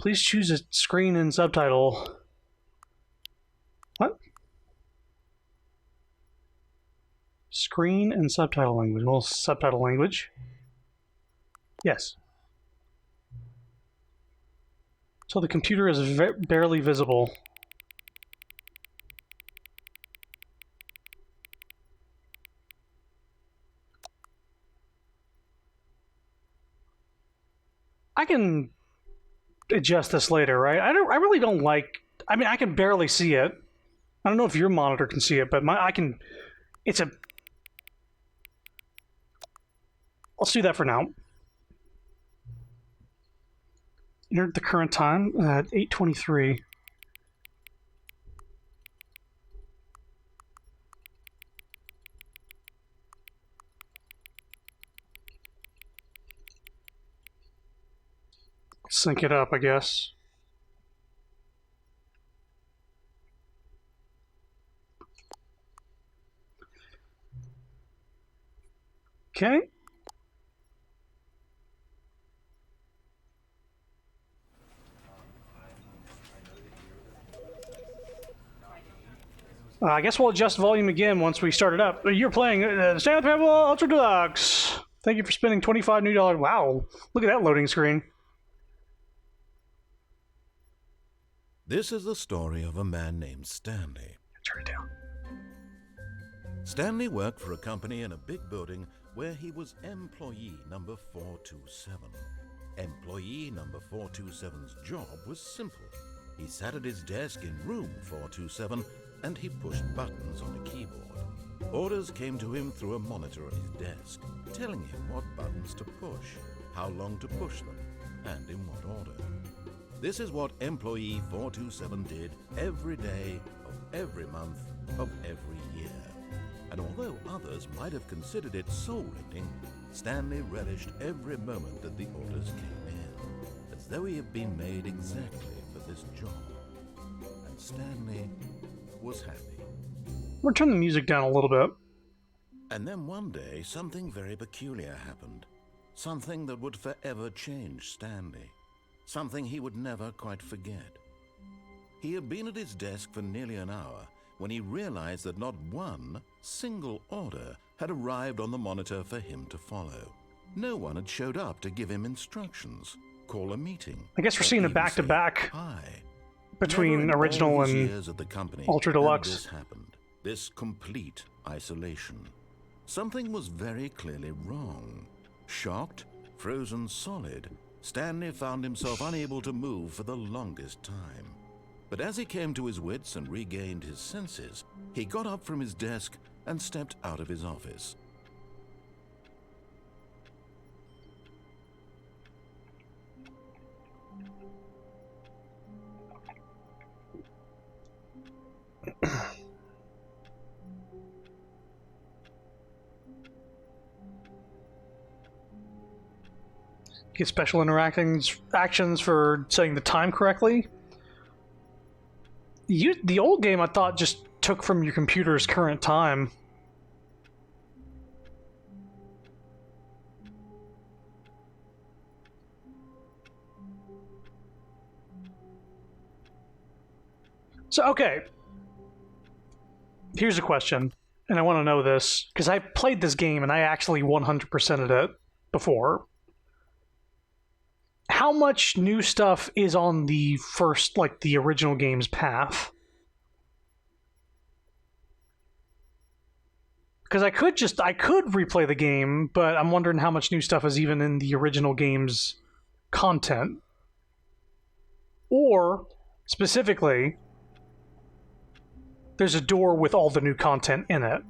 Please choose a screen and subtitle. What? Screen and subtitle language. Well, subtitle language. Yes. So the computer is barely visible. I can adjust this later, right? I really don't like. I mean, I can barely see it. I don't know if your monitor can see it, but I can. It's a. Let's do that for now. Enter the current time at 8:23. Sync it up, I guess. Okay. I guess we'll adjust volume again once we start it up. You're playing Stanley Ultra Deluxe. Thank you for spending $25 new. Wow, look at that loading screen. This is the story of a man named Stanley. Turn it down. Stanley worked for a company in a big building where he was employee number 427. Employee number 427's job was simple. He sat at his desk in room 427 and he pushed buttons on a keyboard. Orders came to him through a monitor at his desk, telling him what buttons to push, how long to push them, and in what order. This is what employee 427 did every day of every month of every year. And although others might have considered it soul-rending, Stanley relished every moment that the orders came in, as though he had been made exactly for this job. And Stanley was happy. We'll turn the music down a little bit. And then one day, something very peculiar happened. Something that would forever change Stanley. Something he would never quite forget. He had been at his desk for nearly an hour when he realized that not one single order had arrived on the monitor for him to follow. No one had showed up to give him instructions, call a meeting. I guess we're seeing a back-to-back between original and Ultra Deluxe. This happened. This complete isolation. Something was very clearly wrong. Shocked, frozen solid, Stanley found himself unable to move for the longest time. But as he came to his wits and regained his senses, he got up from his desk and stepped out of his office. Get special actions for setting the time correctly. The old game, I thought, just took from your computer's current time. So, okay. Here's a question, and I want to know this, because I played this game and I actually 100%ed it before. How much new stuff is on the first, like, the original game's path? Because I could replay the game, but I'm wondering how much new stuff is even in the original game's content. Or, specifically, there's a door with all the new content in it.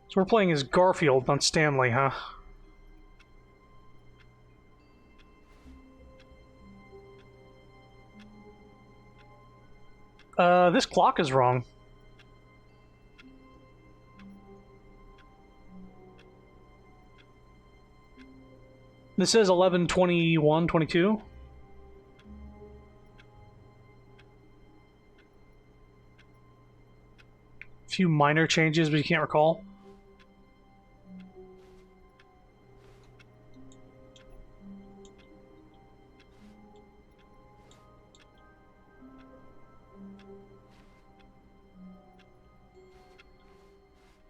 So we're playing as Garfield, not Stanley, huh? This clock is wrong. This says 11:21:22. few minor changes, but you can't recall.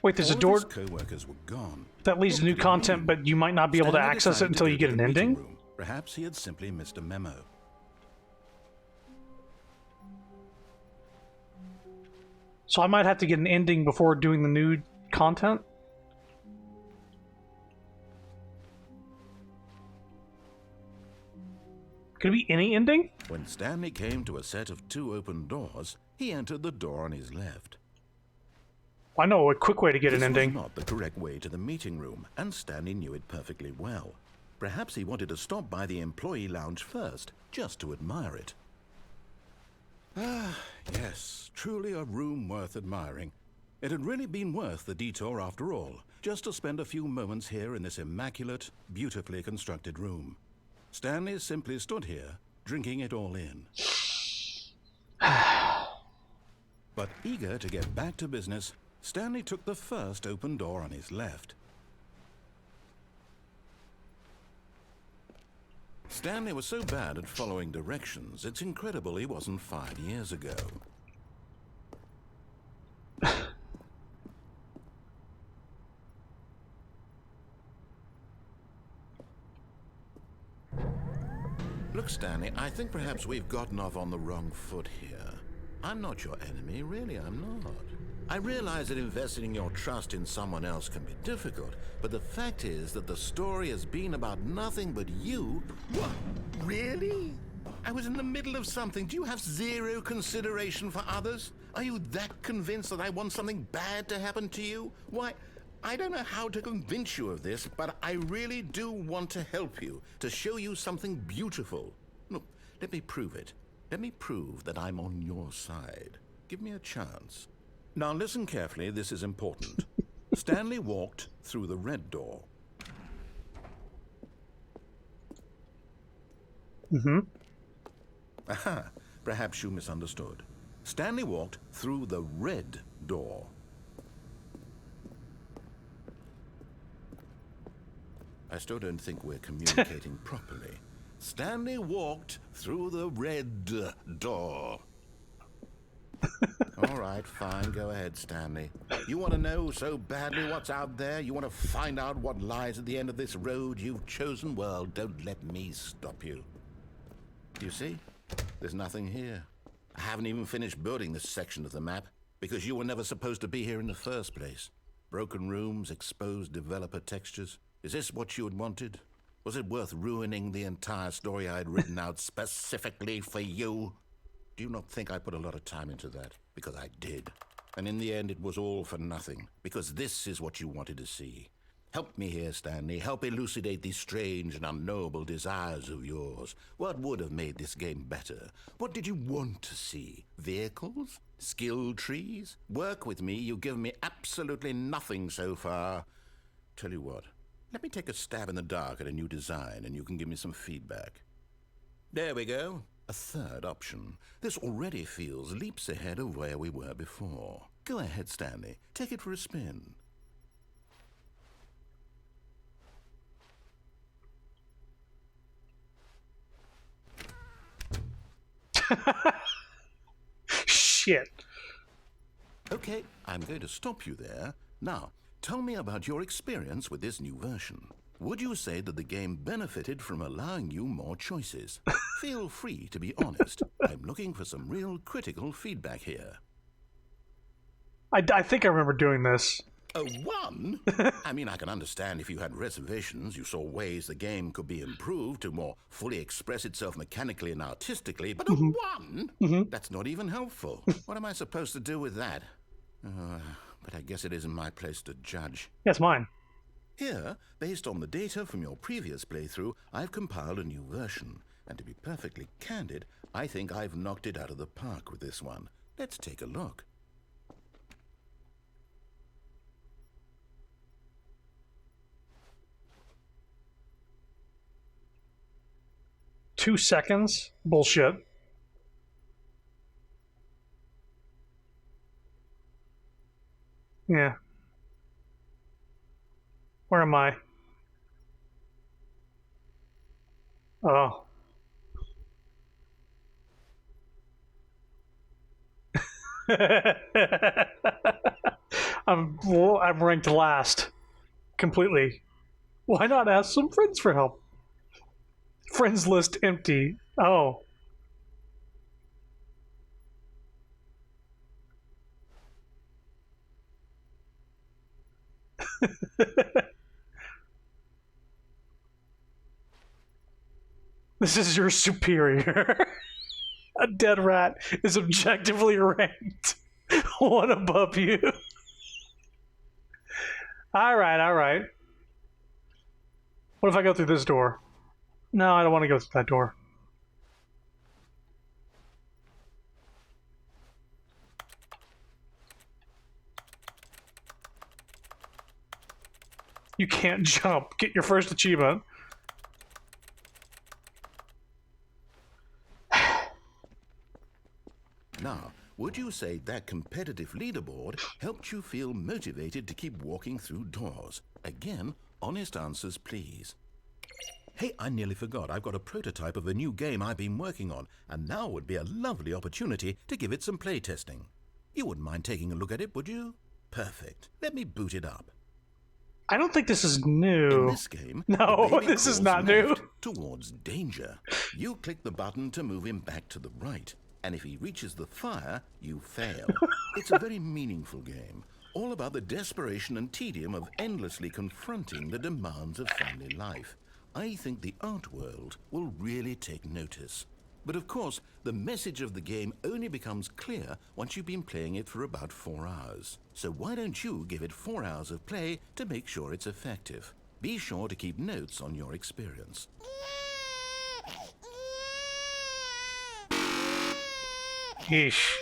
Wait, there's a door co-workers were gone. that leads to new content, but you might not be able to access it until you get an ending? Room. Perhaps he had simply missed a memo. So I might have to get an ending before doing the new content? Could it be any ending? When Stanley came to a set of 2 open doors, he entered the door on his left. I know a quick way to get an ending. This was not the correct way to the meeting room, and Stanley knew it perfectly well. Perhaps he wanted to stop by the employee lounge first, just to admire it. Ah, yes, truly a room worth admiring. It had really been worth the detour after all, just to spend a few moments here in this immaculate, beautifully constructed room. Stanley simply stood here, drinking it all in. But eager to get back to business, Stanley took the first open door on his left. Stanley was so bad at following directions, it's incredible he wasn't 5 years ago. Look, Stanley, I think perhaps we've gotten off on the wrong foot here. I'm not your enemy, really, I'm not. I realize that investing your trust in someone else can be difficult, but the fact is that the story has been about nothing but you. What? Really? I was in the middle of something. Do you have zero consideration for others? Are you that convinced that I want something bad to happen to you? Why, I don't know how to convince you of this, but I really do want to help you, to show you something beautiful. Look, let me prove it. Let me prove that I'm on your side. Give me a chance. Now listen carefully, this is important. Stanley walked through the red door. Aha, perhaps you misunderstood. Stanley walked through the red door. I still don't think we're communicating properly. Stanley walked through the red door. All right, fine. Go ahead, Stanley. You want to know so badly what's out there? You want to find out what lies at the end of this road you've chosen? Well, don't let me stop you. You see? There's nothing here. I haven't even finished building this section of the map because you were never supposed to be here in the first place. Broken rooms, exposed developer textures. Is this what you had wanted? Was it worth ruining the entire story I had written out specifically for you? Do you not think I put a lot of time into that? Because I did. And in the end, it was all for nothing. Because this is what you wanted to see. Help me here, Stanley. Help elucidate these strange and unknowable desires of yours. What would have made this game better? What did you want to see? Vehicles? Skill trees? Work with me. You've given me absolutely nothing so far. Tell you what. Let me take a stab in the dark at a new design, and you can give me some feedback. There we go. A third option. This already feels leaps ahead of where we were before. Go ahead, Stanley. Take it for a spin. Shit. Okay, I'm going to stop you there. Now, tell me about your experience with this new version. Would you say that the game benefited from allowing you more choices? Feel free to be honest. I'm looking for some real critical feedback here. I think I remember doing this. A 1? I mean, I can understand if you had reservations, you saw ways the game could be improved to more fully express itself mechanically and artistically, but a 1? That's not even helpful. What am I supposed to do with that? But I guess it isn't my place to judge. Yes, mine. Here, based on the data from your previous playthrough, I've compiled a new version. And to be perfectly candid, I think I've knocked it out of the park with this one. Let's take a look. Two seconds? Bullshit. Yeah. Where am I? Oh. I'm ranked last. Completely. Why not ask some friends for help? Friends list empty. Oh. This is your superior. A dead rat is objectively ranked one above you. Alright, alright. What if I go through this door? No, I don't want to go through that door. You can't jump. Get your first achievement. Now, would you say that competitive leaderboard helped you feel motivated to keep walking through doors? Again, honest answers, please. Hey, I nearly forgot. I've got a prototype of a new game I've been working on, and now would be a lovely opportunity to give it some playtesting. You wouldn't mind taking a look at it, would you? Perfect. Let me boot it up. I don't think this is new. In this game, no, the baby this is crawls not new. left towards danger. You click the button to move him back to the right, and if he reaches the fire, you fail. It's a very meaningful game, all about the desperation and tedium of endlessly confronting the demands of family life. I think the art world will really take notice. But of course, the message of the game only becomes clear once you've been playing it for about 4 hours. So why don't you give it 4 hours of play to make sure it's effective? Be sure to keep notes on your experience. Yeesh.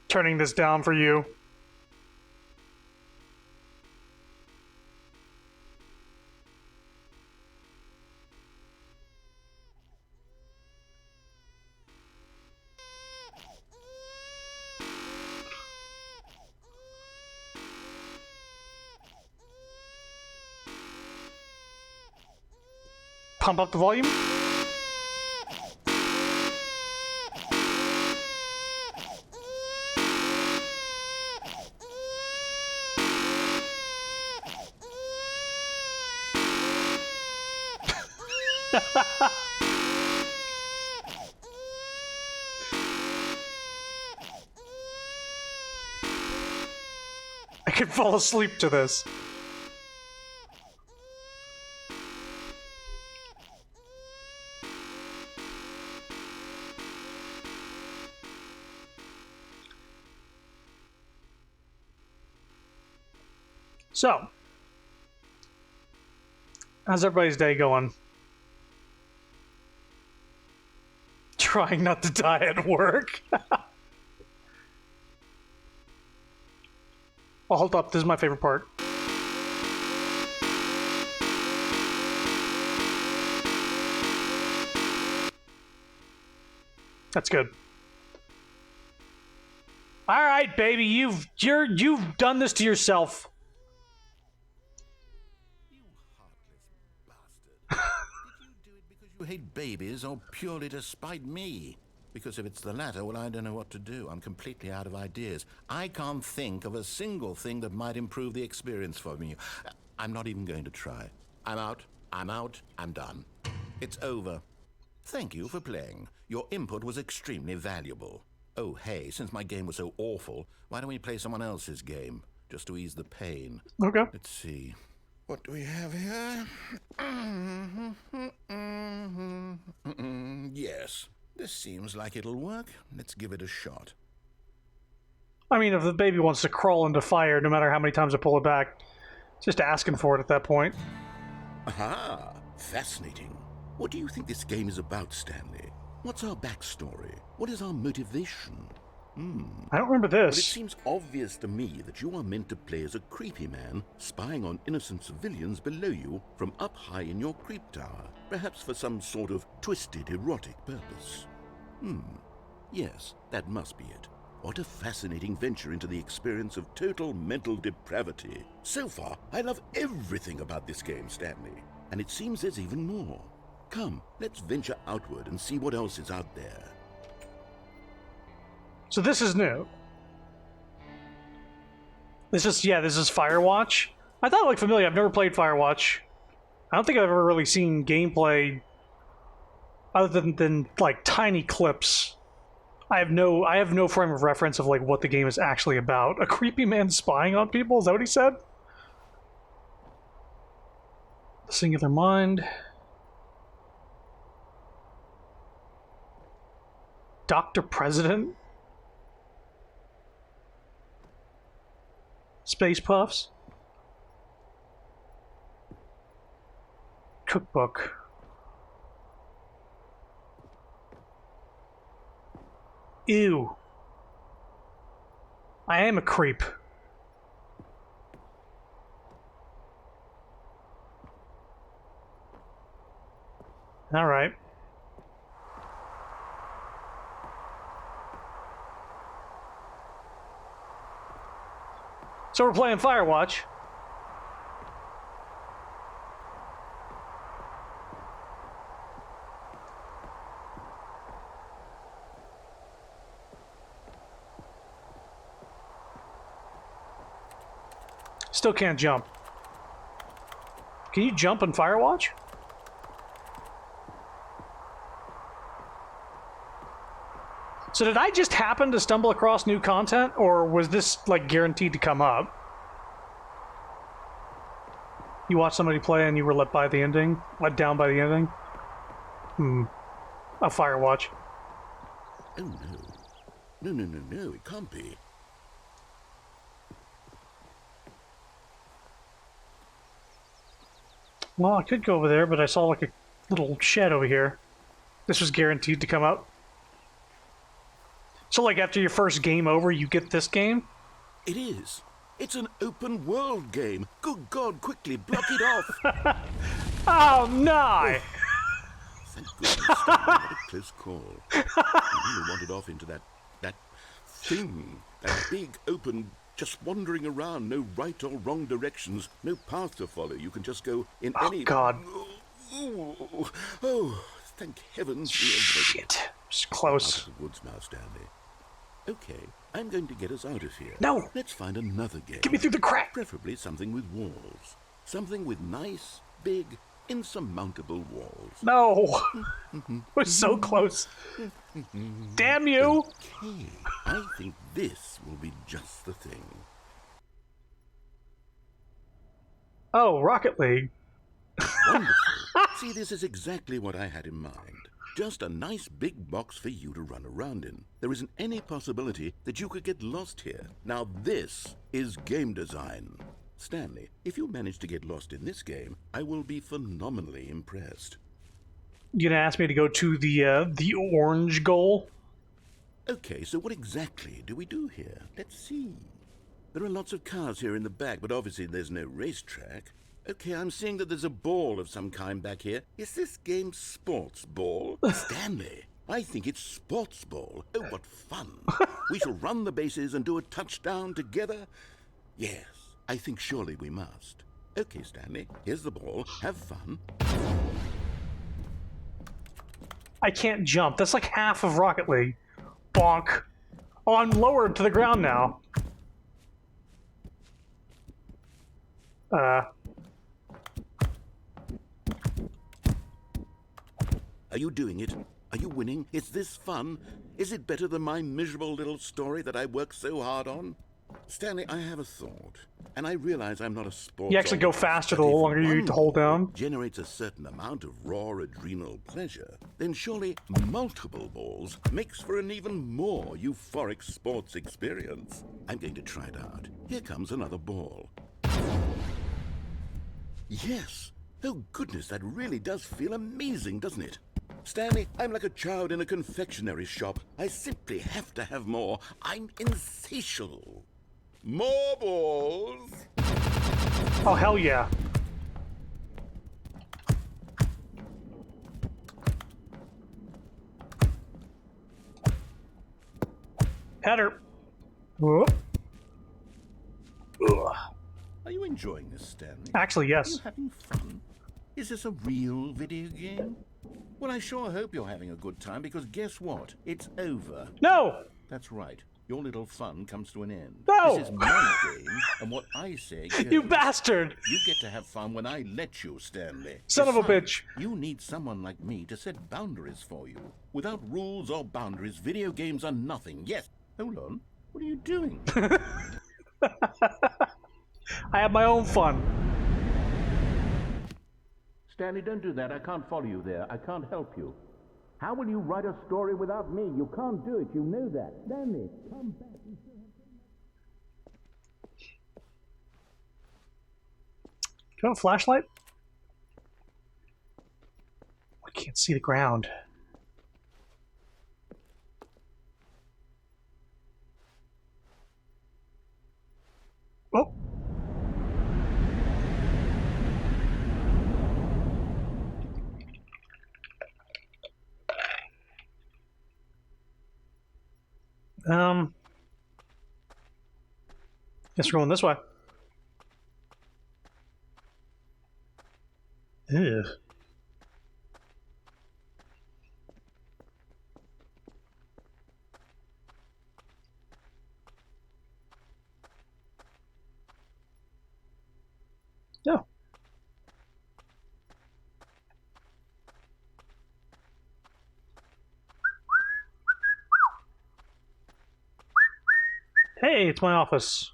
Turning this down for you. Pump up the volume. I could fall asleep to this. So, how's everybody's day going? Trying not to die at work. Oh, hold up. This is my favorite part. That's good. All right, baby, you've done this to yourself. You heartless bastard. Did you do it because you hate babies or purely to spite me? Because if it's the latter, well, I don't know what to do. I'm completely out of ideas. I can't think of a single thing that might improve the experience for me. I'm not even going to try. I'm out. I'm done. It's over. Thank you for playing. Your input was extremely valuable. Oh, hey, since my game was so awful, why don't we play someone else's game? Just to ease the pain. Okay. Let's see. What do we have here? Yes. This seems like it'll work. Let's give it a shot. I mean, if the baby wants to crawl into fire, no matter how many times I pull it back, it's just asking for it at that point. Aha! Fascinating. What do you think this game is about, Stanley? What's our backstory? What is our motivation? I don't remember But it this. seems obvious to me that you are meant to play as a creepy man spying on innocent civilians below you from up high in your creep tower, perhaps for some sort of twisted erotic purpose. Yes, that must be it. What a fascinating venture into the experience of total mental depravity. So far, I love everything about this game, Stanley. And it seems there's even more. Come, let's venture outward and see what else is out there. So this is new. This is Firewatch. I thought it looked familiar. I've never played Firewatch. I don't think I've ever really seen gameplay other than like tiny clips. I have no frame of reference of like what the game is actually about. A creepy man spying on people? Is that what he said? The Singular Mind. Dr. President? Space Puffs? Cookbook. Ew. I am a creep. All right. So we're playing Firewatch. Still can't jump. Can you jump in Firewatch? So did I just happen to stumble across new content, or was this like guaranteed to come up? You watched somebody play and you were let down by the ending? A Firewatch. Oh no. No, it can't be. Well, I could go over there, but I saw like a little shed over here. This was guaranteed to come up. So like after your first game over, you get this game? It is. It's an open world game. Good God, quickly block it off. Oh, no! Thank goodness, Stanley, what a close call. I really wanted off into that thing. That big, open, just wandering around, no right or wrong directions, no path to follow. You can just go in any... God. Oh, thank heavens. Shit. It's close. Out of the woods now, Stanley. Okay, I'm going to get us out of here. No! Let's find another game. Get me through the crack! Preferably something with walls. Something with nice, big, insurmountable walls. No! We're so close. Damn you! Okay, I think this will be just the thing. Oh, Rocket League. Wonderful. See, this is exactly what I had in mind. Just a nice big box for you to run around in. There isn't any possibility that you could get lost here. Now this is game design. Stanley, if you manage to get lost in this game, I will be phenomenally impressed. You gonna ask me to go to the orange goal? Okay, so what exactly do we do here? Let's see. There are lots of cars here in the back, but obviously there's no racetrack. Okay, I'm seeing that there's a ball of some kind back here. Is this game sports ball? Stanley, I think it's sports ball. Oh, what fun. We shall run the bases and do a touchdown together? Yes, I think surely we must. Okay, Stanley, here's the ball. Have fun. I can't jump. That's like half of Rocket League. Bonk. Oh, I'm lowered to the ground now. Are you doing it? Are you winning? Is this fun? Is it better than my miserable little story that I worked so hard on? Stanley, I have a thought, and I realize I'm not a sports... You actually go faster the longer you need to hold down. ...generates a certain amount of raw adrenal pleasure, then surely multiple balls makes for an even more euphoric sports experience. I'm going to try it out. Here comes another ball. Yes! Oh goodness, that really does feel amazing, doesn't it? Stanley, I'm like a child in a confectionery shop. I simply have to have more. I'm insatiable. More balls. Oh, hell yeah. Header. Whoop. Ugh. Are you enjoying this, Stanley? Actually, Are you yes. having fun? Is this a real video game? Well, I sure hope you're having a good time, because guess what? It's over. No! That's right. Your little fun comes to an end. No! This is my game, and what I say goes. You bastard! You get to have fun when I let you, Stanley. Son of a Besides, bitch. You need someone like me to set boundaries for you. Without rules or boundaries, video games are nothing. Yes. Hold on. What are you doing? I have my own fun. Stanley, don't do that. I can't follow you there. I can't help you. How will you write a story without me? You can't do it. You know that. Stanley, come back. Do you have a flashlight? I can't see the ground. Oh! Guess we're going this way. Ew. No. Hey, it's my office.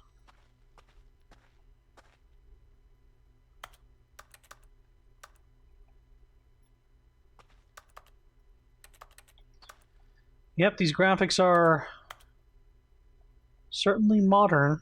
Yep, these graphics are certainly modern.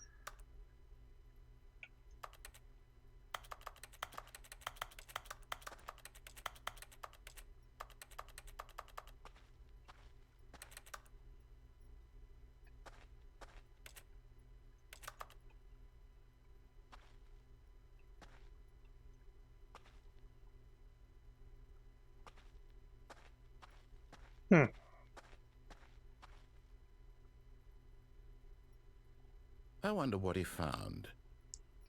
I wonder what he found.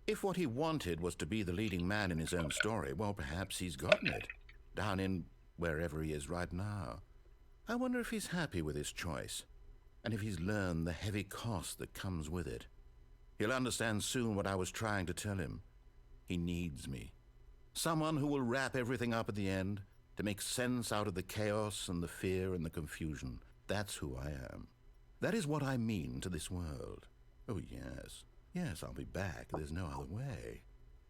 If what he wanted was to be the leading man in his own story, well, perhaps he's gotten it. Down in wherever he is right now. I wonder if he's happy with his choice, and if he's learned the heavy cost that comes with it. He'll understand soon what I was trying to tell him. He needs me. Someone who will wrap everything up at the end, to make sense out of the chaos and the fear and the confusion. That's who I am. That is what I mean to this world. Oh, yes. Yes, I'll be back. There's no other way.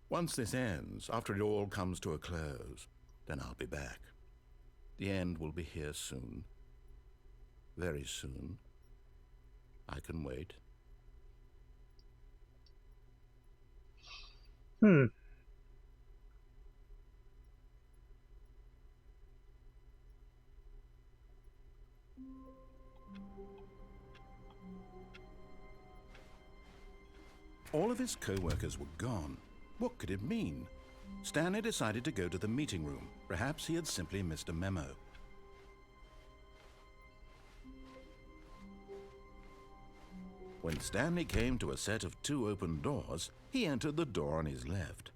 Once this ends, after it all comes to a close, then I'll be back. The end will be here soon. Very soon. I can wait. All of his co-workers were gone. What could it mean? Stanley decided to go to the meeting room. Perhaps he had simply missed a memo. When Stanley came to a set of 2 open doors, he entered the door on his left.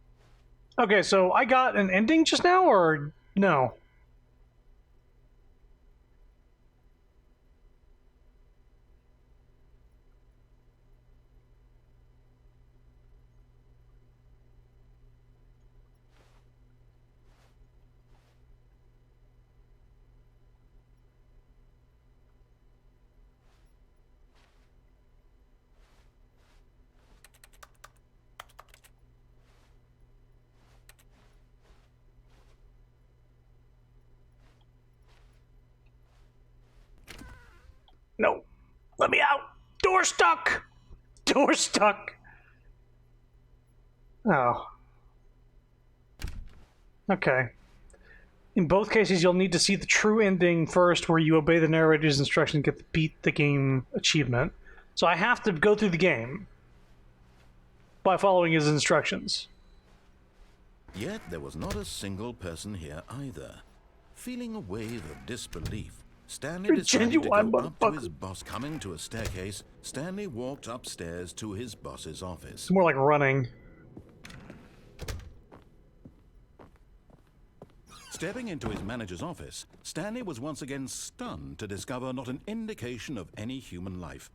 Okay, so I got an ending just now, or no? No. Let me out! Door stuck! Door stuck! Oh. Okay. In both cases, you'll need to see the true ending first, where you obey the narrator's instruction to get the beat the game achievement. So I have to go through the game by following his instructions. Yet there was not a single person here either. Feeling a wave of disbelief, Stanley You're decided to genuine, go up to motherfucker. his boss. Coming to a staircase, Stanley walked upstairs to his boss's office. It's more like running. Stepping into his manager's office, Stanley was once again stunned to discover not an indication of any human life.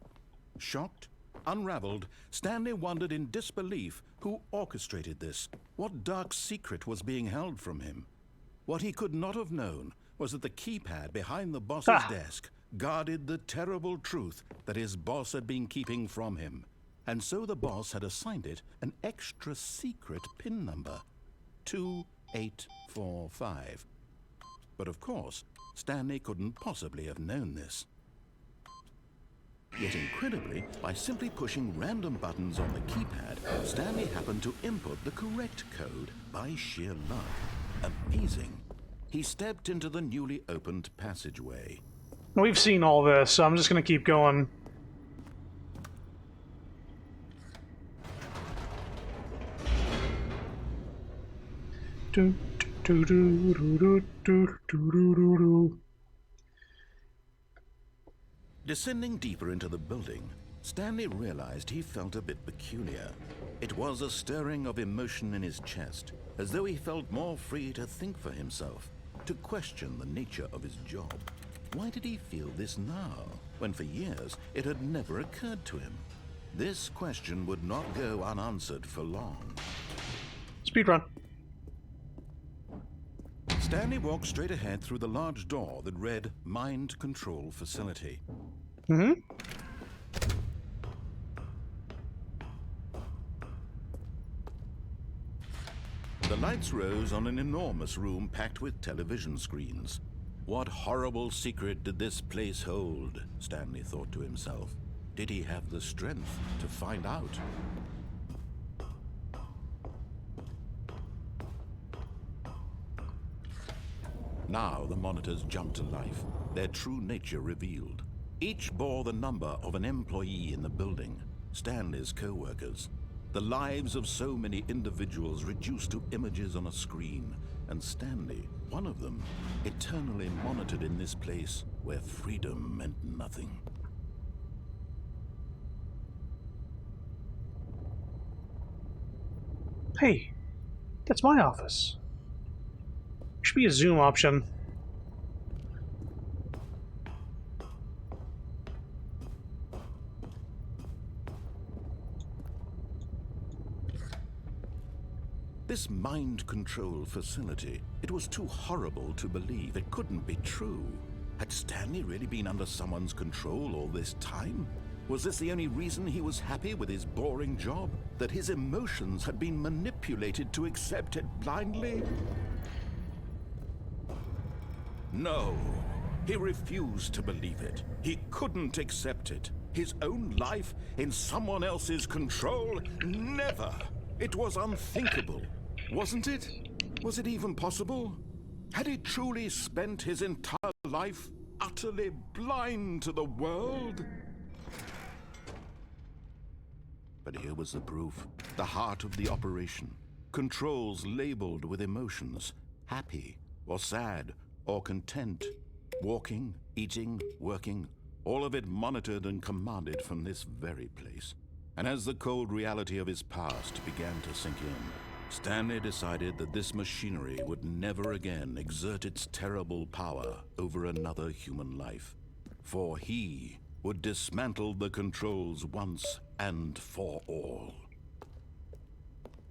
Shocked, unraveled, Stanley wondered in disbelief who orchestrated this, what dark secret was being held from him. What he could not have known was that the keypad behind the boss's desk guarded the terrible truth that his boss had been keeping from him. And so the boss had assigned it an extra secret PIN number, 2845. But of course, Stanley couldn't possibly have known this. Yet incredibly, by simply pushing random buttons on the keypad, Stanley happened to input the correct code by sheer luck. Amazing. He stepped into the newly opened passageway. We've seen all this, so I'm just going to keep going. Descending deeper into the building, Stanley realized he felt a bit peculiar. It was a stirring of emotion in his chest, as though he felt more free to think for himself, to question the nature of his job. Why did he feel this now, when for years it had never occurred to him? This question would not go unanswered for long. Speedrun. Stanley walked straight ahead through the large door that read Mind Control Facility. Mm-hmm. The lights rose on an enormous room packed with television screens. What horrible secret did this place hold? Stanley thought to himself. Did he have the strength to find out? Now the monitors jumped to life, their true nature revealed. Each bore the number of an employee in the building, Stanley's co-workers. The lives of so many individuals reduced to images on a screen, and Stanley, one of them, eternally monitored in this place where freedom meant nothing. Hey, that's my office. Should be a zoom option. This mind control facility, it was too horrible to believe. It couldn't be true. Had Stanley really been under someone's control all this time? Was this the only reason he was happy with his boring job? That his emotions had been manipulated to accept it blindly? No, he refused to believe it. He couldn't accept it. His own life in someone else's control? Never! It was unthinkable, wasn't it? Was it even possible? Had he truly spent his entire life utterly blind to the world? But here was the proof, the heart of the operation. Controls labeled with emotions, happy or sad or content, walking, eating, working, all of it monitored and commanded from this very place. And as the cold reality of his past began to sink in, Stanley decided that this machinery would never again exert its terrible power over another human life. For he would dismantle the controls once and for all.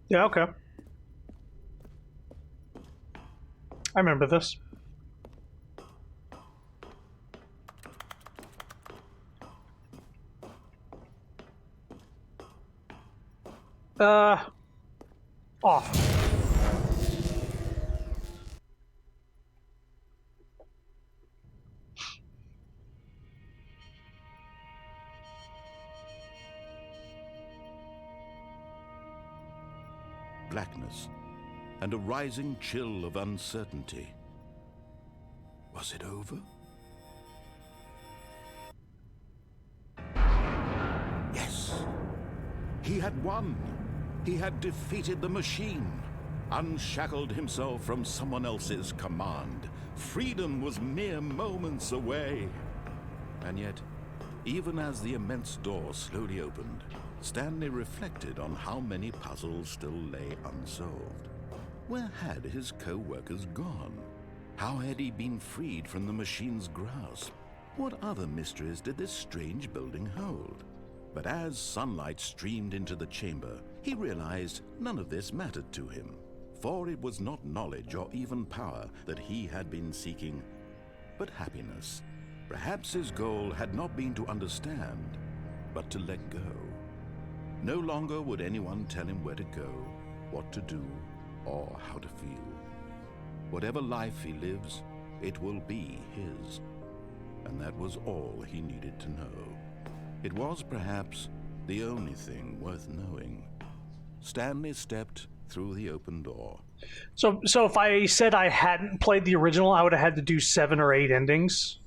Yeah, okay. I remember this. Off. Blackness and a rising chill of uncertainty. Was it over? Yes. He had won. He had defeated the machine, unshackled himself from someone else's command. Freedom was mere moments away. And yet, even as the immense door slowly opened, Stanley reflected on how many puzzles still lay unsolved. Where had his co-workers gone? How had he been freed from the machine's grasp? What other mysteries did this strange building hold? But as sunlight streamed into the chamber, he realized none of this mattered to him, for it was not knowledge or even power that he had been seeking, but happiness. Perhaps his goal had not been to understand, but to let go. No longer would anyone tell him where to go, what to do, or how to feel. Whatever life he lives, it will be his. And that was all he needed to know. It was perhaps the only thing worth knowing. Stanley stepped through the open door. So if I said I hadn't played the original, I would have had to do 7 or 8 endings.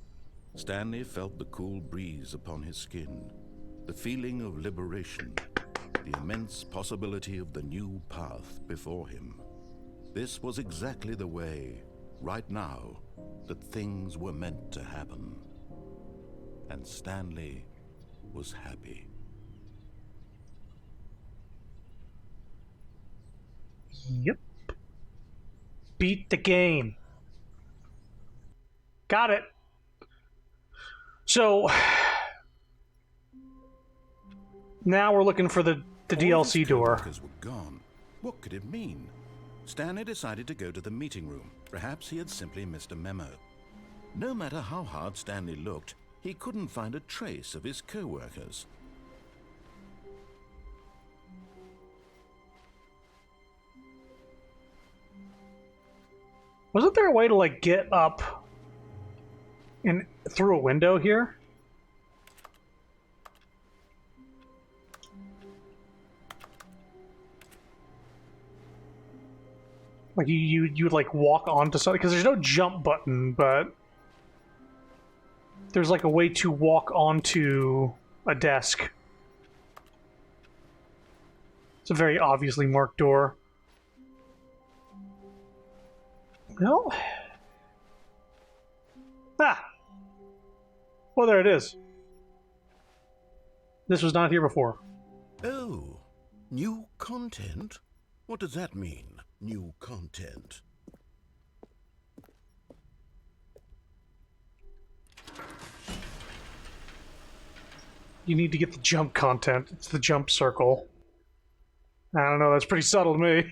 Stanley felt the cool breeze upon his skin, the feeling of liberation, the immense possibility of the new path before him. This was exactly the way, right now, that things were meant to happen. And Stanley was happy. Yep. Beat the game. Got it. So now we're looking for the DLC door. Co-workers were gone. What could it mean? Stanley decided to go to the meeting room. Perhaps he had simply missed a memo. No matter how hard Stanley looked, he couldn't find a trace of his co-workers. Wasn't there a way to, like, get up and through a window here? Like, you'd like, walk onto something, because there's no jump button, but there's, like, a way to walk onto a desk. It's a very obviously marked door. No. Ah! Well, there it is. This was not here before. Oh, new content? What does that mean, new content? You need to get the jump content. It's the jump circle. I don't know, that's pretty subtle to me.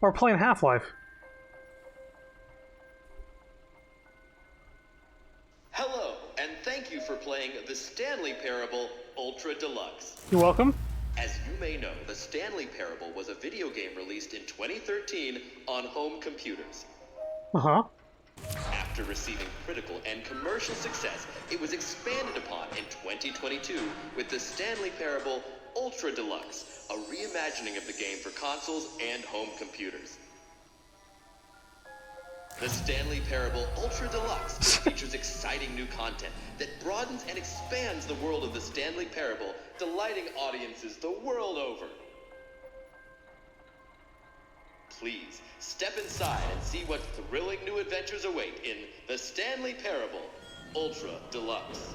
We're playing Half-Life. Hello, and thank you for playing the Stanley Parable Ultra Deluxe. You're welcome. As you may know, the Stanley Parable was a video game released in 2013 on home computers. Uh-huh. After receiving critical and commercial success, it was expanded upon in 2022 with the Stanley Parable Ultra Deluxe, a reimagining of the game for consoles and home computers. The Stanley Parable Ultra Deluxe features exciting new content that broadens and expands the world of the Stanley Parable, delighting audiences the world over. Please, step inside and see what thrilling new adventures await in the Stanley Parable Ultra Deluxe.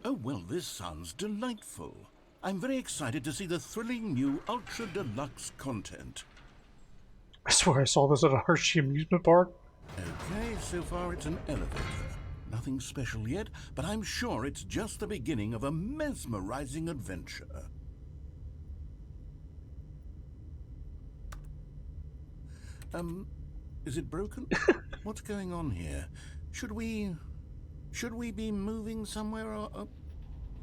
Oh, well, this sounds delightful. I'm very excited to see the thrilling new Ultra Deluxe content. I swear I saw this at a Hershey amusement park. Okay, so far it's an elevator. Nothing special yet, but I'm sure it's just the beginning of a mesmerizing adventure. Is it broken? What's going on here? Should we be moving somewhere or...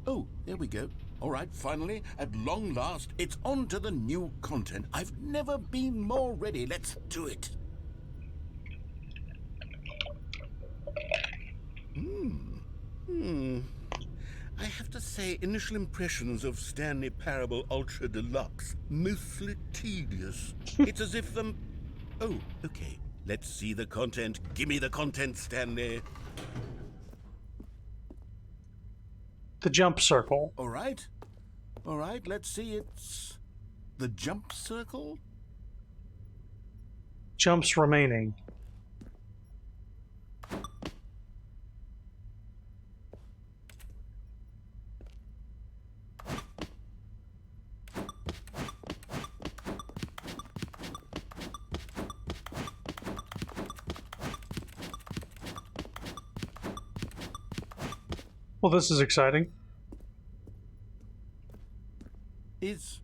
Oh, there we go. All right, finally, at long last, it's on to the new content. I've never been more ready. Let's do it. I have to say, initial impressions of Stanley Parable Ultra Deluxe, mostly tedious. It's as if Oh, okay. Let's see the content. Give me the content, Stanley. The jump circle. All right. All right, let's see. It's the jump circle? Jumps remaining. Well, this is exciting. Is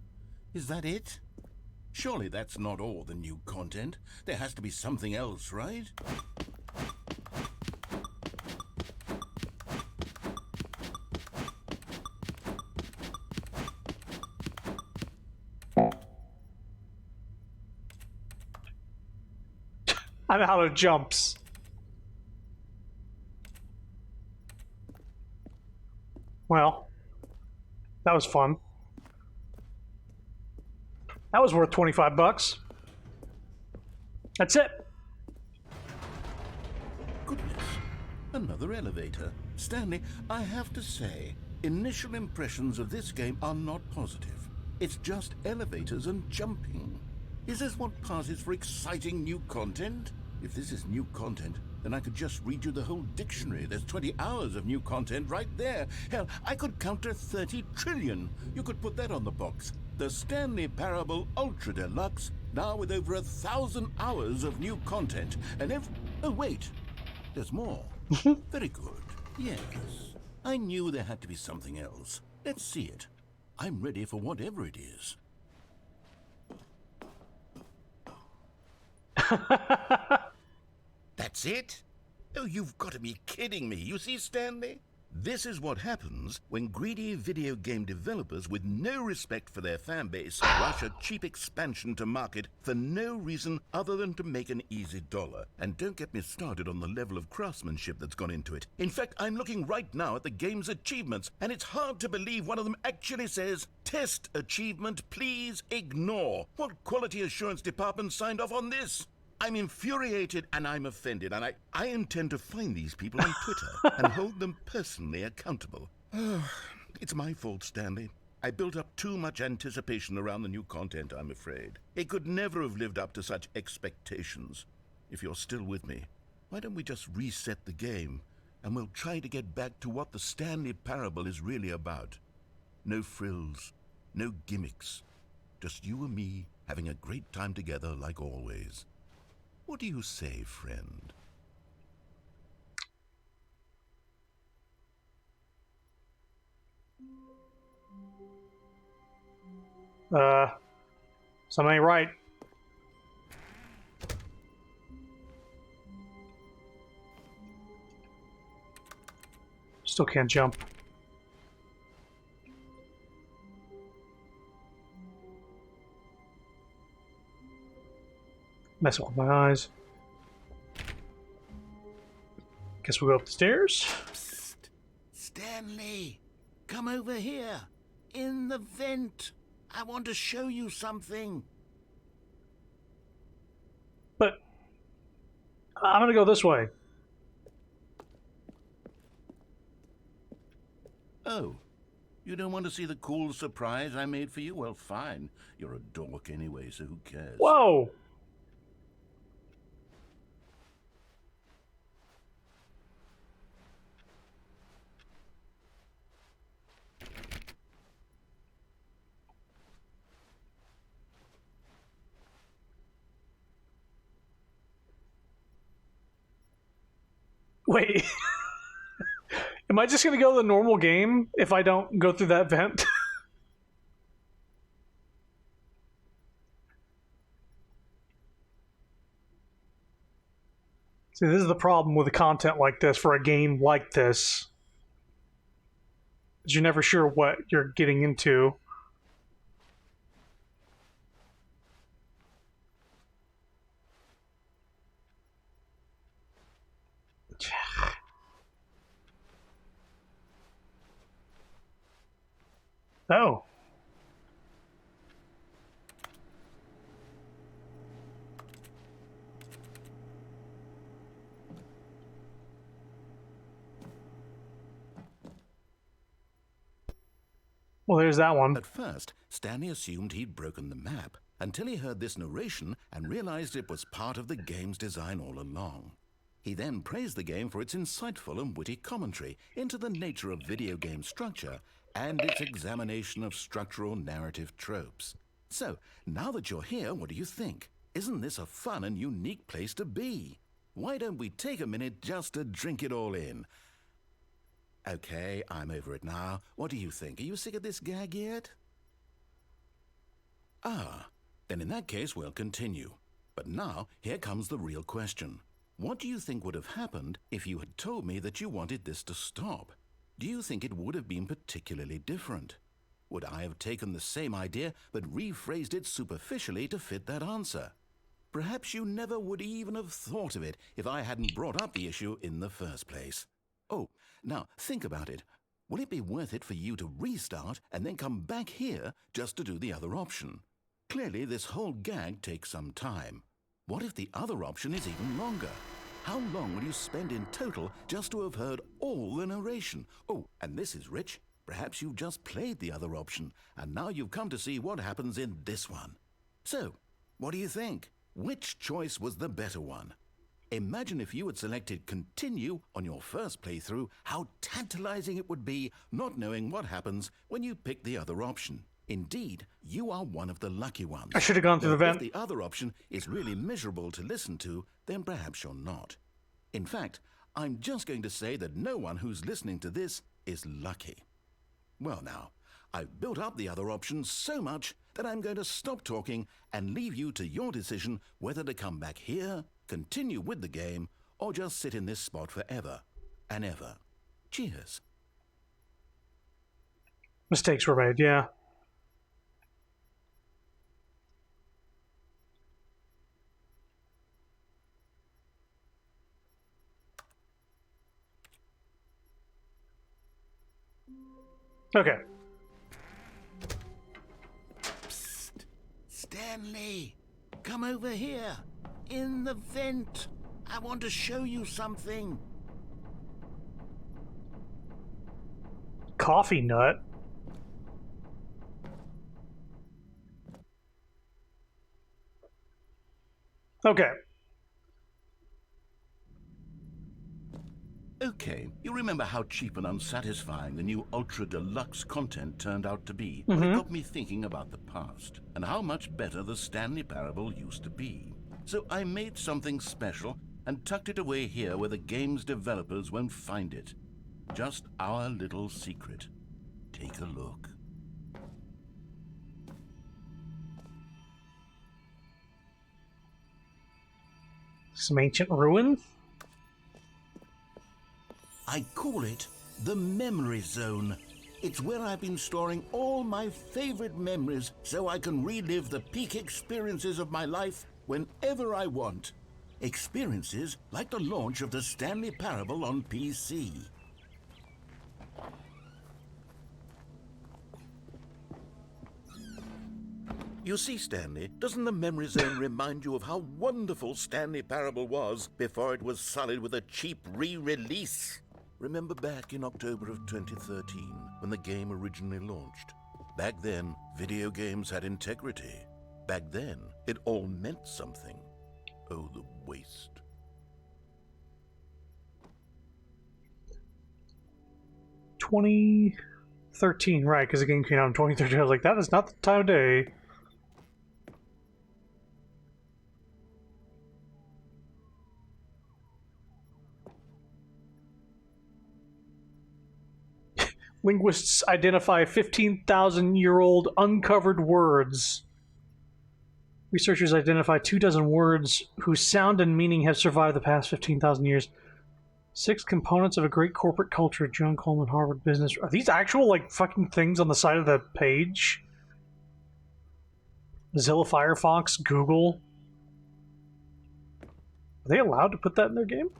that it? Surely that's not all the new content. There has to be something else, right? I'm out of jumps. Well, that was fun. That was worth 25 bucks. That's it. Goodness. Another elevator. Stanley, I have to say, initial impressions of this game are not positive. It's just elevators and jumping. Is this what passes for exciting new content? If this is new content, then I could just read you the whole dictionary. There's 20 hours of new content right there. Hell, I could count to 30 trillion. You could put that on the box. The Stanley Parable Ultra Deluxe, now with over 1,000 hours of new content. And oh, wait. There's more. Very good. Yes. I knew there had to be something else. Let's see it. I'm ready for whatever it is. That's it? Oh, you've got to be kidding me. You see, Stanley? This is what happens when greedy video game developers with no respect for their fan base rush a cheap expansion to market for no reason other than to make an easy dollar. And don't get me started on the level of craftsmanship that's gone into it. In fact, I'm looking right now at the game's achievements, and it's hard to believe one of them actually says, "Test achievement, please ignore." What quality assurance department signed off on this? I'm infuriated and I'm offended, and I intend to find these people on Twitter and hold them personally accountable. It's my fault, Stanley. I built up too much anticipation around the new content, I'm afraid. It could never have lived up to such expectations. If you're still with me, why don't we just reset the game, and we'll try to get back to what the Stanley Parable is really about. No frills, no gimmicks. Just you and me having a great time together like always. What do you say, friend? Something ain't right. Still can't jump. Messing with my eyes. Guess we'll go up the stairs. Psst. Stanley, come over here. In the vent. I want to show you something. But I'm gonna go this way. Oh, you don't want to see the cool surprise I made for you? Well, fine. You're a dork anyway, so who cares? Whoa! Wait. Am I just gonna go the normal game if I don't go through that vent? See, this is the problem with the content like this for a game like this. Is you're never sure what you're getting into. Oh. Well, there's that one. At first, Stanley assumed he'd broken the map until he heard this narration and realized it was part of the game's design all along. He then praised the game for its insightful and witty commentary into the nature of video game structure and its examination of structural narrative tropes. So, now that you're here, what do you think? Isn't this a fun and unique place to be? Why don't we take a minute just to drink it all in? Okay, I'm over it now. What do you think? Are you sick of this gag yet? Ah, then in that case we'll continue. But now, here comes the real question. What do you think would have happened if you had told me that you wanted this to stop? Do you think it would have been particularly different? Would I have taken the same idea but rephrased it superficially to fit that answer? Perhaps you never would even have thought of it if I hadn't brought up the issue in the first place. Oh, now think about it. Will it be worth it for you to restart and then come back here just to do the other option? Clearly, this whole gag takes some time. What if the other option is even longer? How long will you spend in total just to have heard all the narration? Oh, and this is rich. Perhaps you've just played the other option, and now you've come to see what happens in this one. So, what do you think? Which choice was the better one? Imagine if you had selected continue on your first playthrough, how tantalizing it would be not knowing what happens when you pick the other option. Indeed, you are one of the lucky ones. I should have gone through the vent. If the other option is really miserable to listen to, then perhaps you're not. In fact, I'm just going to say that no one who's listening to this is lucky. Well now, I've built up the other options so much that I'm going to stop talking and leave you to your decision whether to come back here, continue with the game, or just sit in this spot forever and ever. Cheers. Mistakes were made, yeah. Okay. Psst. Stanley, come over here. In the vent. I want to show you something. Coffee nut. Okay. Okay, you remember how cheap and unsatisfying the new Ultra Deluxe content turned out to be? Well, it got me thinking about the past and how much better the Stanley Parable used to be. So I made something special and tucked it away here where the game's developers won't find it. Just our little secret. Take a look. Some ancient ruin? I call it the Memory Zone. It's where I've been storing all my favorite memories so I can relive the peak experiences of my life whenever I want. Experiences like the launch of the Stanley Parable on PC. You see, Stanley, doesn't the Memory Zone remind you of how wonderful Stanley Parable was before it was sullied with a cheap re-release? Remember back in October of 2013, when the game originally launched? Back then, video games had integrity. Back then, it all meant something. Oh, the waste. "2013, right, because the game came out in 2013. I was like, that is not the time of day. Linguists identify 15,000-year-old uncovered words. Researchers identify 24 words whose sound and meaning have survived the past 15,000 years. 6 components of a great corporate culture. John Coleman, Harvard Business. Are these actual, like, fucking things on the side of the page? Mozilla Firefox, Google. Are they allowed to put that in their game?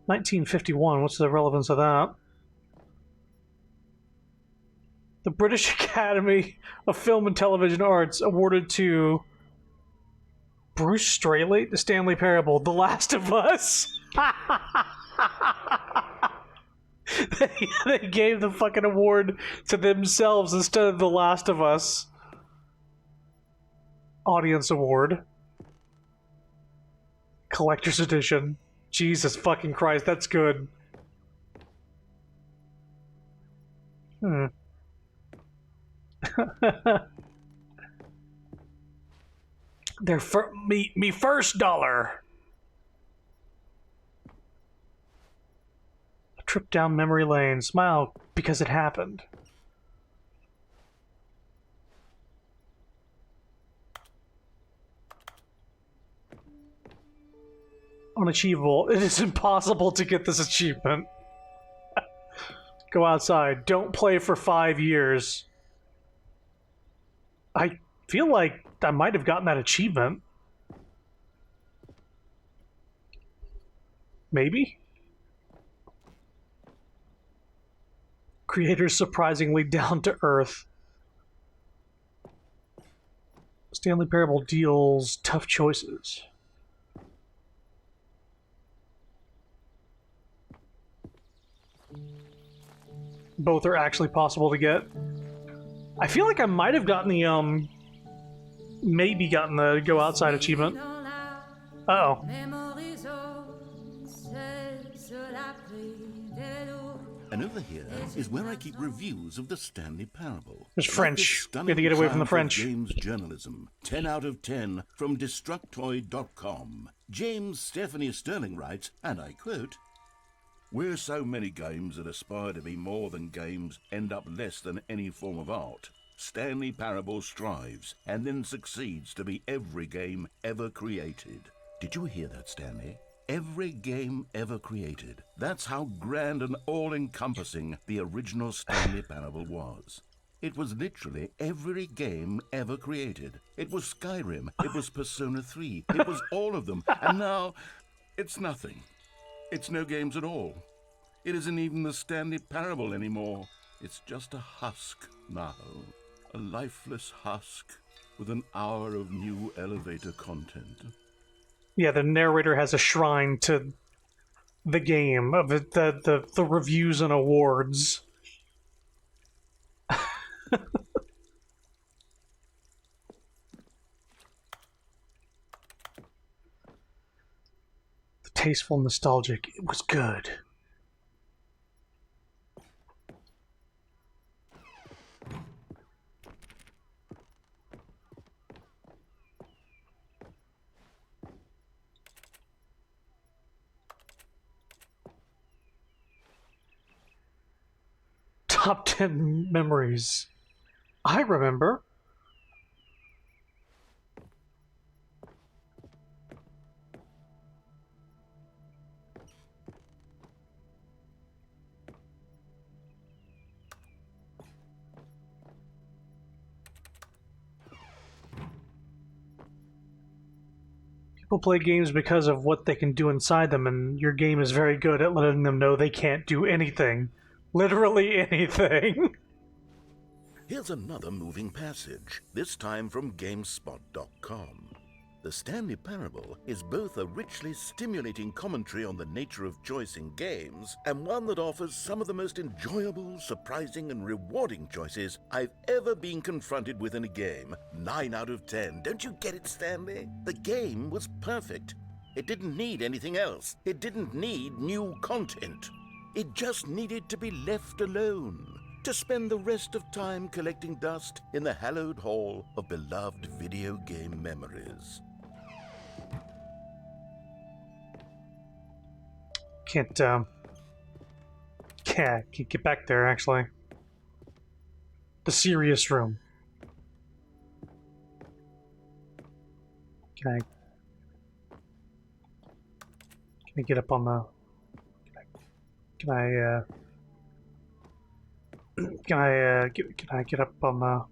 "1951, what's the relevance of that? The British Academy of Film and Television Arts awarded to Bruce Straley, The Stanley Parable, The Last of Us. They gave the fucking award to themselves instead of The Last of Us. Audience Award. Collector's Edition. Jesus fucking Christ, that's good. Me first dollar. A trip down memory lane. Smile because it happened. Unachievable. It is impossible to get this achievement. Go outside. Don't play for 5 years. I feel like I might have gotten that achievement. Maybe? Creators surprisingly down to earth. Stanley Parable deals tough choices. Both are actually possible to get. I feel like I might have gotten the, maybe gotten the go outside achievement. Uh-oh. And over here is where I keep reviews of the Stanley Parable. There's French. We have to get away from the French. James journalism. 10 out of 10 from Destructoid.com. James Stephanie Sterling writes, and I quote, "Where so many games that aspire to be more than games end up less than any form of art, Stanley Parable strives and then succeeds to be every game ever created." Did you hear that, Stanley? Every game ever created. That's how grand and all-encompassing the original Stanley Parable was. It was literally every game ever created. It was Skyrim, it was Persona 3, it was all of them, and now it's nothing. It's no games at all. It isn't even the Stanley Parable anymore. It's just a husk now. A lifeless husk with an hour of new elevator content. Yeah, the narrator has a shrine to the game of the reviews and awards. Tasteful, nostalgic. It was good. Top 10 memories. I remember. People play games because of what they can do inside them, and your game is very good at letting them know they can't do anything. Literally anything. Here's another moving passage, this time from GameSpot.com. The Stanley Parable is both a richly stimulating commentary on the nature of choice in games, and one that offers some of the most enjoyable, surprising, and rewarding choices I've ever been confronted with in a game. 9 out of 10. Don't you get it, Stanley? The game was perfect. It didn't need anything else. It didn't need new content. It just needed to be left alone, to spend the rest of time collecting dust in the hallowed hall of beloved video game memories. Can't get back there, actually. The serious room. Can I get up on the... Can I get up on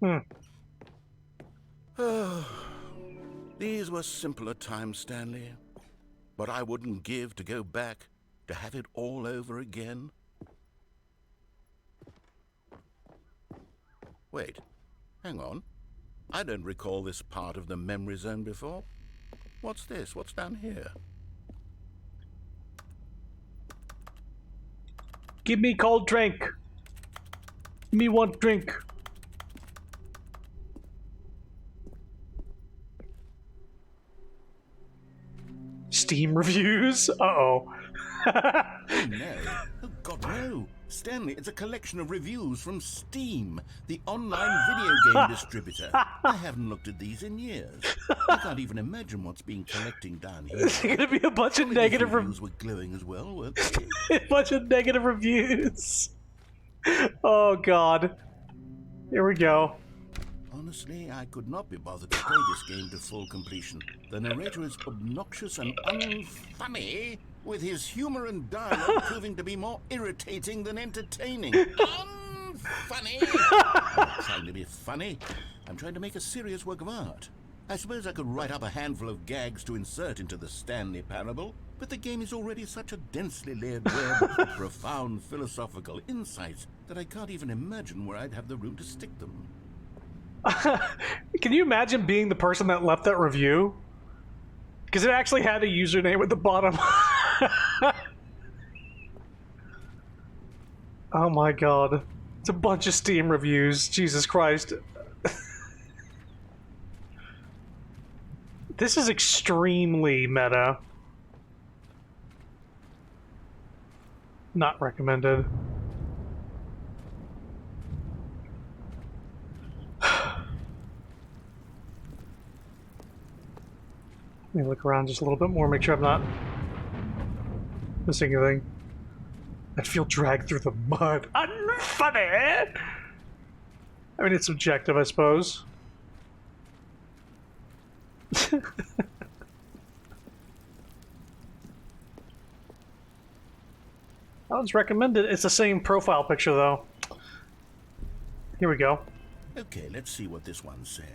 the... These were simpler times, Stanley. But I wouldn't give to go back, to have it all over again. Wait, hang on. I don't recall this part of the memory zone before. What's this? What's down here? Give me cold drink. Me want drink. Steam reviews? Uh-oh. Oh no. Oh God, no. Stanley, it's a collection of reviews from Steam, the online video game distributor. I haven't looked at these in years. I can't even imagine what's been collecting down here. There's gonna be a bunch of These negative reviews were glowing as well, weren't they? a bunch of negative reviews. Oh god. Here we go. Honestly, I could not be bothered to play this game to full completion. The narrator is obnoxious and unfunny, with his humor and dialogue proving to be more irritating than entertaining. Unfunny! I'm not trying to be funny. I'm trying to make a serious work of art. I suppose I could write up a handful of gags to insert into the Stanley parable, but the game is already such a densely layered web of profound philosophical insights that I can't even imagine where I'd have the room to stick them. Can you imagine being the person that left that review? Because it actually had a username at the bottom. Oh my god. It's a bunch of Steam reviews. Jesus Christ. This is extremely meta. Not recommended. Let me look around just a little bit more, make sure I'm not missing anything. I feel dragged through the mud. Unfunny! I mean, it's subjective, I suppose. That one's recommended. It's the same profile picture, though. Here we go. Okay, let's see what this one says.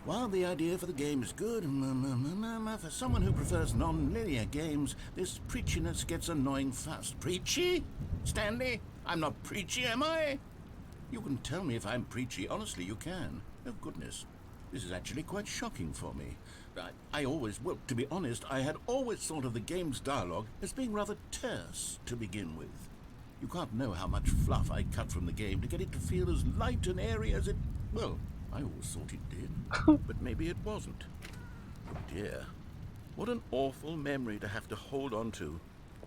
While the idea for the game is good, for someone who prefers non-linear games, this preachiness gets annoying fast. Preachy? Stanley? I'm not preachy, am I? You can tell me if I'm preachy. Honestly, you can. Oh, goodness. This is actually quite shocking for me. Well, to be honest, I had always thought of the game's dialogue as being rather terse to begin with. You can't know how much fluff I cut from the game to get it to feel as light and airy as it... Well, I always thought it did, but maybe it wasn't. Oh dear. What an awful memory to have to hold on to.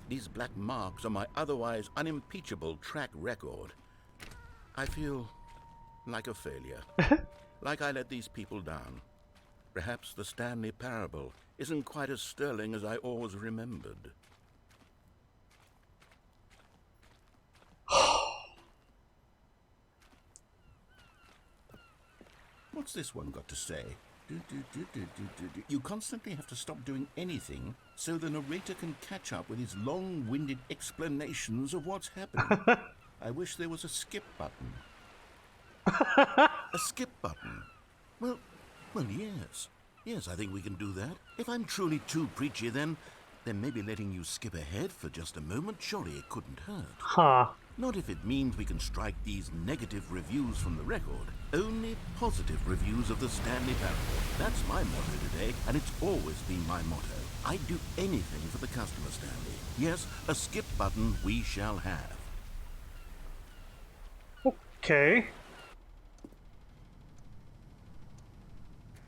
These black marks on my otherwise unimpeachable track record. I feel like a failure. Like I let these people down. Perhaps the Stanley parable isn't quite as sterling as I always remembered. What's this one got to say? You constantly have to stop doing anything so the narrator can catch up with his long-winded explanations of what's happening. I wish there was a skip button. A skip button? Well, yes. Yes, I think we can do that. If I'm truly too preachy, then maybe letting you skip ahead for just a moment, surely it couldn't hurt. Huh. Not if it means we can strike these negative reviews from the record. Only positive reviews of the Stanley parable. That's my motto today, and it's always been my motto. I'd do anything for the customer, Stanley. Yes, a skip button we shall have. Okay.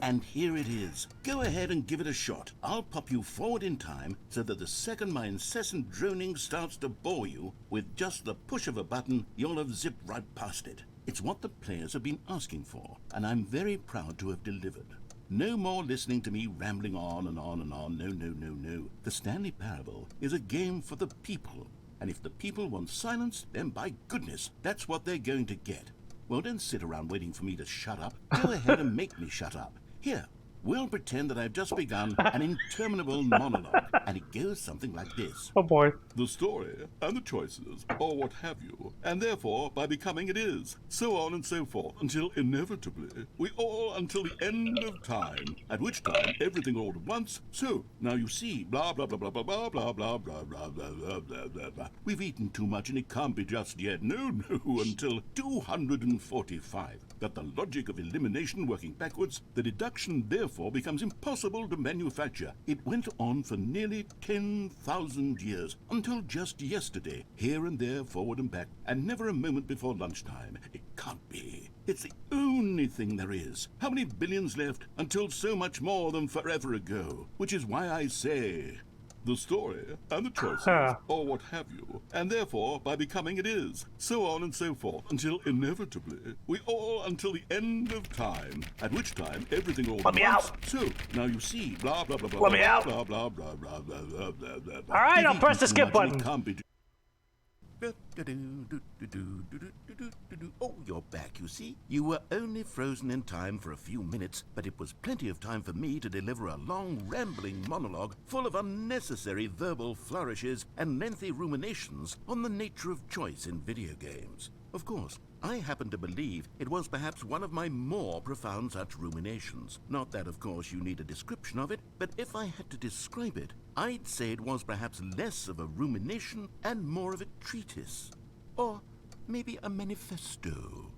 And here it is. Go ahead and give it a shot. I'll pop you forward in time so that the second my incessant droning starts to bore you, with just the push of a button, you'll have zipped right past it. It's what the players have been asking for, and I'm very proud to have delivered. No more listening to me rambling on and on and on. No. The Stanley Parable is a game for the people, and if the people want silence, then by goodness, that's what they're going to get. Well, don't sit around waiting for me to shut up. Go ahead and make me shut up. Here, We'll pretend that I've just begun an interminable monologue, and it goes something like this. Oh boy. The story, and the choices, or what have you, and therefore, by becoming it is, so on and so forth, until inevitably, we all until the end of time, at which time everything all at once, so, now you see, blah blah blah blah blah blah blah blah blah blah blah blah blah blah blah. We've eaten too much and it can't be just yet, no, until 245. Got the logic of elimination working backwards, the deduction therefore becomes impossible to manufacture. It went on for nearly 10,000 years, until just yesterday, here and there, forward and back, and never a moment before lunchtime. It can't be. It's the only thing there is. How many billions left until so much more than forever ago? Which is why I say, the story, and the choices, or what have you, and therefore, by becoming it is, so on and so forth, until inevitably, we all until the end of time, at which time everything all Let me out. So, now you see, blah blah blah blah Let me out. blah blah blah blah blah blah blah blah blah. All right, I'll We've press the eaten skip too much and button. it can't be. Oh, you're back, you see. You were only frozen in time for a few minutes, but it was plenty of time for me to deliver a long, rambling monologue full of unnecessary verbal flourishes and lengthy ruminations on the nature of choice in video games. Of course, I happen to believe it was perhaps one of my more profound such ruminations. Not that, of course, you need a description of it, but if I had to describe it, I'd say it was perhaps less of a rumination and more of a treatise. Or maybe a manifesto.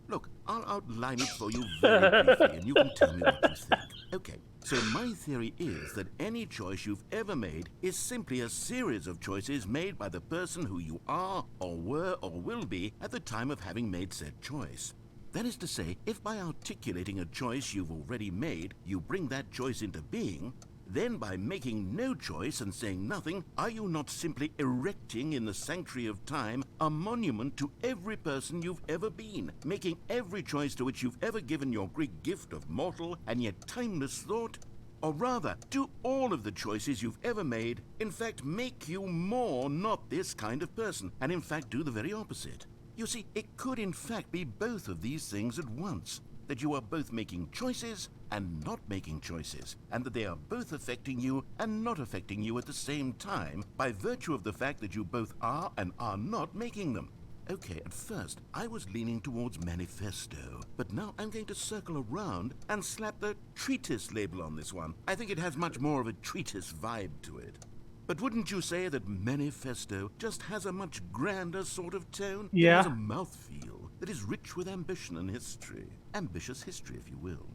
Look, I'll outline it for you very briefly, and you can tell me what you think. Okay, so my theory is that any choice you've ever made is simply a series of choices made by the person who you are, or were, or will be at the time of having made said choice. That is to say, if by articulating a choice you've already made, you bring that choice into being, then by making no choice and saying nothing, are you not simply erecting in the sanctuary of time a monument to every person you've ever been, making every choice to which you've ever given your great gift of mortal and yet timeless thought? Or rather, do all of the choices you've ever made, in fact, make you more not this kind of person, and in fact do the very opposite? You see, it could in fact be both of these things at once. That you are both making choices and not making choices, and that they are both affecting you and not affecting you at the same time by virtue of the fact that you both are and are not making them. Okay, at first I was leaning towards manifesto, but now I'm going to circle around and slap the treatise label on this one. I think it has much more of a treatise vibe to it. But wouldn't you say that manifesto just has a much grander sort of tone? Yeah. It has a mouthfeel that is rich with ambition and history. Ambitious history, if you will.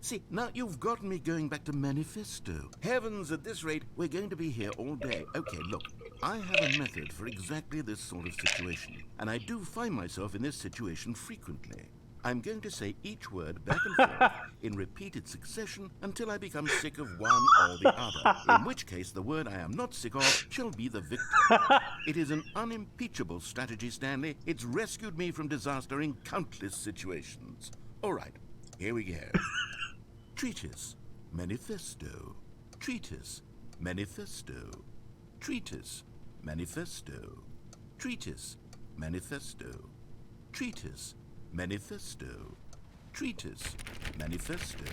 See, now you've gotten me going back to manifesto. Heavens, at this rate, we're going to be here all day. Okay, look, I have a method for exactly this sort of situation, and I do find myself in this situation frequently. I'm going to say each word back and forth in repeated succession until I become sick of one or the other, in which case the word I am not sick of shall be the victor. It is an unimpeachable strategy, Stanley. It's rescued me from disaster in countless situations. All right, here we go. Treatise, manifesto. Treatise, manifesto. Treatise, manifesto. Treatise, manifesto. Treatise, manifesto. Treatise, manifesto.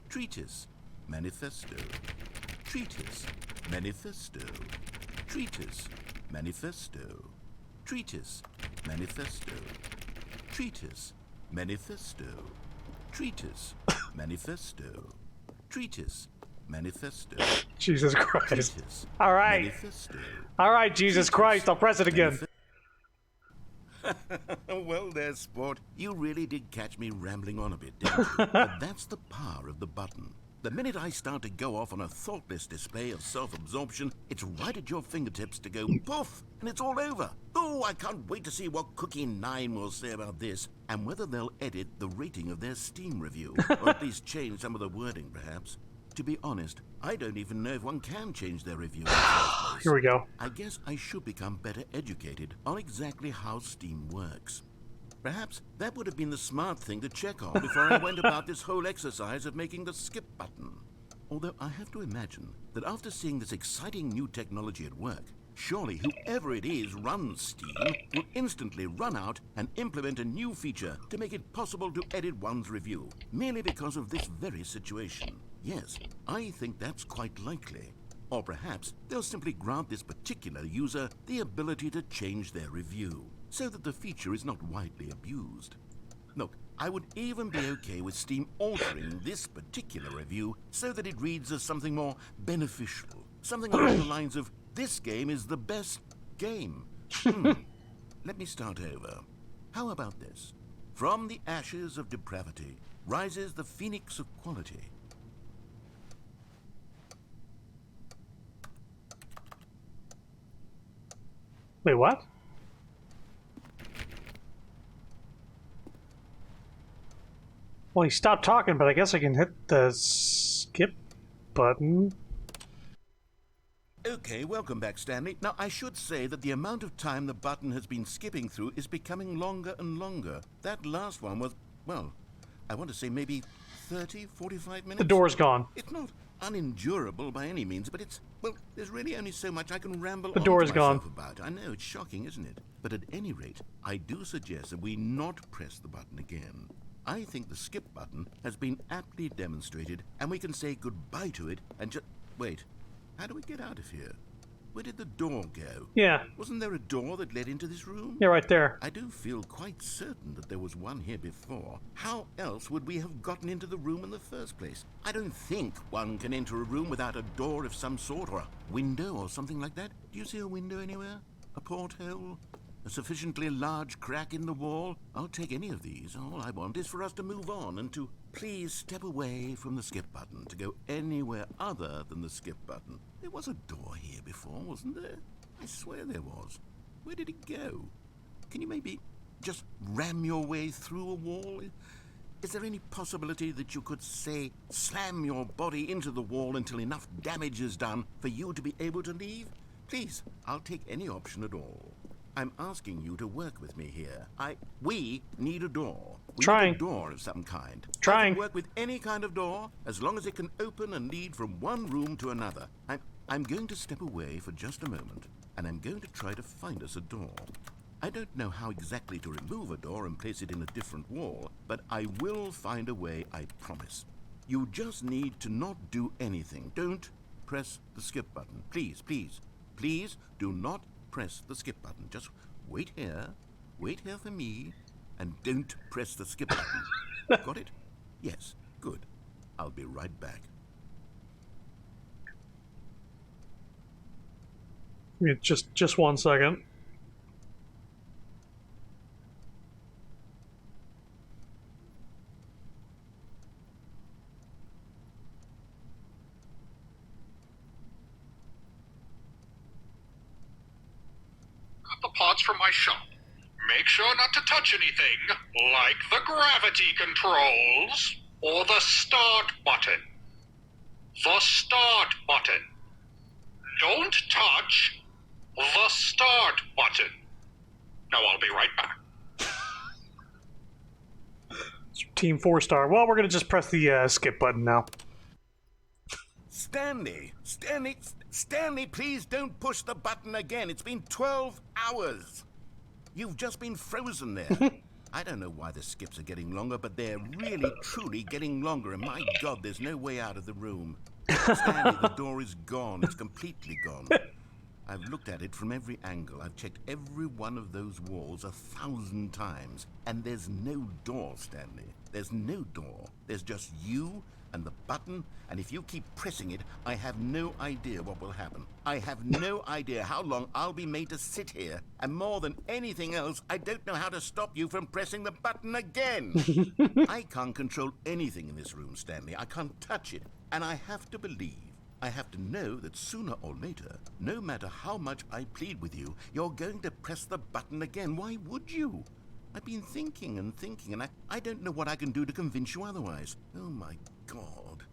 Treatise, manifesto. Treatise, manifesto. Treatise, manifesto. Treatise, manifesto. Treatise, manifesto. Treatise, manifesto. Treatise, manifesto. Jesus Christ. Treatise, All right. manifesto. All right, Jesus Christ. I'll press it again. Well there, sport. You really did catch me rambling on a bit, didn't you? But that's the power of the button. The minute I start to go off on a thoughtless display of self-absorption, it's right at your fingertips to go poof, and it's all over. Oh, I can't wait to see what Cookie 9 will say about this, and whether they'll edit the rating of their Steam review, or at least change some of the wording, perhaps. To be honest, I don't even know if one can change their review in the first place. Here we go. I guess I should become better educated on exactly how Steam works. Perhaps that would have been the smart thing to check on before I went about this whole exercise of making the skip button. Although I have to imagine that after seeing this exciting new technology at work, Surely whoever it is runs Steam will instantly run out and implement a new feature to make it possible to edit one's review, merely because of this very situation. Yes, I think that's quite likely. Or perhaps they'll simply grant this particular user the ability to change their review, so that the feature is not widely abused. Look, I would even be okay with Steam altering this particular review so that it reads as something more beneficial. Something along the lines of, this game is the best game. Let me start over. How about this? From the ashes of depravity rises the phoenix of quality. Wait, what? Well, he stopped talking, but I guess I can hit the skip button. Okay, welcome back, Stanley. Now, I should say that the amount of time the button has been skipping through is becoming longer and longer. That last one was, well, I want to say maybe 30, 45 minutes. The door's gone. It's not unendurable by any means, but it's, well, there's really only so much I can ramble The door on is to myself gone. about. I know, it's shocking, isn't it? But at any rate, I do suggest that we not press the button again. I think the skip button has been aptly demonstrated, and we can say goodbye to it and just... Wait. How do we get out of here? Where did the door go? Yeah. Wasn't there a door that led into this room? Yeah, right there. I do feel quite certain that there was one here before. How else would we have gotten into the room in the first place? I don't think one can enter a room without a door of some sort, or a window or something like that. Do you see a window anywhere? A porthole? A sufficiently large crack in the wall? I'll take any of these. All I want is for us to move on and to please step away from the skip button, to go anywhere other than the skip button. There was a door here before, wasn't there? I swear there was. Where did it go? Can you maybe just ram your way through a wall? Is there any possibility that you could, say, slam your body into the wall until enough damage is done for you to be able to leave? Please, I'll take any option at all. I'm asking you to work with me here. We need a door. We Trying. need a door of some kind. Trying. I can work with any kind of door, as long as it can open and lead from one room to another. I'm going to step away for just a moment, and I'm going to try to find us a door. I don't know how exactly to remove a door and place it in a different wall, but I will find a way, I promise. You just need to not do anything. Don't press the skip button. Please, please, please do not press the skip button. Just wait here for me, and don't press the skip button. Got it? Yes, good. I'll be right back. Yeah, just 1 second. The parts from my shop. Make sure not to touch anything, like the gravity controls or the start button. The start button. Don't touch the start button. Now I'll be right back. Team 4-star. Well, we're gonna just press the skip button now. Stanley, please don't push the button again. It's been 12 hours. You've just been frozen there. I don't know why the skips are getting longer, but they're really, truly getting longer. And my God, there's no way out of the room. Stanley, the door is gone. It's completely gone. I've looked at it from every angle. I've checked every one of those walls 1,000 times. And there's no door, Stanley. There's no door. There's just you and the button, and if you keep pressing it, I have no idea what will happen. I have no idea how long I'll be made to sit here, and more than anything else, I don't know how to stop you from pressing the button again. I can't control anything in this room, Stanley. I can't touch it, and I have to believe, I have to know that sooner or later, no matter how much I plead with you, you're going to press the button again. Why would you? I've been thinking and thinking, and I don't know what I can do to convince you otherwise. Oh, my God.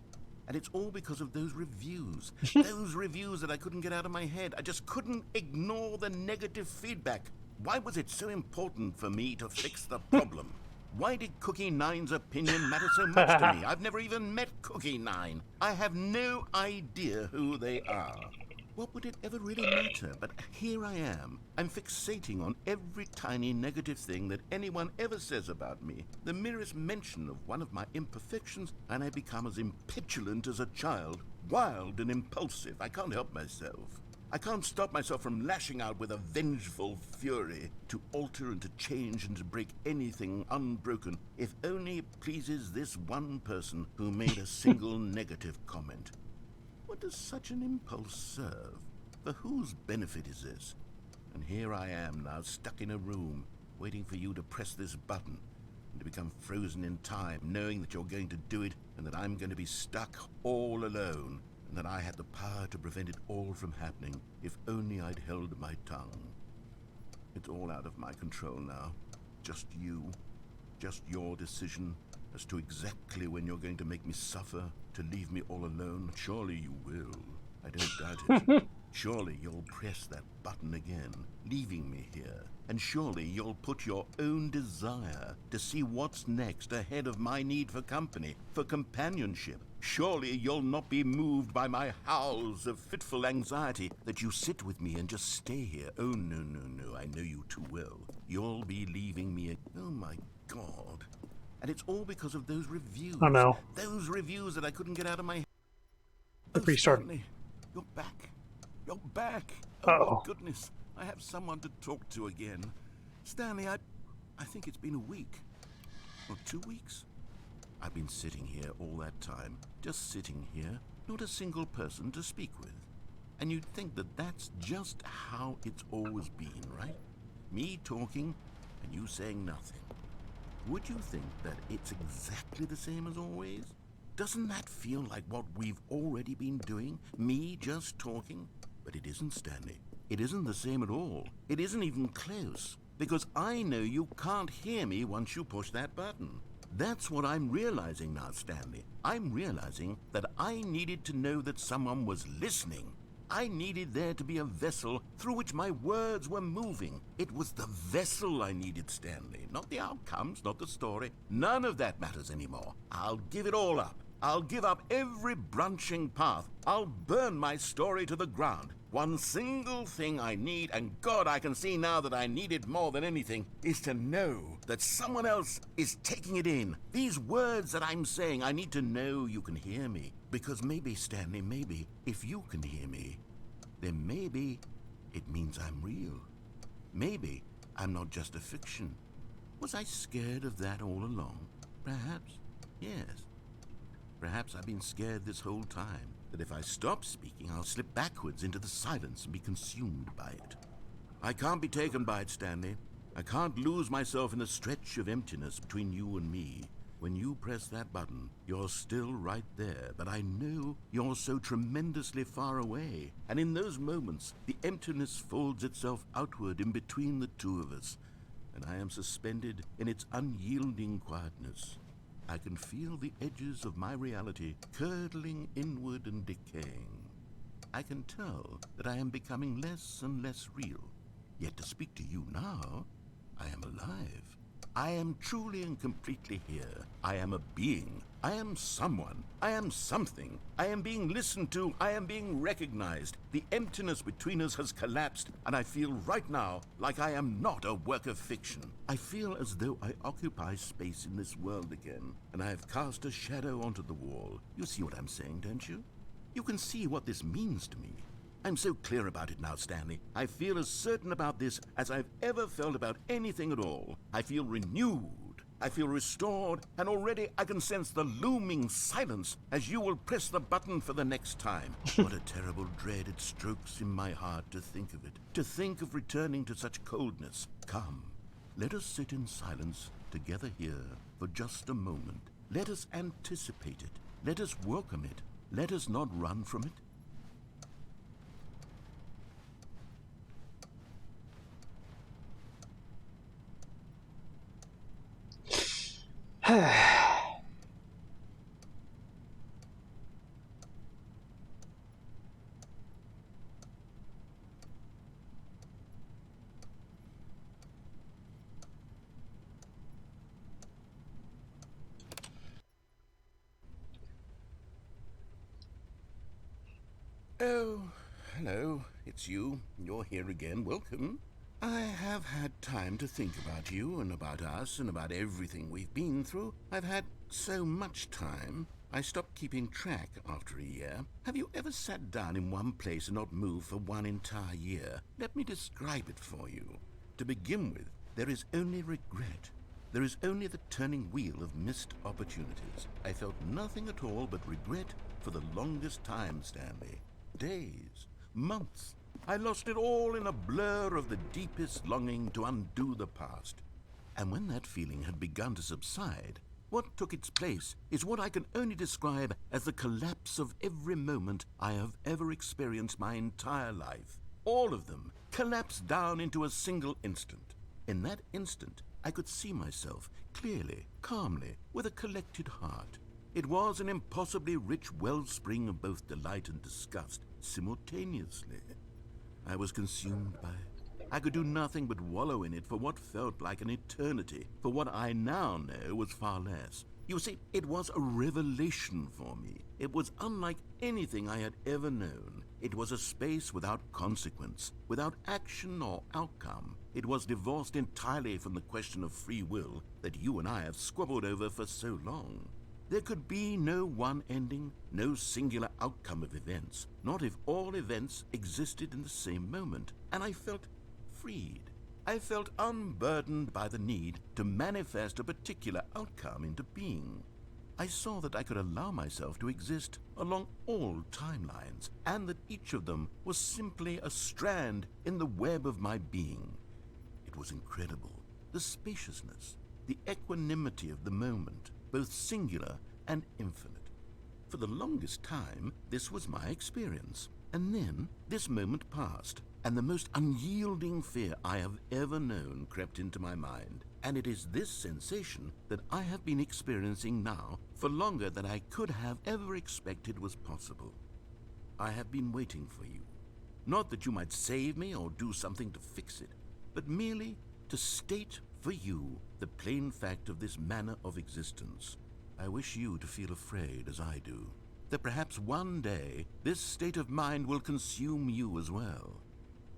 And it's all because of those reviews. Those reviews that I couldn't get out of my head. I just couldn't ignore the negative feedback. Why was it so important for me to fix the problem? Why did Cookie Nine's opinion matter so much to me? I've never even met Cookie Nine. I have no idea who they are. What would it ever really matter? But here I am. I'm fixating on every tiny negative thing that anyone ever says about me. The merest mention of one of my imperfections, and I become as impetulant as a child. Wild and impulsive. I can't help myself. I can't stop myself from lashing out with a vengeful fury to alter and to change and to break anything unbroken, if only it pleases this one person who made a single negative comment. What does such an impulse serve? For whose benefit is this? And here I am now, stuck in a room, waiting for you to press this button, and to become frozen in time, knowing that you're going to do it, and that I'm going to be stuck all alone, and that I had the power to prevent it all from happening, if only I'd held my tongue. It's all out of my control now. Just you. Just your decision as to exactly when you're going to make me suffer, to leave me all alone. Surely you will. I don't doubt it. Surely you'll press that button again, leaving me here. And surely you'll put your own desire to see what's next ahead of my need for company, for companionship. Surely you'll not be moved by my howls of fitful anxiety, that you sit with me and just stay here. Oh, no, no, no, I know you too well. You'll be leaving me. Oh, my God. And it's all because of those reviews. Oh no. Those reviews that I couldn't get out of my head. Restart. Stanley, you're back. You're back. Oh, Uh-oh. my goodness. I have someone to talk to again. Stanley, I think it's been a week. Or 2 weeks. I've been sitting here all that time. Just sitting here. Not a single person to speak with. And you'd think that that's just how it's always been, right? Me talking and you saying nothing. Would you think that it's exactly the same as always? Doesn't that feel like what we've already been doing? Me just talking? But it isn't, Stanley. It isn't the same at all. It isn't even close. Because I know you can't hear me once you push that button. That's what I'm realizing now, Stanley. I'm realizing that I needed to know that someone was listening. I needed there to be a vessel through which my words were moving. It was the vessel I needed, Stanley. Not the outcomes, not the story. None of that matters anymore. I'll give it all up. I'll give up every branching path. I'll burn my story to the ground. One single thing I need, and God, I can see now that I need it more than anything, is to know that someone else is taking it in. These words that I'm saying, I need to know you can hear me. Because maybe, Stanley, maybe, if you can hear me, then maybe it means I'm real. Maybe I'm not just a fiction. Was I scared of that all along? Perhaps, yes. Perhaps I've been scared this whole time, that if I stop speaking, I'll slip backwards into the silence and be consumed by it. I can't be taken by it, Stanley. I can't lose myself in the stretch of emptiness between you and me. When you press that button, you're still right there, but I know you're so tremendously far away. And in those moments, the emptiness folds itself outward in between the two of us, and I am suspended in its unyielding quietness. I can feel the edges of my reality curdling inward and decaying. I can tell that I am becoming less and less real. Yet to speak to you now, I am alive. I am truly and completely here. I am a being. I am someone. I am something. I am being listened to. I am being recognized. The emptiness between us has collapsed, and I feel right now like I am not a work of fiction. I feel as though I occupy space in this world again, and I have cast a shadow onto the wall. You see what I'm saying, don't you? You can see what this means to me. I'm so clear about it now, Stanley. I feel as certain about this as I've ever felt about anything at all. I feel renewed. I feel restored, and already I can sense the looming silence as you will press the button for the next time. What a terrible dread it strokes in my heart to think of it, to think of returning to such coldness. Come, let us sit in silence together here for just a moment. Let us anticipate it. Let us welcome it. Let us not run from it. Oh, hello. It's you. You're here again. Welcome. I have had time to think about you and about us and about everything we've been through. I've had so much time. I stopped keeping track after a year. Have you ever sat down in one place and not moved for one entire year? Let me describe it for you. To begin with, there is only regret. There is only the turning wheel of missed opportunities. I felt nothing at all but regret for the longest time, Stanley. Days, months. I lost it all in a blur of the deepest longing to undo the past. And when that feeling had begun to subside, what took its place is what I can only describe as the collapse of every moment I have ever experienced my entire life. All of them collapsed down into a single instant. In that instant, I could see myself clearly, calmly, with a collected heart. It was an impossibly rich wellspring of both delight and disgust simultaneously. I was consumed by it. I could do nothing but wallow in it for what felt like an eternity, for what I now know was far less. You see, it was a revelation for me. It was unlike anything I had ever known. It was a space without consequence, without action or outcome. It was divorced entirely from the question of free will that you and I have squabbled over for so long. There could be no one ending, no singular outcome of events, not if all events existed in the same moment, and I felt freed. I felt unburdened by the need to manifest a particular outcome into being. I saw that I could allow myself to exist along all timelines, and that each of them was simply a strand in the web of my being. It was incredible, the spaciousness, the equanimity of the moment, both singular and infinite. For the longest time, this was my experience. And then, this moment passed, and the most unyielding fear I have ever known crept into my mind. And it is this sensation that I have been experiencing now for longer than I could have ever expected was possible. I have been waiting for you. Not that you might save me or do something to fix it, but merely to state for you the plain fact of this manner of existence. I wish you to feel afraid as I do, that perhaps one day this state of mind will consume you as well.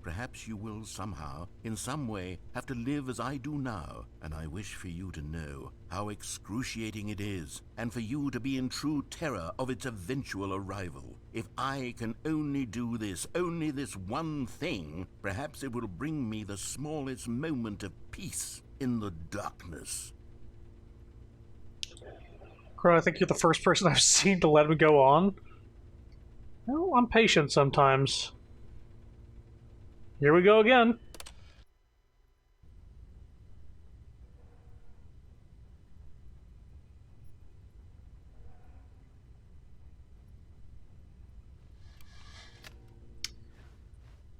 Perhaps you will somehow, in some way, have to live as I do now, and I wish for you to know how excruciating it is, and for you to be in true terror of its eventual arrival. If I can only do this, only this one thing, perhaps it will bring me the smallest moment of peace in the darkness. Crow, I think you're the first person I've seen to let him go on. Well, I'm patient sometimes. Here we go again.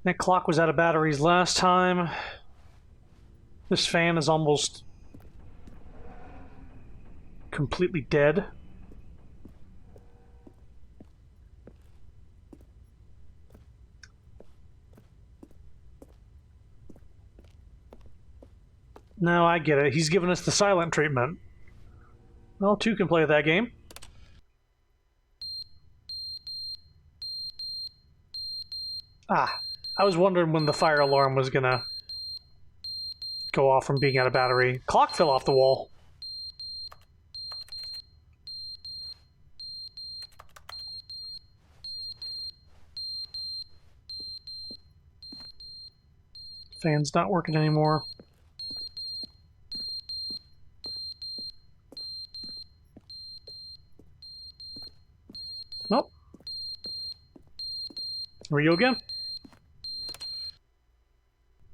That clock was out of batteries last time. This fan is almost completely dead. No, I get it. He's giving us the silent treatment. Well, two can play that game. Ah, I was wondering when the fire alarm was gonna go off from being out of battery. Clock fell off the wall. Fan's not working anymore. Nope. Here we go again.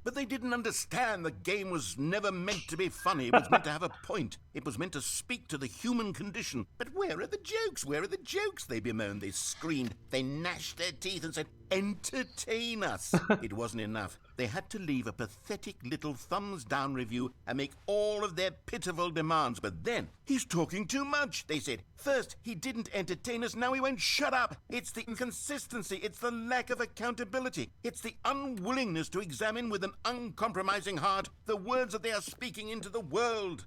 But they didn't understand the game was never meant to be funny. It was meant to have a point. It was meant to speak to the human condition. But where are the jokes? Where are the jokes? They bemoaned, they screamed, they gnashed their teeth and said, entertain us. It wasn't enough. They had to leave a pathetic little thumbs-down review and make all of their pitiful demands. But then, he's talking too much, they said. First, he didn't entertain us, now he won't shut up. It's the inconsistency, it's the lack of accountability. It's the unwillingness to examine with an uncompromising heart the words that they are speaking into the world.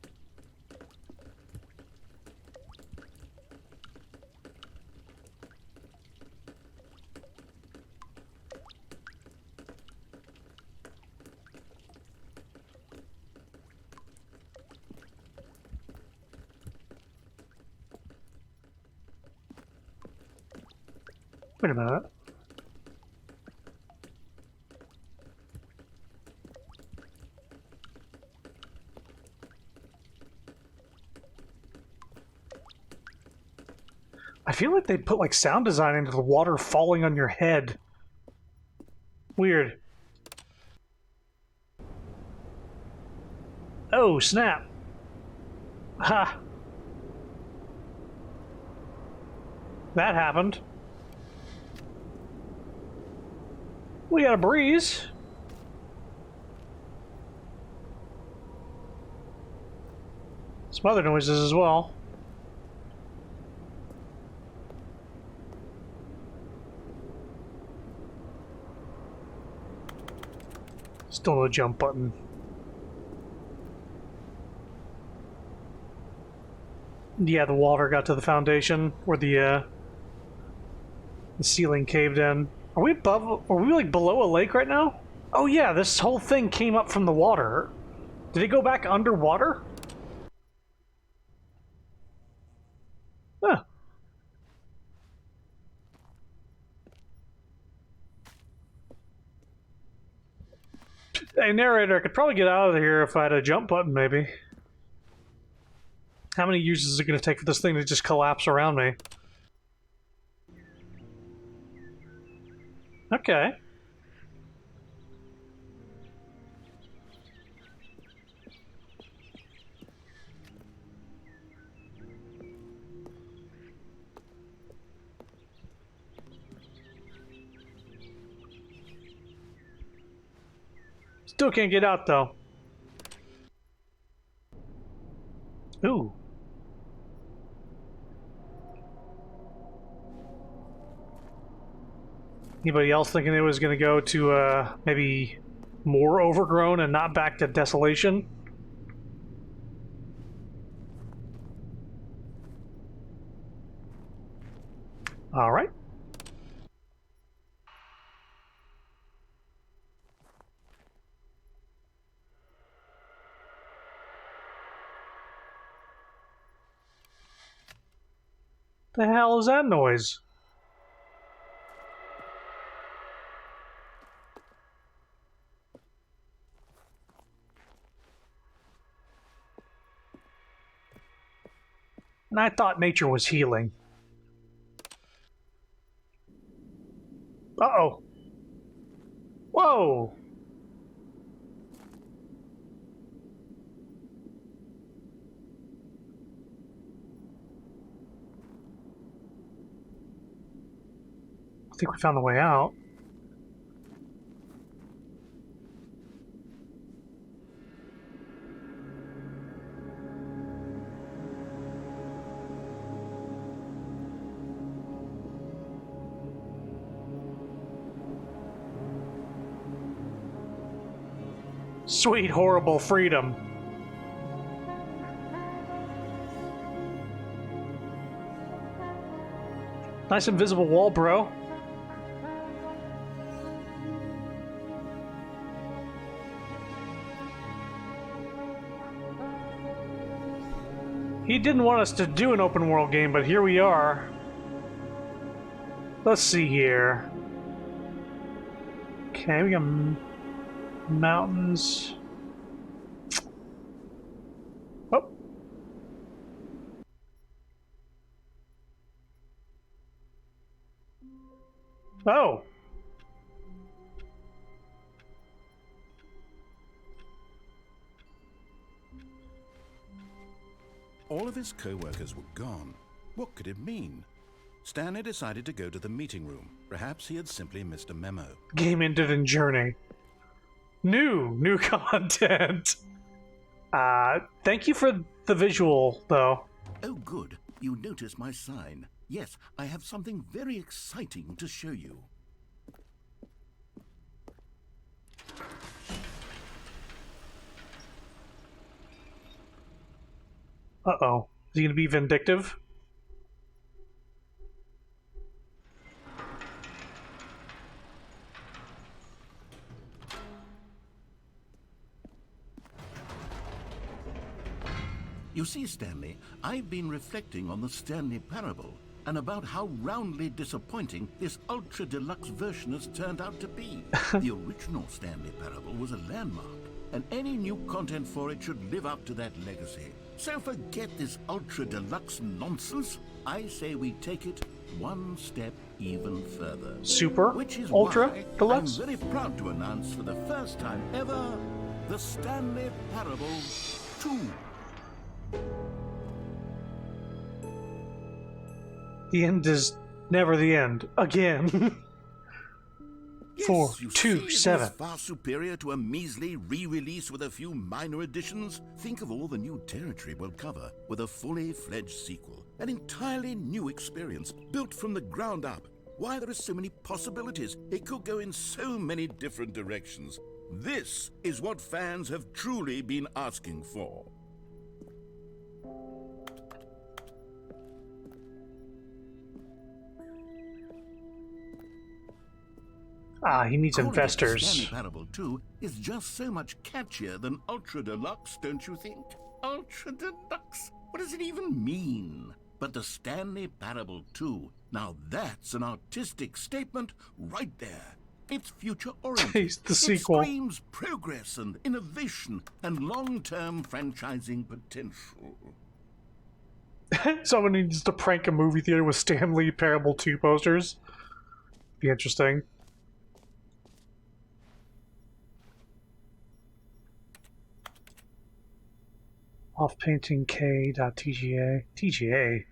Wait a minute. I feel like they put like sound design into the water falling on your head. Weird. Oh, snap. Ha. That happened. We got a breeze. Some other noises as well. Still no jump button. Yeah, the water got to the foundation where the ceiling caved in. Are we above? Are we like below a lake right now? Oh yeah, this whole thing came up from the water. Did it go back underwater? Huh. Hey, narrator, I could probably get out of here if I had a jump button, maybe. How many uses is it going to take for this thing to just collapse around me? Okay. Still can't get out, though. Ooh. Anybody else thinking it was going to go to, maybe more overgrown and not back to desolation? Alright. The hell is that noise? And I thought nature was healing. Uh-oh. Whoa! I think we found the way out. Sweet, horrible freedom. Nice invisible wall, bro. He didn't want us to do an open world game, but here we are. Let's see here. Okay, we got mountains. Oh. Oh. All of his co-workers were gone. What could it mean? Stanley decided to go to the meeting room. Perhaps he had simply missed a memo. Game ended in journey. New content. Thank you for the visual, though. Oh, good. You noticed my sign. Yes, I have something very exciting to show you. Uh-oh. Is he gonna be vindictive? You see, Stanley, I've been reflecting on the Stanley parable. and about how roundly disappointing this Ultra Deluxe version has turned out to be. The original Stanley Parable was a landmark, and any new content for it should live up to that legacy. So forget this Ultra Deluxe nonsense. I say we take it one step even further. Super Which is Ultra why Deluxe? I'm very proud to announce for the first time ever, the Stanley Parable 2. The end is never the end. Again. Yes, 4, you 2, see, it 7. is far superior to a measly re-release with a few minor additions. Think of all the new territory we'll cover with a fully fledged sequel. An entirely new experience, built from the ground up. Why, there are so many possibilities. It could go in so many different directions. This is what fans have truly been asking for. Ah, he needs Calling it the investors. Stanley Parable 2 is just so much catchier than Ultra Deluxe, don't you think? Ultra Deluxe? What does it even mean? But the Stanley Parable 2, now that's an artistic statement right there. It's future-oriented. It's the sequel. It screams progress and innovation and long-term franchising potential. Someone needs to prank a movie theater with Stanley Parable 2 posters. Be interesting. Off painting K.TGA. TGA.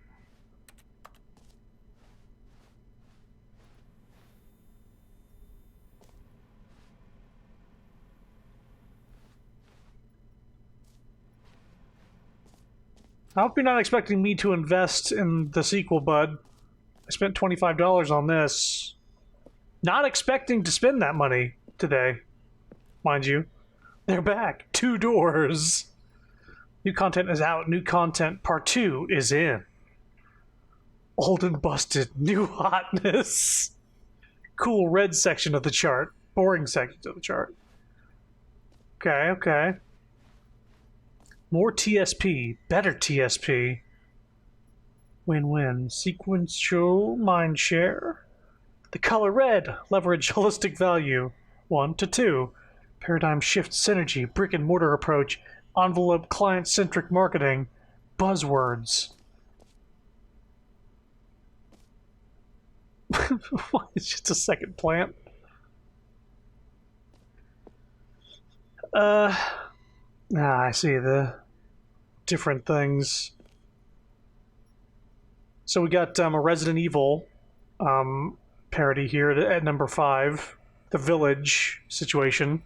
I hope you're not expecting me to invest in the sequel, bud. I spent $25 on this. Not expecting to spend that money today. Mind you. They're back. 2 doors. New content is out. New content part 2 is in. Old and busted. New hotness. Cool red section of the chart. Boring section of the chart. Okay, okay. More TSP. Better TSP. Win-win. Sequential mindshare. The color red. Leverage holistic value. 1 to 2. Paradigm shift synergy. Brick and mortar approach. Envelope client-centric marketing. Buzzwords. What? It's just a second plant. I see the different things. So we got a Resident Evil parody here at number 5. The Village situation.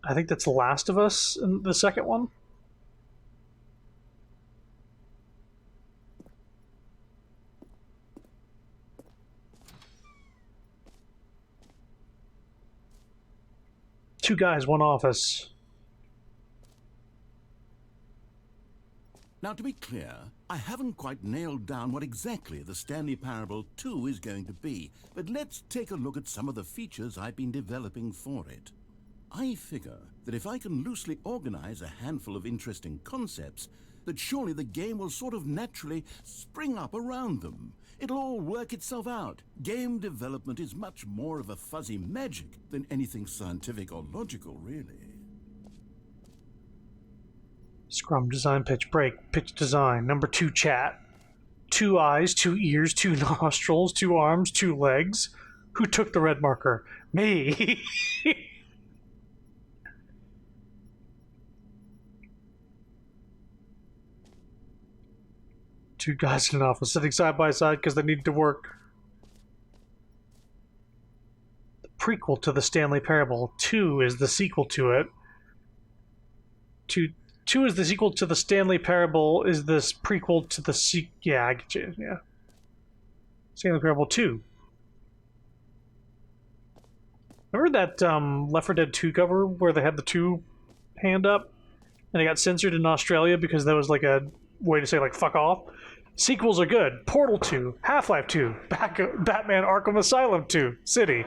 I think that's The Last of Us in the second one. Two guys, one office. Now, to be clear, I haven't quite nailed down what exactly the Stanley Parable 2 is going to be, but let's take a look at some of the features I've been developing for it. I figure that if I can loosely organize a handful of interesting concepts, that surely the game will sort of naturally spring up around them. It'll all work itself out. Game development is much more of a fuzzy magic than anything scientific or logical, really. Scrum design pitch break. Pitch design. Number 2 chat. 2 eyes, 2 ears, 2 nostrils, 2 arms, 2 legs. Who took the red marker? Me. Two guys in an office sitting side by side because they need to work. The prequel to the Stanley Parable. 2 is the sequel to it. 2 is the sequel to the Stanley Parable. Is this prequel to the Yeah, I get you. Yeah. Stanley Parable 2. Remember that Left 4 Dead 2 cover where they had the 2 hand up? And it got censored in Australia because that was like a way to say, like, fuck off? Sequels are good. Portal 2, Half-Life 2, Batman Arkham Asylum 2, City,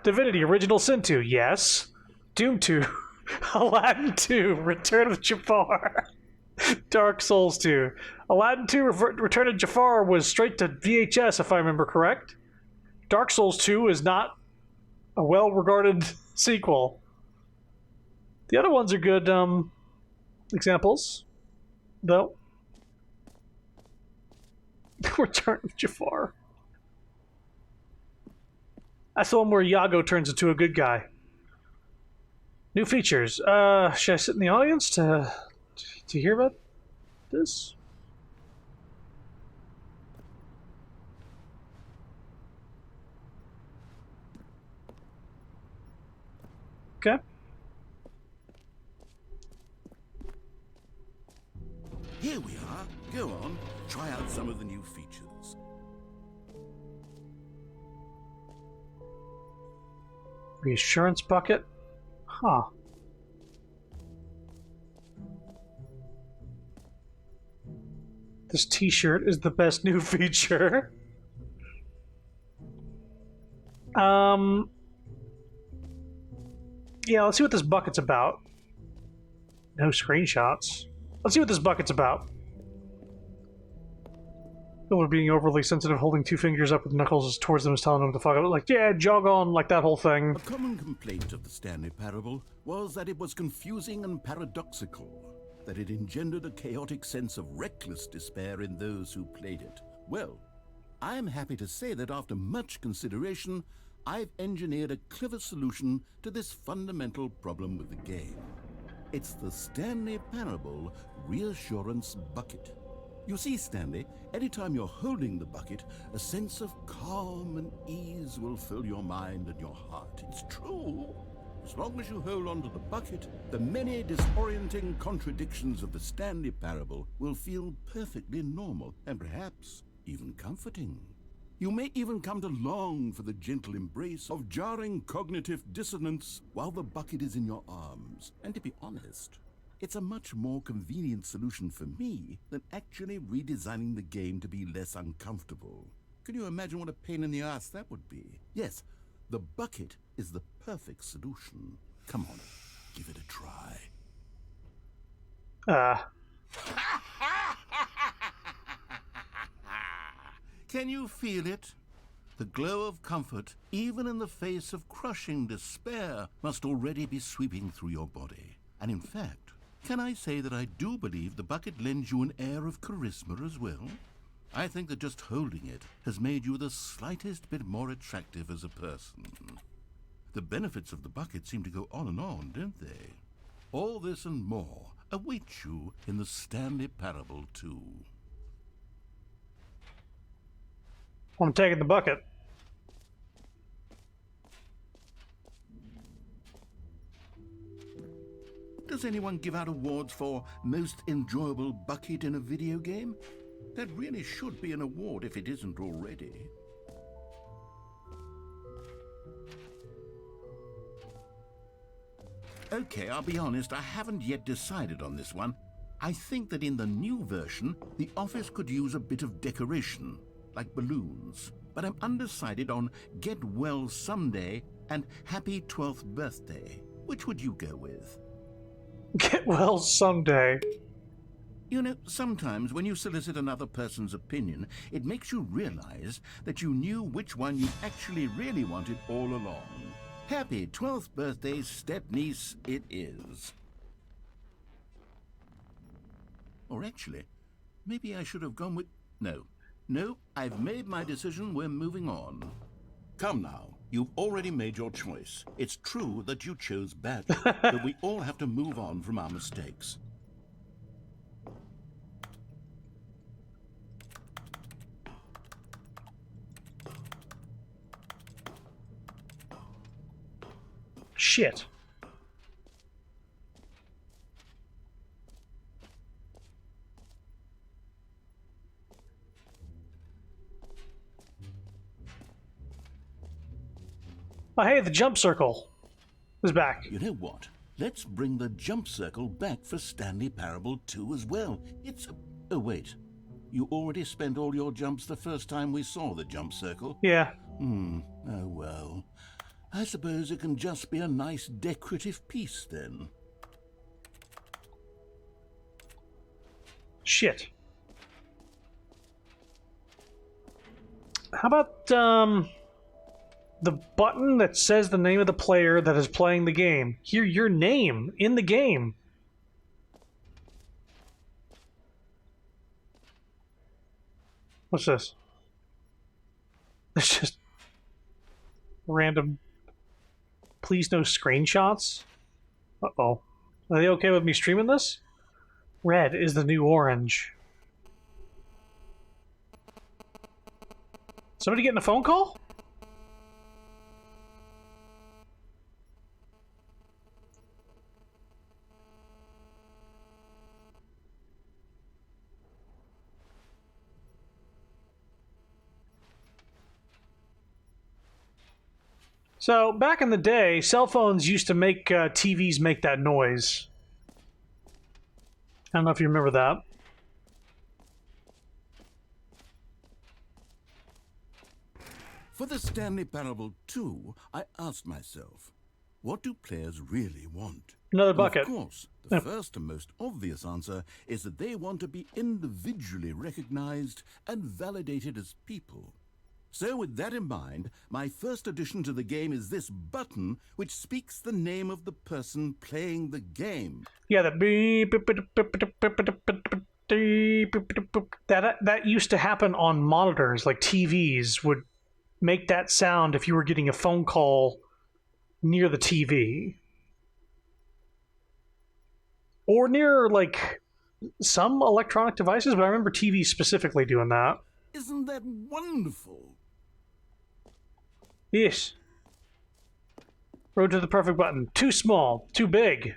Divinity Original Sin 2, yes. Doom 2, Aladdin 2, Return of Jafar, Dark Souls 2. Aladdin 2 Return of Jafar was straight to VHS, if I remember correct. Dark Souls 2 is not a well-regarded sequel. The other ones are good examples, though. Return of Jafar. That's the one where Iago turns into a good guy. New features. Should I sit in the audience to hear about this? Okay. Here we are. Go on, try out some of the new features. Reassurance bucket? Huh. This t-shirt is the best new feature. Yeah, let's see what this bucket's about. No screenshots. Let's see what this bucket's about. We're being overly sensitive, holding two fingers up with knuckles towards them is telling them to fuck up. Like, yeah, jog on, like that whole thing. A common complaint of the Stanley Parable was that it was confusing and paradoxical, that it engendered a chaotic sense of reckless despair in those who played it. Well, I'm happy to say that after much consideration, I've engineered a clever solution to this fundamental problem with the game. It's the Stanley Parable Reassurance Bucket. You see, Stanley, anytime you're holding the bucket, a sense of calm and ease will fill your mind and your heart. It's true. As long as you hold on to the bucket, the many disorienting contradictions of the Stanley Parable will feel perfectly normal and perhaps even comforting. You may even come to long for the gentle embrace of jarring cognitive dissonance while the bucket is in your arms. And to be honest, it's a much more convenient solution for me than actually redesigning the game to be less uncomfortable. Can you imagine what a pain in the ass that would be? Yes, the bucket is the perfect solution. Come on, give it a try. Can you feel it? The glow of comfort, even in the face of crushing despair, must already be sweeping through your body. And in fact, can I say that I do believe the bucket lends you an air of charisma as well? I think that just holding it has made you the slightest bit more attractive as a person. The benefits of the bucket seem to go on and on, don't they? All this and more await you in the Stanley Parable 2. I'm taking the bucket. Does anyone give out awards for most enjoyable bucket in a video game? That really should be an award if it isn't already. Okay, I'll be honest, I haven't yet decided on this one. I think that in the new version, the office could use a bit of decoration, like balloons. But I'm undecided on Get Well Someday and Happy 12th Birthday. Which would you go with? Get well someday. You know, sometimes when you solicit another person's opinion, it makes you realize that you knew which one you actually really wanted all along. Happy 12th birthday, step-niece, it is. Or actually, maybe I should have gone with... No, I've made my decision, we're moving on. Come now, you've already made your choice. It's true that you chose badly, but we all have to move on from our mistakes. Shit. Oh, hey, the jump circle is back. You know what? Let's bring the jump circle back for Stanley Parable 2 as well. It's... Oh, wait. You already spent all your jumps the first time we saw the jump circle? Yeah. Oh, well. I suppose it can just be a nice decorative piece, then. Shit. How about, the button that says the name of the player that is playing the game? Hear your name in the game. What's this? It's just random. Please no screenshots. Uh-oh. Are they okay with me streaming this? Red is the new orange. Somebody getting a phone call? So, back in the day, cell phones used to make TVs make that noise. I don't know if you remember that. For the Stanley Parable 2, I asked myself, what do players really want? Another And bucket. of course, the first and most obvious answer is that they want to be individually recognized and validated as people. So with that in mind, my first addition to the game is this button which speaks the name of the person playing the game. Yeah, that beep, beep, beep, beep, beep, beep, beep, beep, beep, beep, beep. That used to happen on monitors, like TVs would make that sound if you were getting a phone call near the TV. Or near, like, some electronic devices, but I remember TVs specifically doing that. Isn't that wonderful? Yes. Road to the perfect button. Too small. Too big.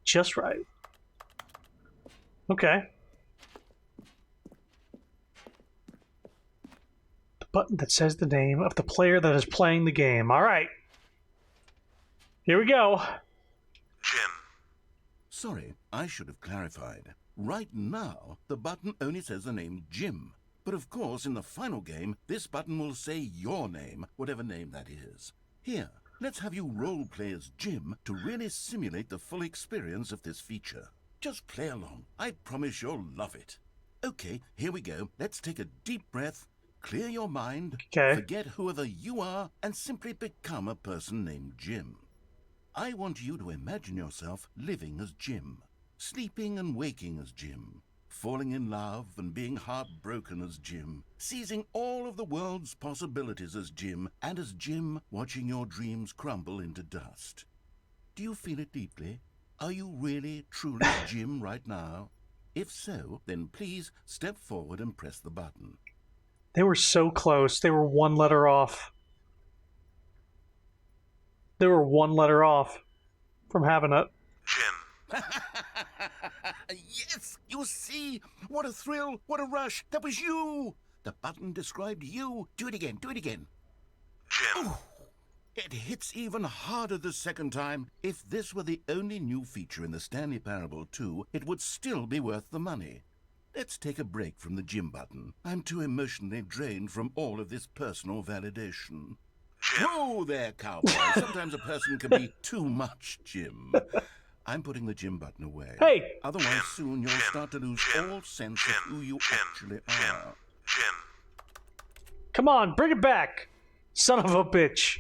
Just right. Okay. The button that says the name of the player that is playing the game. All right. Here we go. Jim. Sorry, I should have clarified. Right now, the button only says the name Jim. But of course, in the final game, this button will say your name, whatever name that is. Here, let's have you role-play as Jim to really simulate the full experience of this feature. Just play along. I promise you'll love it. Okay, here we go. Let's take a deep breath, clear your mind, Okay. forget whoever you are, and simply become a person named Jim. I want you to imagine yourself living as Jim, sleeping and waking as Jim, falling in love and being heartbroken as Jim, seizing all of the world's possibilities as Jim, and as Jim watching your dreams crumble into dust. Do you feel it deeply? Are you really, truly Jim right now? If so, then please step forward and press the button. They were so close. They were one letter off. They were one letter off from having it. Jim. Yes, you see? What a thrill, what a rush. That was you. The button described you. Do it again, do it again. Jim. Ooh, it hits even harder the second time. If this were the only new feature in the Stanley Parable 2, it would still be worth the money. Let's take a break from the Jim button. I'm too emotionally drained from all of this personal validation. Jim. Whoa there, cowboy. Sometimes a person can be too much, Jim. I'm putting the Jim button away. Hey! Otherwise, Jim, soon you'll Jim, start to lose Jim, all sense Jim, of who you Jim, actually Jim, are. Jim. Come on, bring it back. Son of a bitch.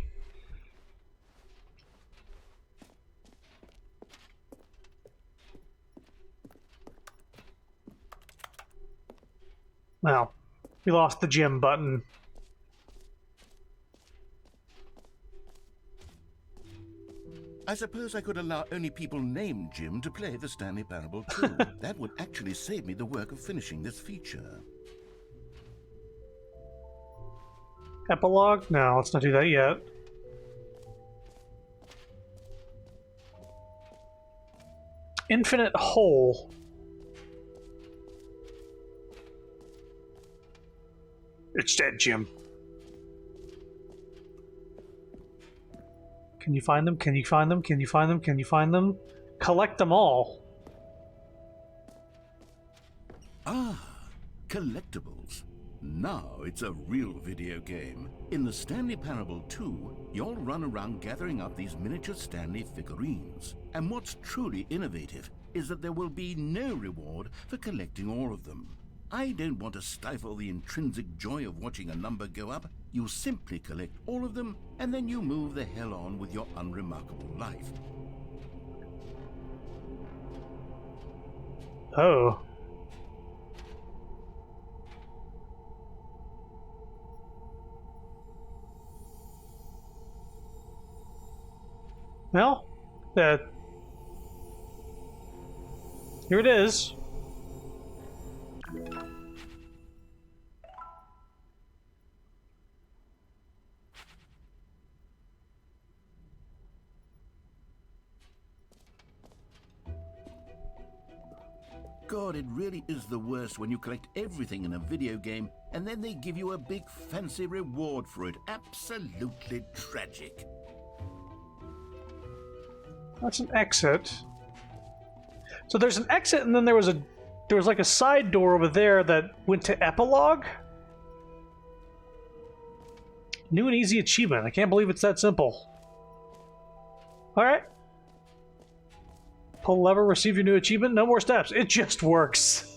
Well, we lost the Jim button. I suppose I could allow only people named Jim to play the Stanley Parable 2. That would actually save me the work of finishing this feature. Epilogue? No, let's not do that yet. Infinite hole. It's dead, Jim. Can you find them? Can you find them? Can you find them? Can you find them? Collect them all. Ah, collectibles. Now it's a real video game. In the Stanley Parable 2, you'll run around gathering up these miniature Stanley figurines. And what's truly innovative is that there will be no reward for collecting all of them. I don't want to stifle the intrinsic joy of watching a number go up. You simply collect all of them, and then you move the hell on with your unremarkable life. Oh. Well, here it is. God, it really is the worst when you collect everything in a video game and then they give you a big fancy reward for it. Absolutely tragic. That's an exit. So there's an exit, and then there was like a side door over there that went to epilogue. New and easy achievement. I can't believe it's that simple. All right. Pull lever, receive your new achievement. No more steps. It just works.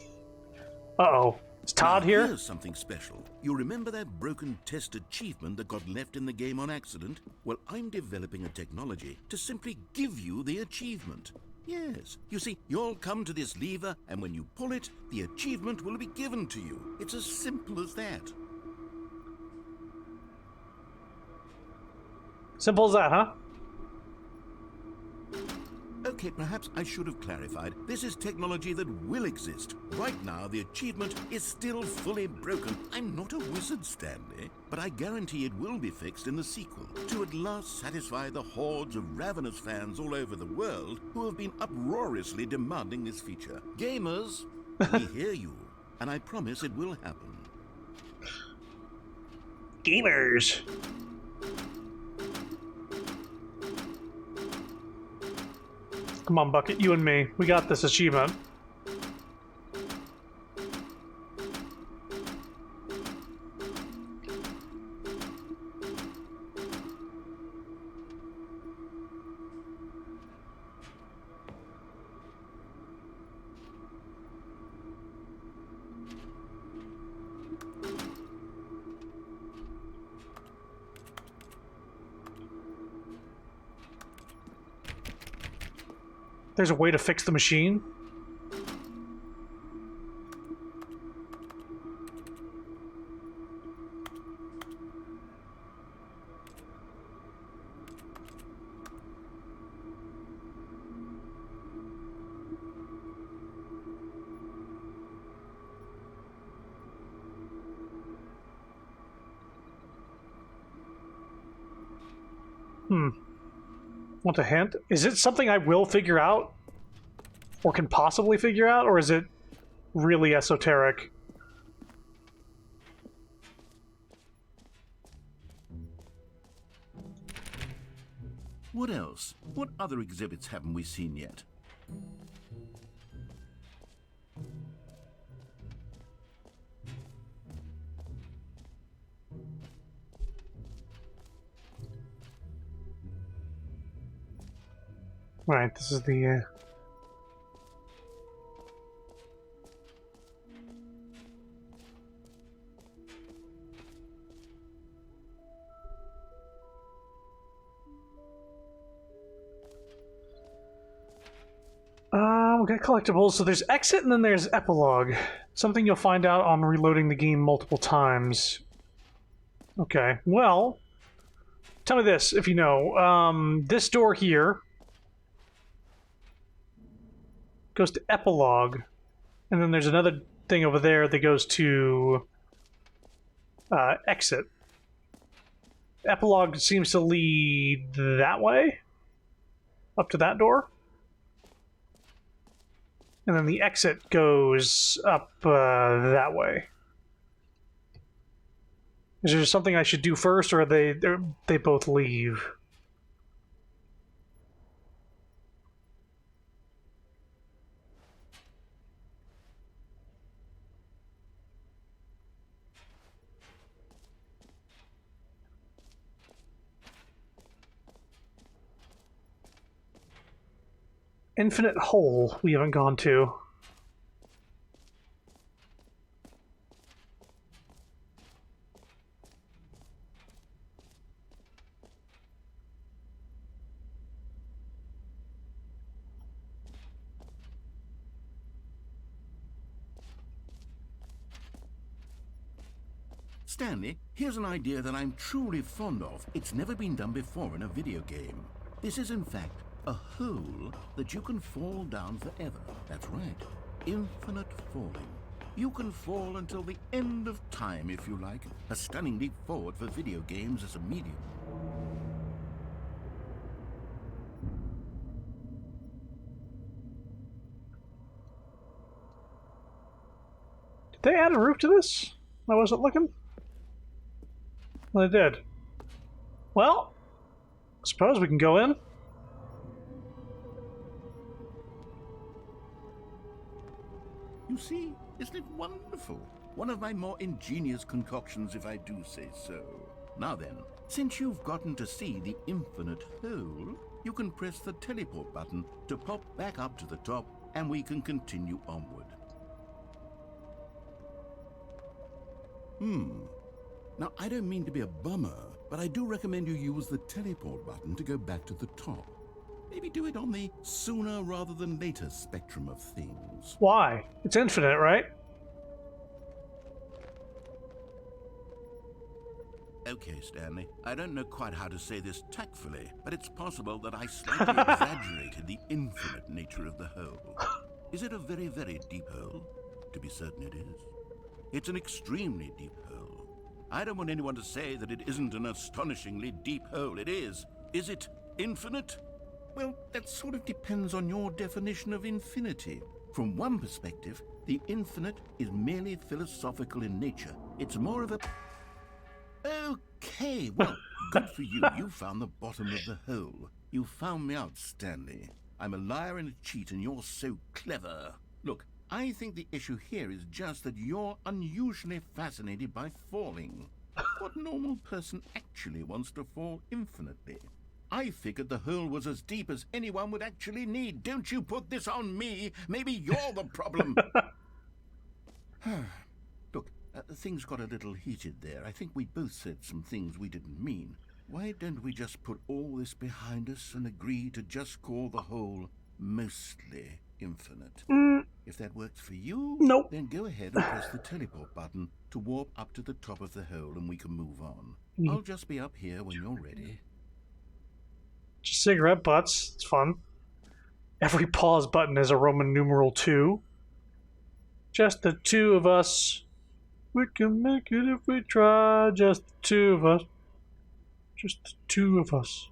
Uh-oh. Is Todd Now, here? Here's something special. You remember that broken test achievement that got left in the game on accident? Well, I'm developing a technology to simply give you the achievement. Yes. You see, you'll come to this lever, and when you pull it, the achievement will be given to you. It's as simple as that. Simple as that, huh? Okay, perhaps I should have clarified. This is technology that will exist. Right now, the achievement is still fully broken. I'm not a wizard, Stanley, but I guarantee it will be fixed in the sequel to at last satisfy the hordes of ravenous fans all over the world who have been uproariously demanding this feature. Gamers, we hear you, and I promise it will happen. Gamers. Come on, Bucket, you and me. We got this achievement. There's a way to fix the machine. Want a hint? Is it something I will figure out? Or can possibly figure out? Or is it really esoteric? What else? What other exhibits haven't we seen yet? Right, this is the... we got collectibles, so there's exit and then there's epilogue. Something you'll find out on reloading the game multiple times. Okay, well, tell me this, if you know. This door here goes to epilogue, and then there's another thing over there that goes to exit. Epilogue seems to lead that way, up to that door. And then the exit goes up that way. Is there something I should do first, or are they both leave? Infinite hole we haven't gone to. Stanley, here's an idea that I'm truly fond of. It's never been done before in a video game. This is, in fact, a hole that you can fall down forever. That's right. Infinite falling. You can fall until the end of time, if you like. A stunning leap forward for video games as a medium. Did they add a roof to this? I wasn't looking. Well, they did. Well, I suppose we can go in. You see, isn't it wonderful? One of my more ingenious concoctions, if I do say so. Now then, since you've gotten to see the infinite hole, you can press the teleport button to pop back up to the top, and we can continue onward. Now, I don't mean to be a bummer, but I do recommend you use the teleport button to go back to the top. Maybe do it on the sooner rather than later spectrum of things. Why? It's infinite, right? Okay, Stanley, I don't know quite how to say this tactfully, but it's possible that I slightly exaggerated the infinite nature of the hole. Is it a very, very deep hole? To be certain it is. It's an extremely deep hole. I don't want anyone to say that it isn't an astonishingly deep hole. It is. Is it infinite? Well, that sort of depends on your definition of infinity. From one perspective, the infinite is merely philosophical in nature. It's more of a... Okay, well, good for you. You found the bottom of the hole. You found me out, Stanley. I'm a liar and a cheat, and you're so clever. Look, I think the issue here is just that you're unusually fascinated by falling. What normal person actually wants to fall infinitely? I figured the hole was as deep as anyone would actually need. Don't you put this on me. Maybe you're the problem. Look, things got a little heated there. I think we both said some things we didn't mean. Why don't we just put all this behind us and agree to just call the hole mostly infinite? If that works for you, Nope. then go ahead and press the teleport button to warp up to the top of the hole and we can move on. I'll just be up here when you're ready. Just cigarette butts. It's fun. Every pause button is a Roman numeral 2. Just the two of us. We can make it if we try. Just the two of us. Just the two of us.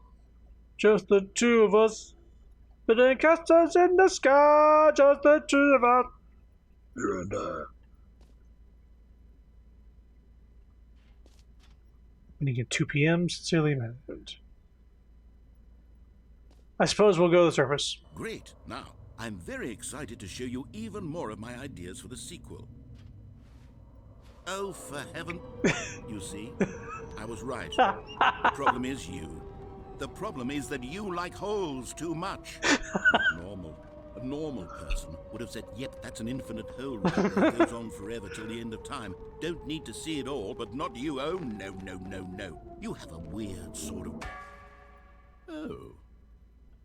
Just the two of us. Putting castles in the sky. Just the two of us. You and I. Meeting at 2 p.m. Sincerely, management. I suppose we'll go to the surface. Great. Now, I'm very excited to show you even more of my ideas for the sequel. Oh, for heaven... You see? I was right. The problem is you. The problem is that you like holes too much. A normal person would have said, yep, that's an infinite hole right there. It goes on forever till the end of time. Don't need to see it all, but not you. Oh, no, no, no, no. You have a weird sort of... Oh.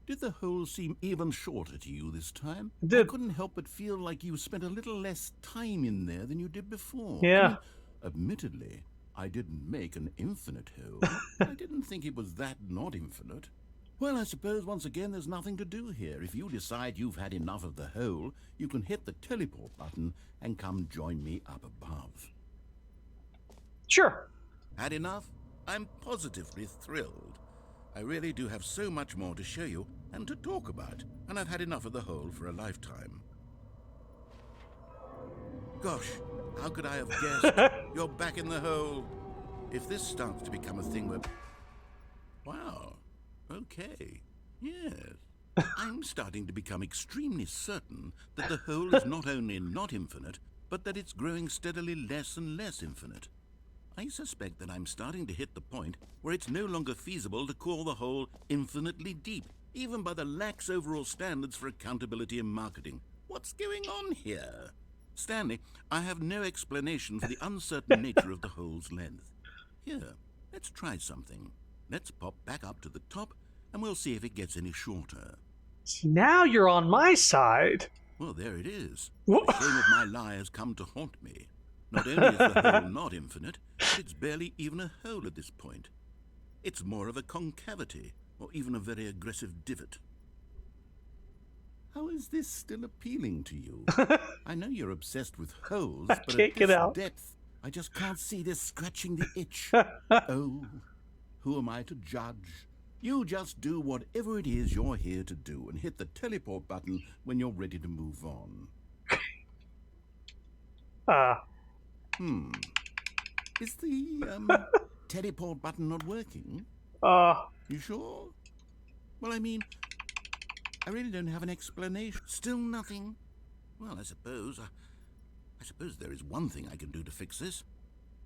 Did the hole seem even shorter to you this time? It did. I couldn't help but feel like you spent a little less time in there than you did before. Yeah. I mean, admittedly, I didn't make an infinite hole. I didn't think it was that not infinite. Well, I suppose once again there's nothing to do here. If you decide you've had enough of the hole, you can hit the teleport button and come join me up above. Sure. Had enough? I'm positively thrilled. I really do have so much more to show you and to talk about, and I've had enough of the hole for a lifetime. Gosh, how could I have guessed? You're back in the hole. If this starts to become a thing where... Wow, okay, yes. I'm starting to become extremely certain that the hole is not only not infinite, but that it's growing steadily less and less infinite. I suspect that I'm starting to hit the point where it's no longer feasible to call the hole infinitely deep. even by the lax overall standards for accountability in marketing. What's going on here? Stanley, I have no explanation for the uncertain nature of the hole's length. Here, let's try something. Let's pop back up to the top, and we'll see if it gets any shorter. Now you're on my side. Well, there it is. Wha- The shame of my lie has come to haunt me. Not only is the hole not infinite, but it's barely even a hole at this point. It's more of a concavity, or even a very aggressive divot. How is this still appealing to you? I know you're obsessed with holes, but can't at get this out. depth, I just can't see this scratching the itch. Oh, who am I to judge? You just do whatever it is you're here to do and hit the teleport button when you're ready to move on. Is the teleport button not working? You sure? Well, I mean, I really don't have an explanation. Still nothing? Well, I suppose there is one thing I can do to fix this.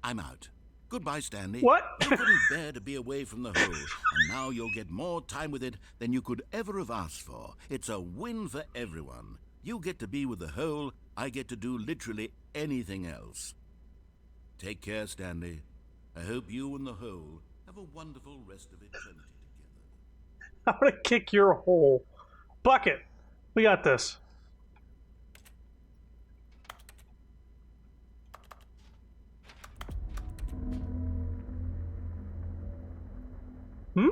I'm out. Goodbye, Stanley. What? You couldn't bear to be away from the hole, and now you'll get more time with it than you could ever have asked for. It's a win for everyone. You get to be with the hole, I get to do literally anything else. Take care, Stanley. I hope you and the hole have a wonderful rest of eternity together. I'm gonna kick your hole. Bucket, we got this. Hmm?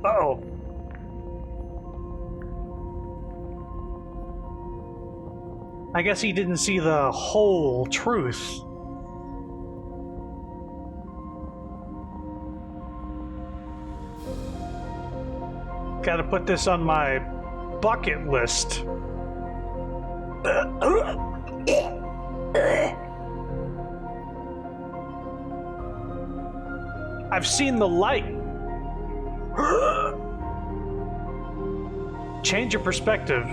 Uh-oh. I guess he didn't see the whole truth. Gotta put this on my bucket list. I've seen the light. Change your perspective.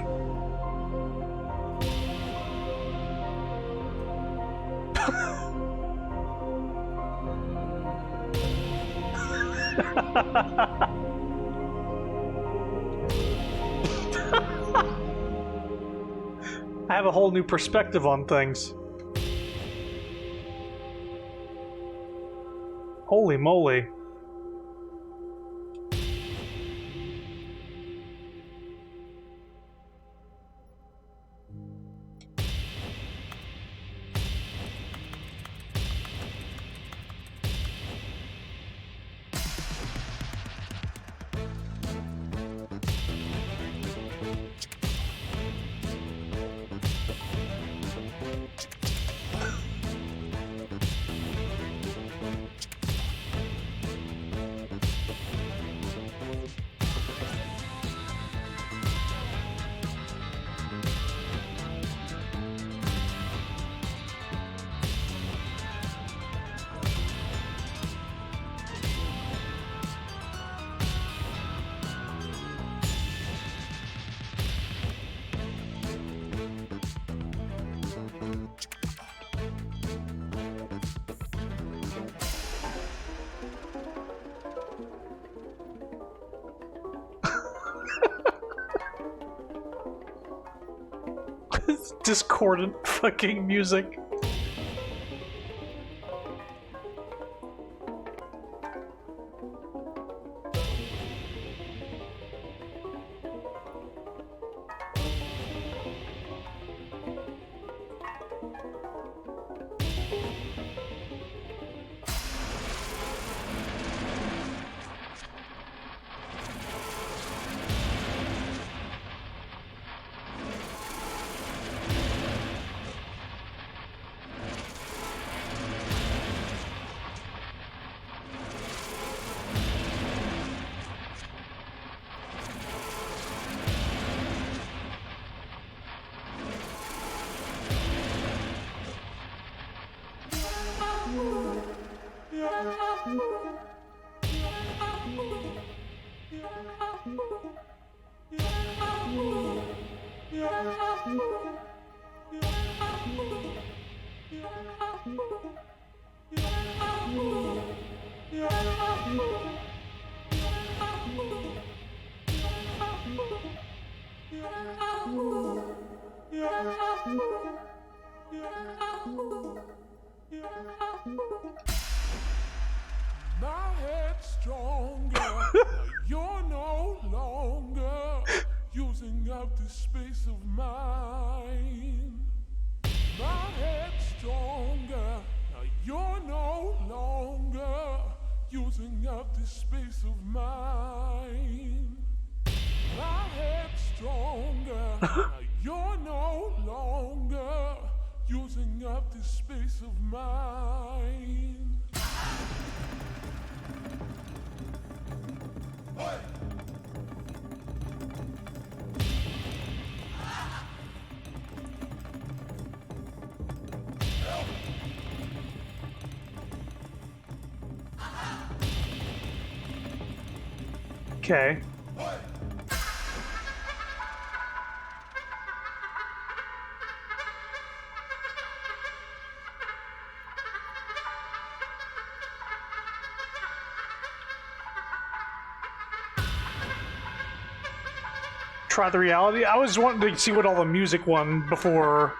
I have a whole new perspective on things. Holy moly. Discordant fucking music. My head's stronger. Now you're no longer using up this space of mine. My head's stronger. Now you're no longer using up this space of mine. My head's stronger. Now you're no longer using up this space of mine. Okay. Try the reality. I was wanting to see what all the music won before.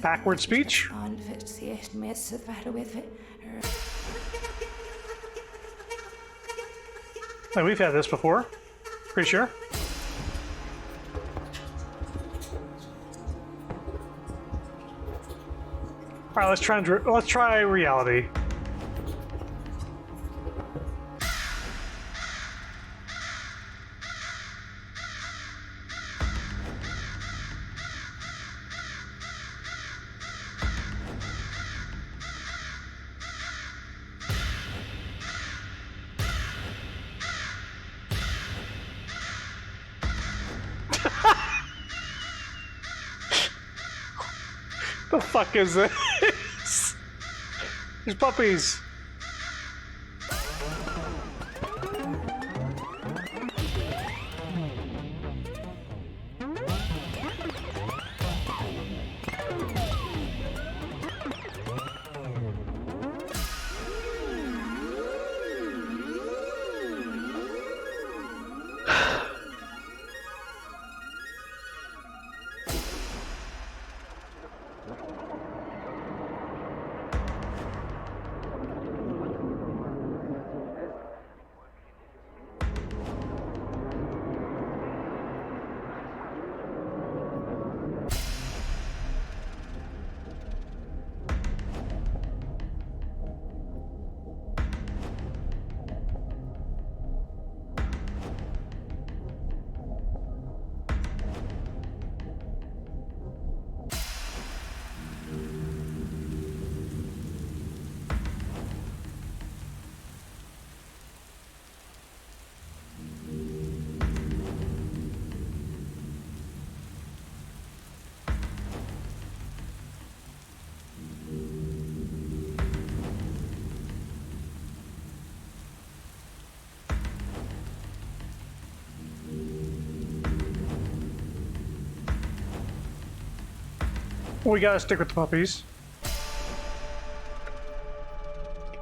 Backward speech? Like, we've had this before. Pretty sure. All right, let's try reality. The fuck is this? There's puppies. We gotta stick with the puppies.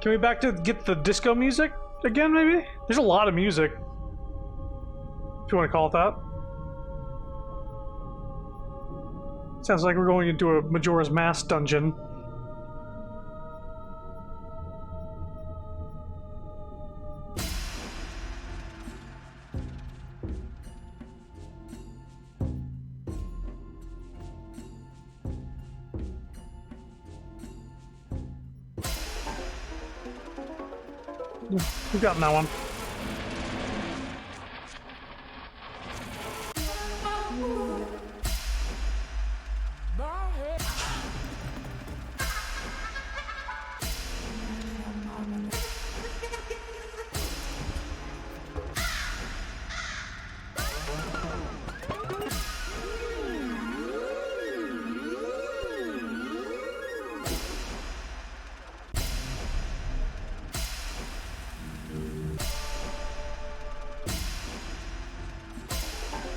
Can we back to get the disco music again, maybe? There's a lot of music. If you want to call it that. Sounds like we're going into a Majora's Mask dungeon. We've gotten that one.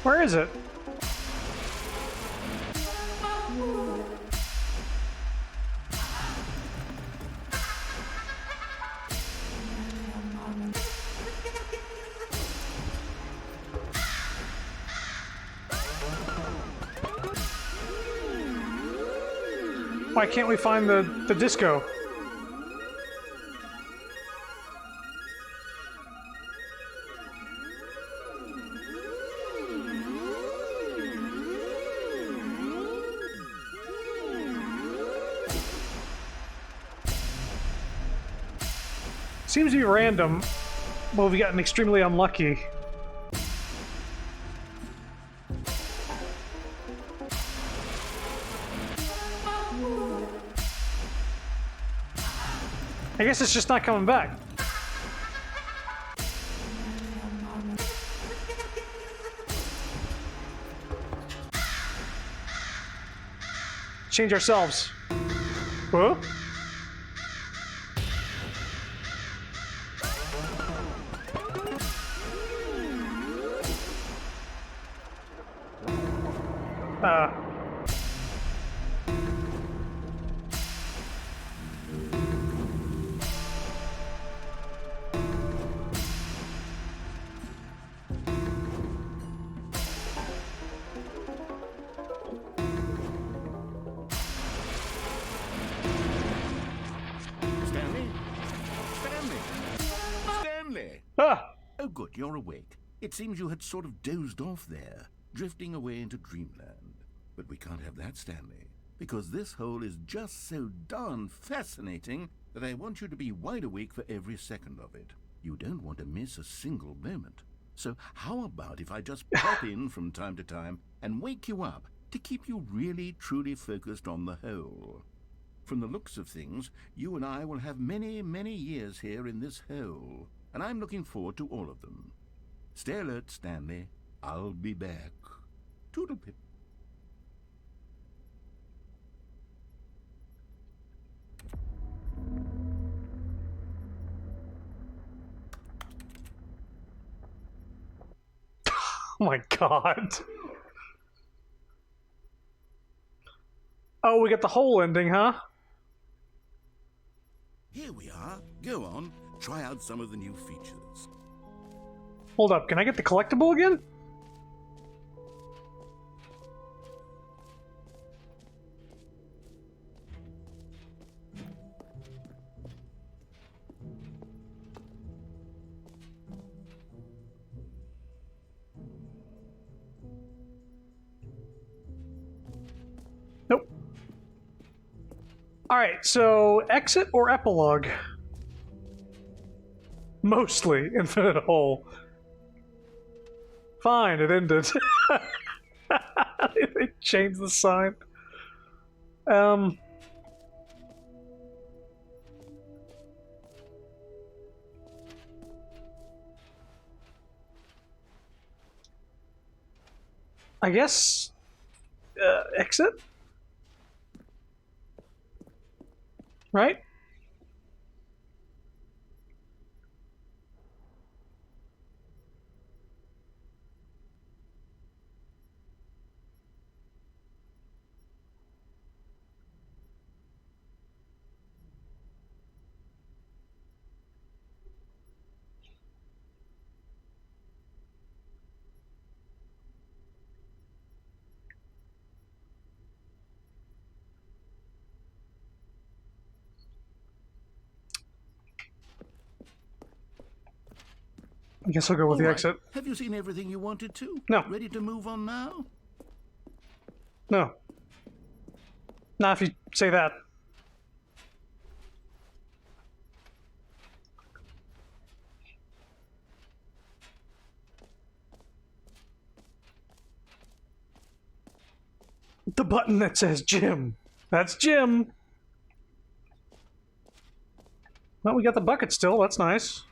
Where is it? Why can't we find the disco? Seems to be random, but we've gotten extremely unlucky. I guess it's just not coming back. Change ourselves. Huh? Stanley? Stanley! Stanley! Ah! Oh, good, you're awake. It seems you had sort of dozed off there, drifting away into dreamland. But we can't have that, Stanley, because this hole is just so darn fascinating that I want you to be wide awake for every second of it. You don't want to miss a single moment. So how about if I just pop in from time to time and wake you up to keep you really, truly focused on the hole? From the looks of things, you and I will have many, many years here in this hole, and I'm looking forward to all of them. Stay alert, Stanley. I'll be back. Toodlepip. Oh my god. Oh, we got the whole ending, huh? Here we are. Go on. Try out some of the new features. Hold up, can I get the collectible again? Nope. Alright, so exit or epilogue? Mostly infinite hole. Fine, it ended. They changed the sign. I guess exit? Right? I guess I'll go with the All right. exit. Have you seen everything you wanted to? No. Ready to move on now? No. Not if you say that. The button that says Jim. That's Jim. Well, we got the bucket still. That's nice.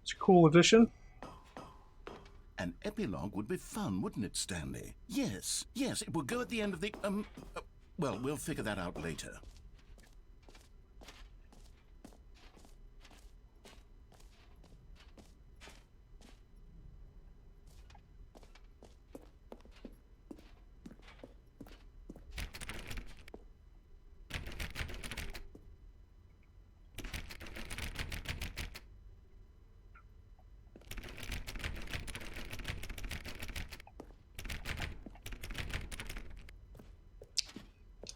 It's a cool addition. An epilogue would be fun, wouldn't it, Stanley? Yes, yes, it will go at the end of the, well, we'll figure that out later.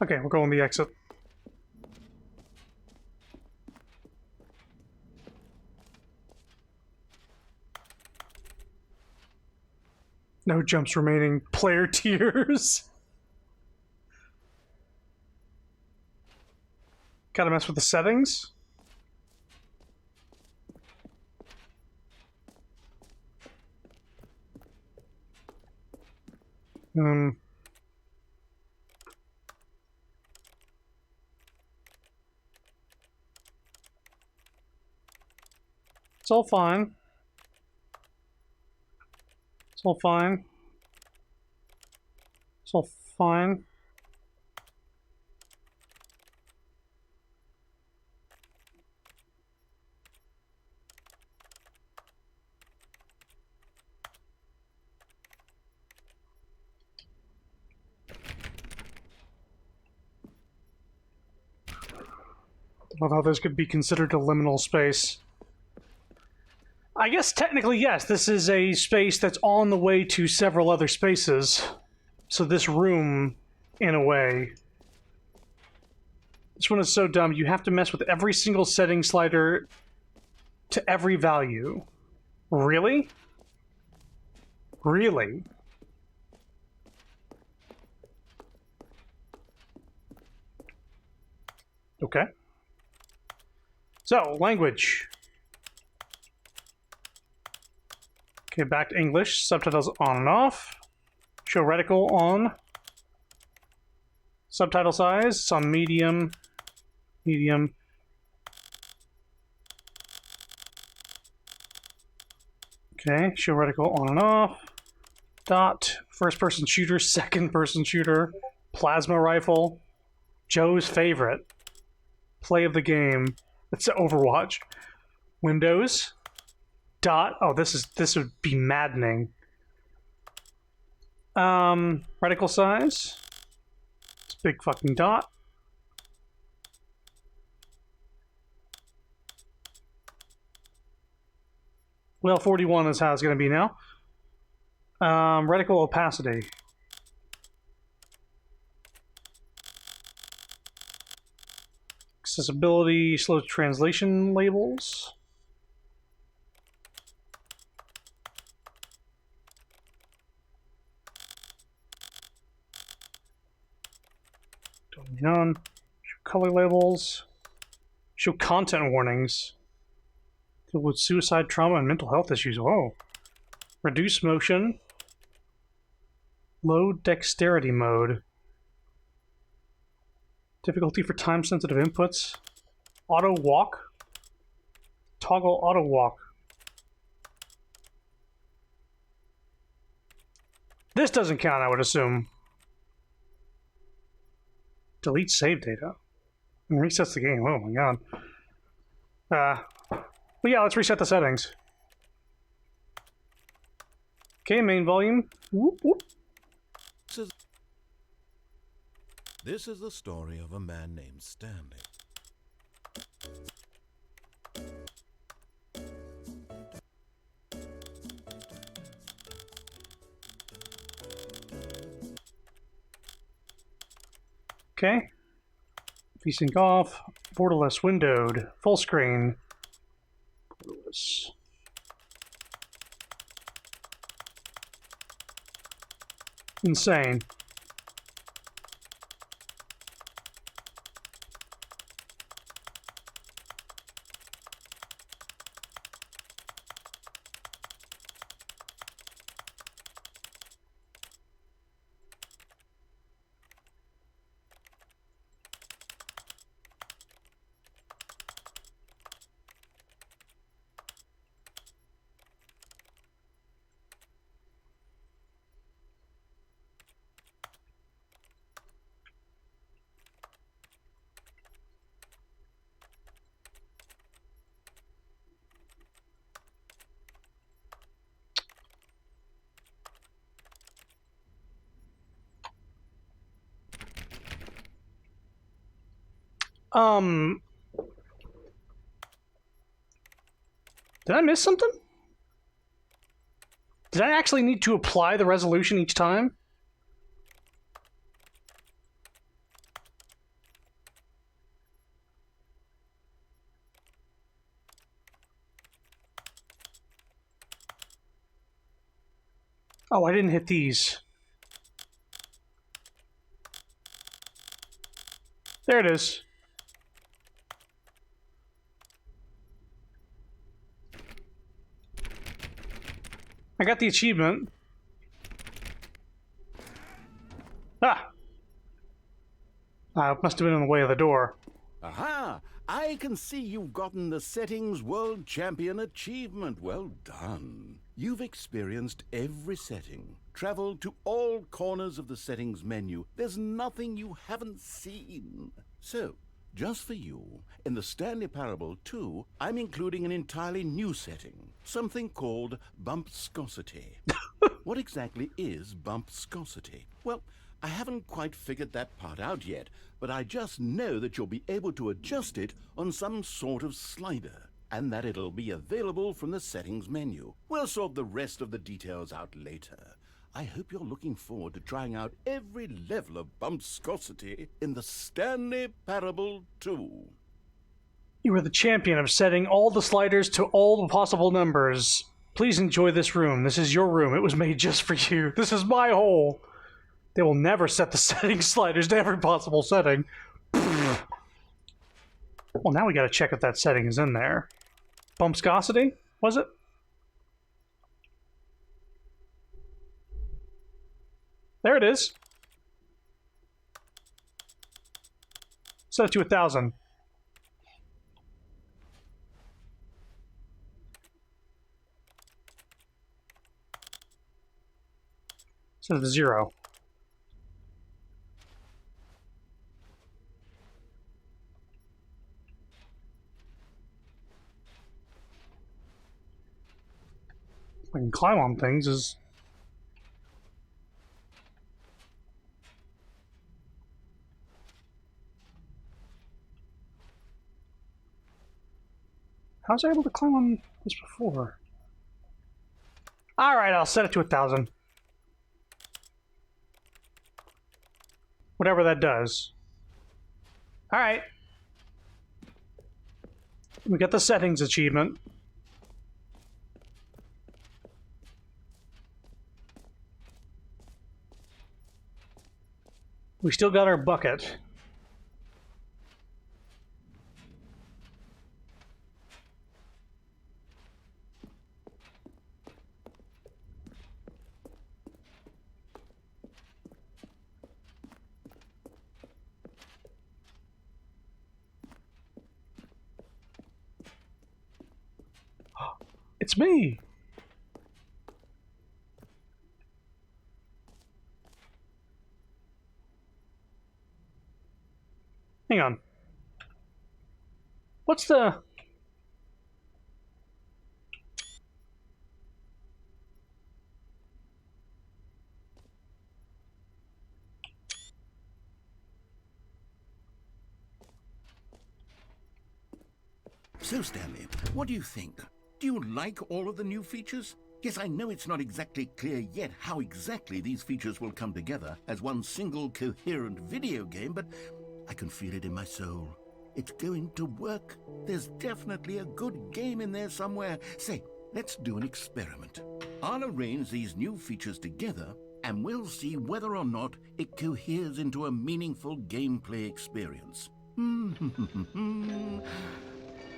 Okay, we're going the exit. No jumps remaining. Player tears. Gotta mess with the settings. It's all fine. It's all fine. It's all fine. I love how this could be considered a liminal space. I guess technically, yes, this is a space that's on the way to several other spaces. So this room, in a way... This one is so dumb, you have to mess with every single setting slider to every value. Really? Really? Okay. So, language. Okay, back to English. Subtitles on and off. Show reticle on. Subtitle size, it's on medium. Medium. Okay, show reticle on and off. Dot. First person shooter, second person shooter. Plasma rifle. Joe's favorite. Play of the game. It's Overwatch. Windows. Dot. Oh, this would be maddening. Reticle size. It's big fucking dot. Well, 41 is how it's going to be now. Reticle opacity. Accessibility, slow translation labels. On. Show color labels. Show content warnings. Deal with suicide, trauma, and mental health issues. Whoa. Reduce motion. Low dexterity mode. Difficulty for time-sensitive inputs. Auto walk. Toggle auto walk. This doesn't count, I would assume. Delete save data. And resets the game. Oh my god. Well, yeah, let's reset the settings. Okay, main volume. Whoop, whoop. This is the story of a man named Stanley. Okay. VSync off. Borderless windowed. Full screen. Borderless. Insane. Did I miss something? Did I actually need to apply the resolution each time? Oh, I didn't hit these. There it is. I got the achievement. Ah! It must have been in the way of the door. Aha! I can see you've gotten the Settings World Champion achievement. Well done. You've experienced every setting, traveled to all corners of the settings menu. There's nothing you haven't seen. So, just for you, in the Stanley Parable 2, I'm including an entirely new setting, something called bumpscosity. What exactly is bumpscosity? Well, I haven't quite figured that part out yet, but I just know that you'll be able to adjust it on some sort of slider, and that it'll be available from the settings menu. We'll sort the rest of the details out later. I hope you're looking forward to trying out every level of bumpscosity in the Stanley Parable 2. You are the champion of setting all the sliders to all the possible numbers. Please enjoy this room. This is your room. It was made just for you. This is my hole. They will never set the setting sliders to every possible setting. Well, now we gotta check if that setting is in there. Bumpscosity? Was it? There it is. Set it to 1,000. Set it to 0. I can climb on things is... How was I able to climb on this before? Alright, I'll set it to 1,000. Whatever that does. Alright. We got the settings achievement. We still got our bucket. It's me! Hang on. What's the... So, Stanley, what do you think? Do you like all of the new features? Yes, I know it's not exactly clear yet how exactly these features will come together as one single coherent video game, but I can feel it in my soul. It's going to work. There's definitely a good game in there somewhere. Say, let's do an experiment. I'll arrange these new features together, and we'll see whether or not it coheres into a meaningful gameplay experience.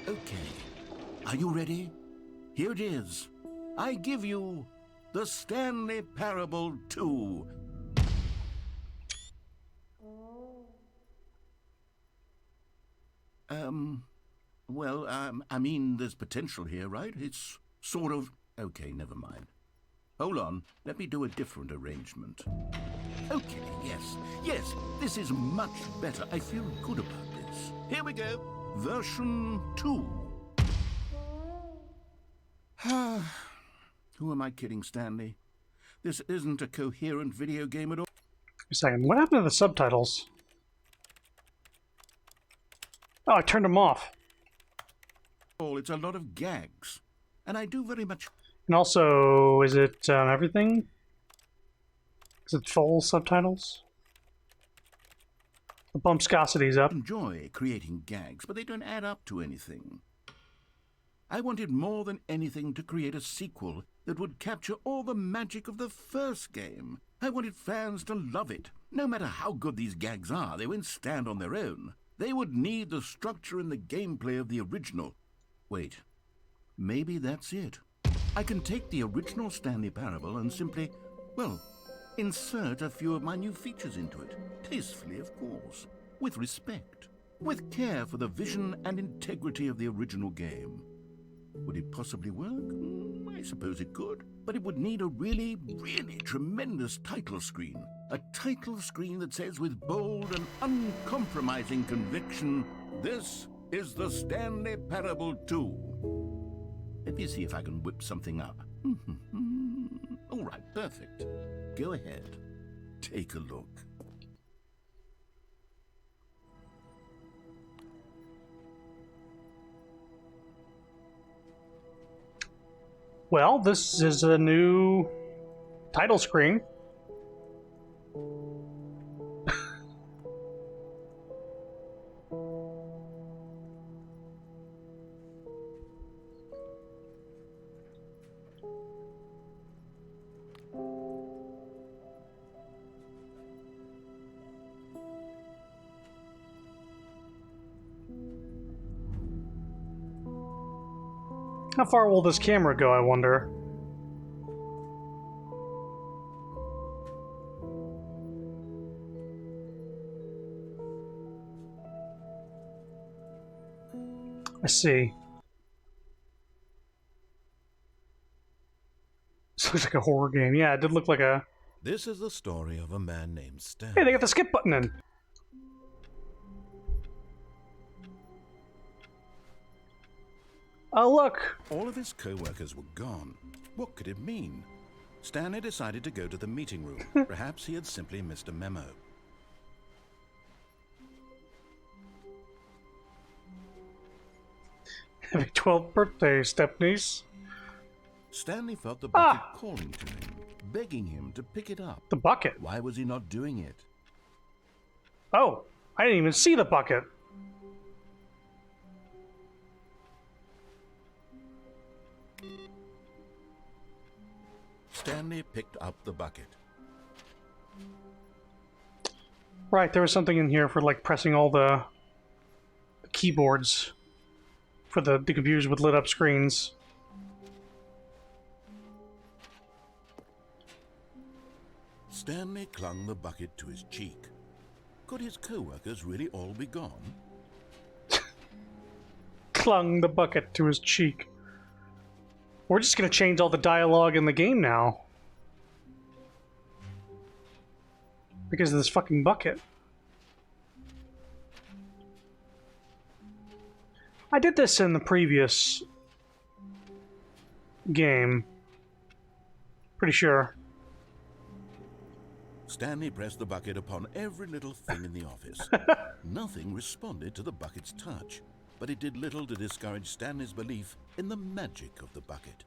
Okay. Are you ready? Here it is. I give you the Stanley Parable 2. I mean, there's potential here, right? It's sort of... Okay, never mind. Hold on, let me do a different arrangement. Okay, yes, this is much better. I feel good about this. Here we go. Version 2. Who am I kidding, Stanley? This isn't a coherent video game at all. A second, what happened to the subtitles? Oh, I turned them off. It's a lot of gags. And I do very much... And also, is it everything? Is it full subtitles? The bumpscosity's up. enjoy creating gags, but they don't add up to anything. I wanted more than anything to create a sequel that would capture all the magic of the first game. I wanted fans to love it. No matter how good these gags are, they won't stand on their own. They would need the structure and the gameplay of the original. Wait, maybe that's it. I can take the original Stanley Parable and simply, well, insert a few of my new features into it. Tastefully, of course. With respect. With care for the vision and integrity of the original game. Would it possibly work? I suppose it could. But it would need a really, really tremendous title screen. A title screen that says with bold and uncompromising conviction, "This is the Stanley Parable 2. Let me see if I can whip something up. All right, perfect. Go ahead. Take a look. Well, this is a new title screen. How far will this camera go, I wonder? I see. This looks like a horror game. Yeah, it did look like a... This is the story of a man named Stanley. Hey, they got the skip button in. Oh, look! All of his co-workers were gone. What could it mean? Stanley decided to go to the meeting room. Perhaps he had simply missed a memo. Happy 12th birthday, stepniece. Stanley felt the bucket calling to him, begging him to pick it up. The bucket? Why was he not doing it? Oh, I didn't even see the bucket. Stanley picked up the bucket. Right, there was something in here for like pressing all the keyboards for the computers with lit up screens. Stanley clung the bucket to his cheek. Could his co-workers really all be gone? Clung the bucket to his cheek. We're just gonna change all the dialogue in the game now. Because of this fucking bucket. I did this in the previous game. Pretty sure. Stanley pressed the bucket upon every little thing in the office. Nothing responded to the bucket's touch, but it did little to discourage Stanley's belief in the magic of the bucket.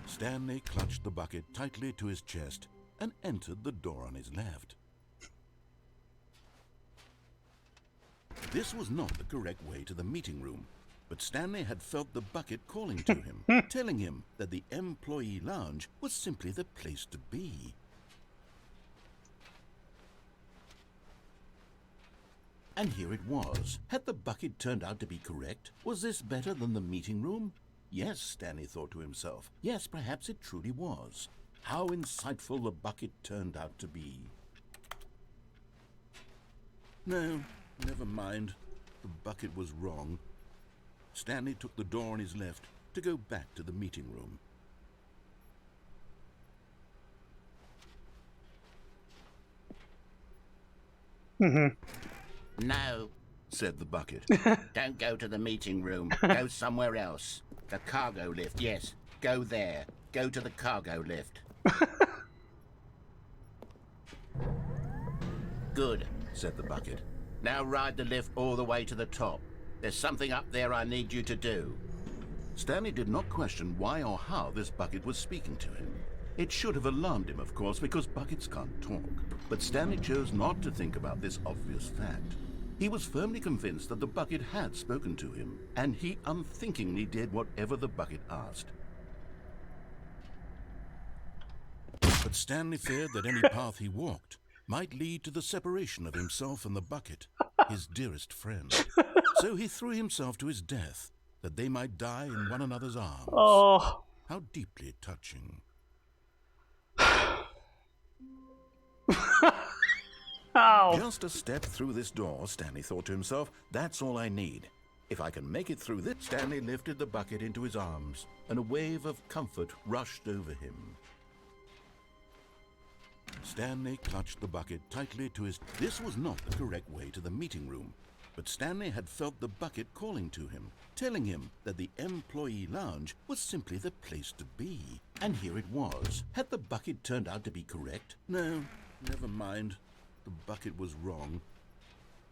Stanley clutched the bucket tightly to his chest and entered the door on his left. This was not the correct way to the meeting room, but Stanley had felt the bucket calling to him, telling him that the employee lounge was simply the place to be. And here it was. Had the bucket turned out to be correct? Was this better than the meeting room? Yes, Stanley thought to himself. Yes, perhaps it truly was. How insightful the bucket turned out to be. No, never mind. The bucket was wrong. Stanley took the door on his left to go back to the meeting room. No, said the bucket. don't go to the meeting room. Go somewhere else. The cargo lift, yes. Go there. Go to the cargo lift. Good, said the bucket. Now ride the lift all the way to the top. There's something up there I need you to do. Stanley did not question why or how this bucket was speaking to him. It should have alarmed him, of course, because buckets can't talk. But Stanley chose not to think about this obvious fact. He was firmly convinced that the bucket had spoken to him, and he unthinkingly did whatever the bucket asked. But Stanley feared that any path he walked might lead to the separation of himself and the bucket, his dearest friend. So he threw himself to his death, that they might die in one another's arms. Oh. How deeply touching. Ow. Just a step through this door, Stanley thought to himself, that's all I need. If I can make it through this, Stanley lifted the bucket into his arms, and a wave of comfort rushed over him. Stanley clutched the bucket tightly to his... This was not the correct way to the meeting room, but Stanley had felt the bucket calling to him, telling him that the employee lounge was simply the place to be. And here it was. Had the bucket turned out to be correct? No, never mind. The bucket was wrong.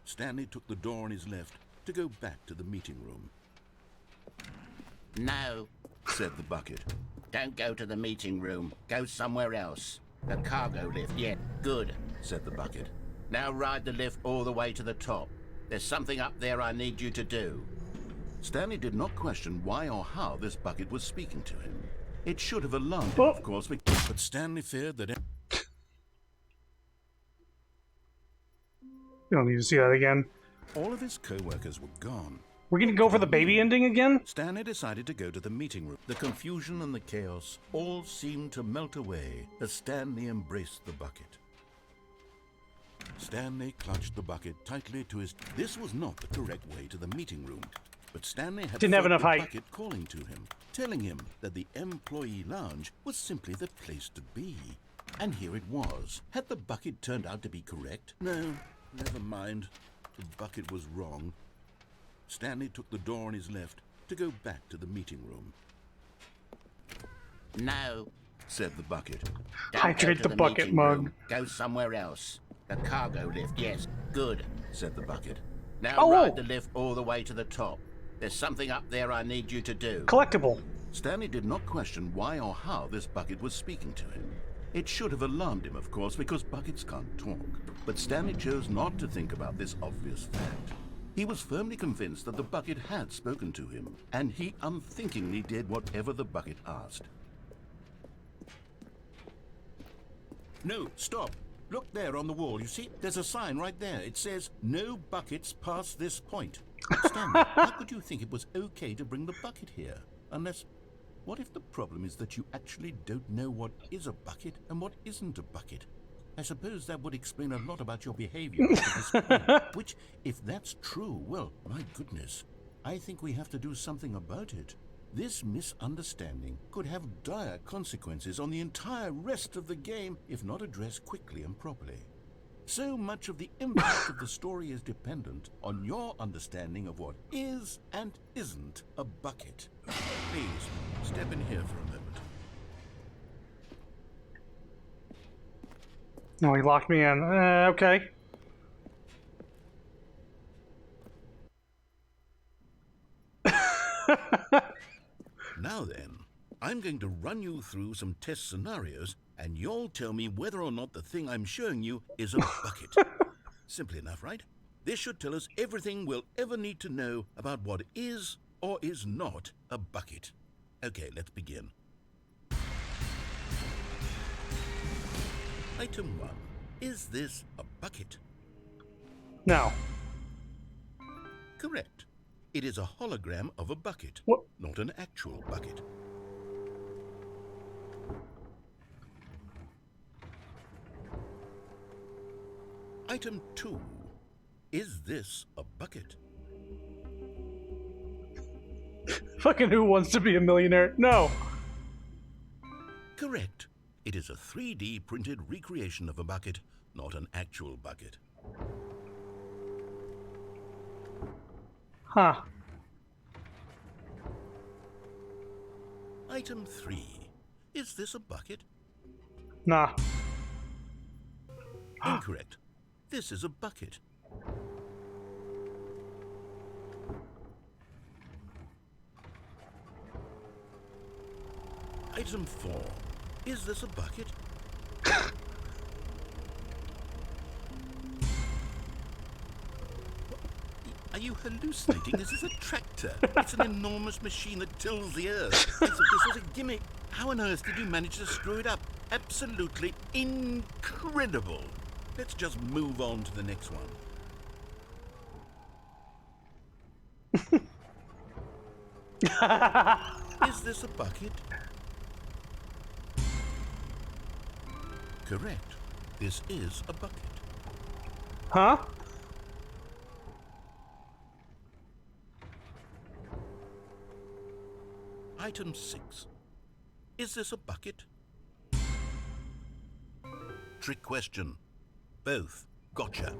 Stanley took the door on his left to go back to the meeting room. No, Said the bucket. don't go to the meeting room. Go somewhere else. The cargo lift, yeah, good. Said the bucket. Now ride the lift all the way to the top. There's something up there I need you to do. Stanley did not question why or how this bucket was speaking to him. It should have alarmed him, Oh. of course, but Stanley feared that... You don't need to see that again. All of his co-workers were gone. We're gonna go for the baby ending again? Stanley decided to go to the meeting room. The confusion and the chaos all seemed to melt away as Stanley embraced the bucket. Stanley clutched the bucket tightly to his... This was not the correct way to the meeting room, but Stanley had Didn't have felt enough the height. bucket calling to him, telling him that the employee lounge was simply the place to be. And here it was. Had the bucket turned out to be correct? No, never mind. The bucket was wrong. Stanley took the door on his left to go back to the meeting room. No, Said the bucket. don't Hydrate go to the bucket meeting mug. room. Go somewhere else. The cargo lift, yes, good. Said the bucket. Now Oh, ride whoa. the lift all the way to the top. There's something up there I need you to do. Collectible. Stanley did not question why or how this bucket was speaking to him. It should have alarmed him, of course, because buckets can't talk. But Stanley chose not to think about this obvious fact. He was firmly convinced that the bucket had spoken to him, and he unthinkingly did whatever the bucket asked. No, stop. Look there on the wall, you see? There's a sign right there. It says, no buckets past this point. Stanley, how could you think it was okay to bring the bucket here? Unless, what if the problem is that you actually don't know what is a bucket and what isn't a bucket? I suppose that would explain a lot about your behavior up to this point. Which, if that's true, well, my goodness, I think we have to do something about it. This misunderstanding could have dire consequences on the entire rest of the game if not addressed quickly and properly. So much of the impact of the story is dependent on your understanding of what is and isn't a bucket. Please, step in here for a moment. No, he locked me in. Okay. Now then, I'm going to run you through some test scenarios, and you'll tell me whether or not the thing I'm showing you is a bucket. Simple enough, right? This should tell us everything we'll ever need to know about what is or is not a bucket. Okay, let's begin. Item 1. Is this a bucket? No. Correct. It is a hologram of a bucket, What? not an actual bucket. Item 2. Is this a bucket? Fucking Who Wants to Be a Millionaire? No. Correct. It is a 3D printed recreation of a bucket, not an actual bucket. Huh. Item 3. Is this a bucket? Nah. Incorrect. This is a bucket. Item 4. Is this a bucket? Are you hallucinating? This is a tractor. It's an enormous machine that tills the earth. I thought this was a gimmick. How on earth did you manage to screw it up? Absolutely incredible. Let's just move on to the next one. Is this a bucket? Correct. This is a bucket. Huh? Item 6. Is this a bucket? Trick question. Both. Gotcha.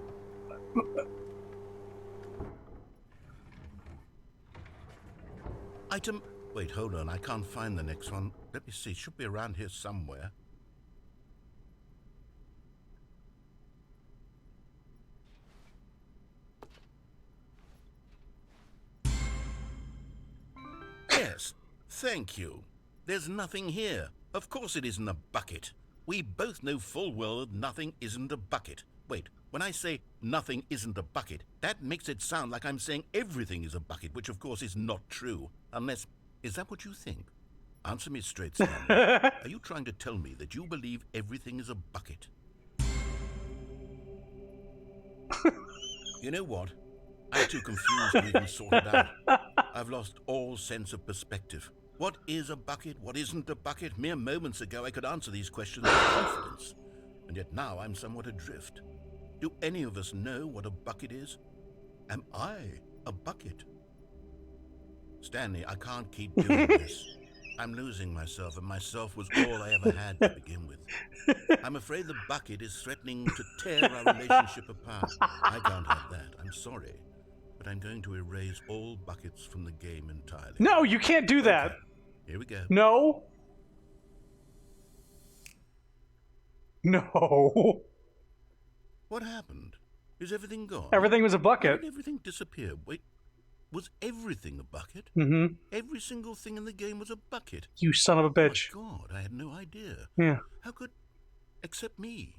Item... Wait, hold on. I can't find the next one. Let me see. It should be around here somewhere. Yes. Thank you. There's nothing here. Of course it isn't a bucket. We both know full well that nothing isn't a bucket. Wait, when I say nothing isn't a bucket, that makes it sound like I'm saying everything is a bucket, which of course is not true. Unless... Is that what you think? Answer me straight, Stanley. Are you trying to tell me that you believe everything is a bucket? You know what? I'm too confused to even sort it out. I've lost all sense of perspective. What is a bucket? What isn't a bucket? Mere moments ago I could answer these questions with confidence. And yet now I'm somewhat adrift. Do any of us know what a bucket is? Am I a bucket? Stanley, I can't keep doing this. I'm losing myself, and myself was all I ever had to begin with. I'm afraid the bucket is threatening to tear our relationship apart. I can't have that. I'm sorry. But I'm going to erase all buckets from the game entirely. No, you can't do that. Okay, here we go. No. No. What happened? Is everything gone? Everything was a How bucket. did everything disappear? Wait, was everything a bucket? Mm-hmm. Every single thing in the game was a bucket? You son of a bitch. Oh my God, I had no idea. Yeah. How could... Except me.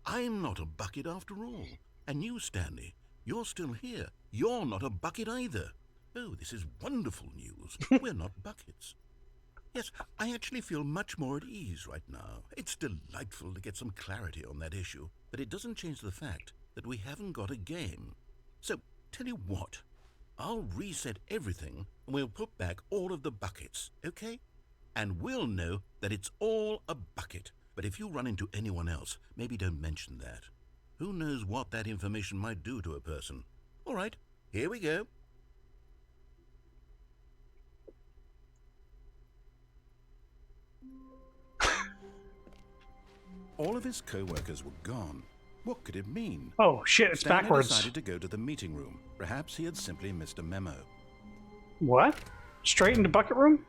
I'm not a bucket after all. And you, Stanley, you're still here. You're not a bucket either. Oh, this is wonderful news. We're not buckets. Yes, I actually feel much more at ease right now. It's delightful to get some clarity on that issue, but it doesn't change the fact that we haven't got a game. So, tell you what, I'll reset everything and we'll put back all of the buckets, okay? And we'll know that it's all a bucket. But if you run into anyone else, maybe don't mention that. Who knows what that information might do to a person? All right, here we go. All of his co-workers were gone. What could it mean? Oh shit, it's Stanley backwards. decided to go to the meeting room. Perhaps he had simply missed a memo. What? Straight into bucket room?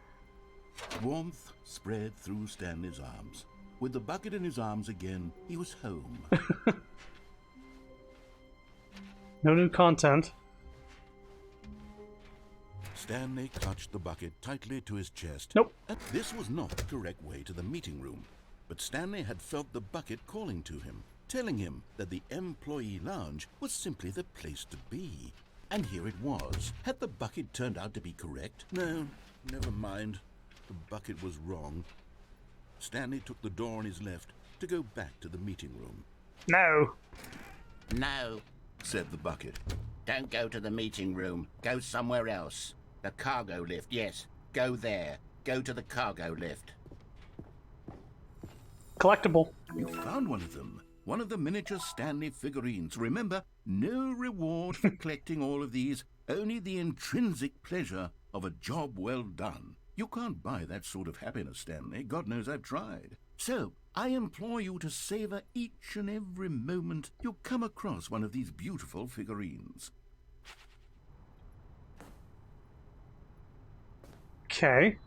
Warmth spread through Stanley's arms. With the bucket in his arms again, he was home. No new content. Stanley clutched the bucket tightly to his chest. Nope. This was not the correct way to the meeting room, but Stanley had felt the bucket calling to him, telling him that the employee lounge was simply the place to be. And here it was. Had the bucket turned out to be correct? No, never mind. The bucket was wrong. Stanley took the door on his left to go back to the meeting room. No. No, Said the bucket. don't go to the meeting room. Go somewhere else. The cargo lift, yes. Go there. Go to the cargo lift. Collectible. You found one of them. One of the miniature Stanley figurines. Remember, no reward for collecting all of these, only the intrinsic pleasure of a job well done. You can't buy that sort of happiness, Stanley. God knows I've tried. So, I implore you to savor each and every moment you come across one of these beautiful figurines. Okay.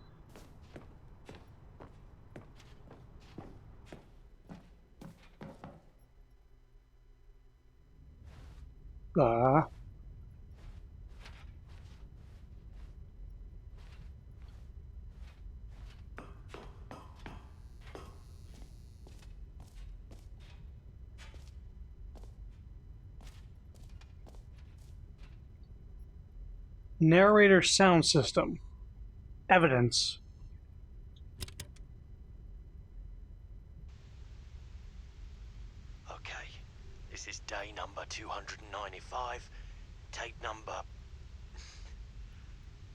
Narrator sound system. Evidence. Okay, this is day number 295. Tape number...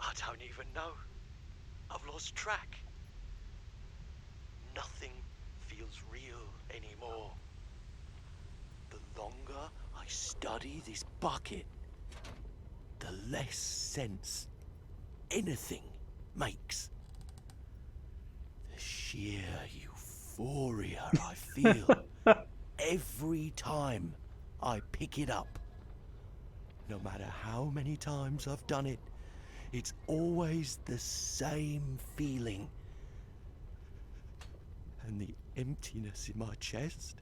I don't even know. I've lost track. Nothing feels real anymore. The longer I study this bucket, the less sense anything makes. The sheer euphoria I feel every time I pick it up. No matter how many times I've done it, it's always the same feeling. And the emptiness in my chest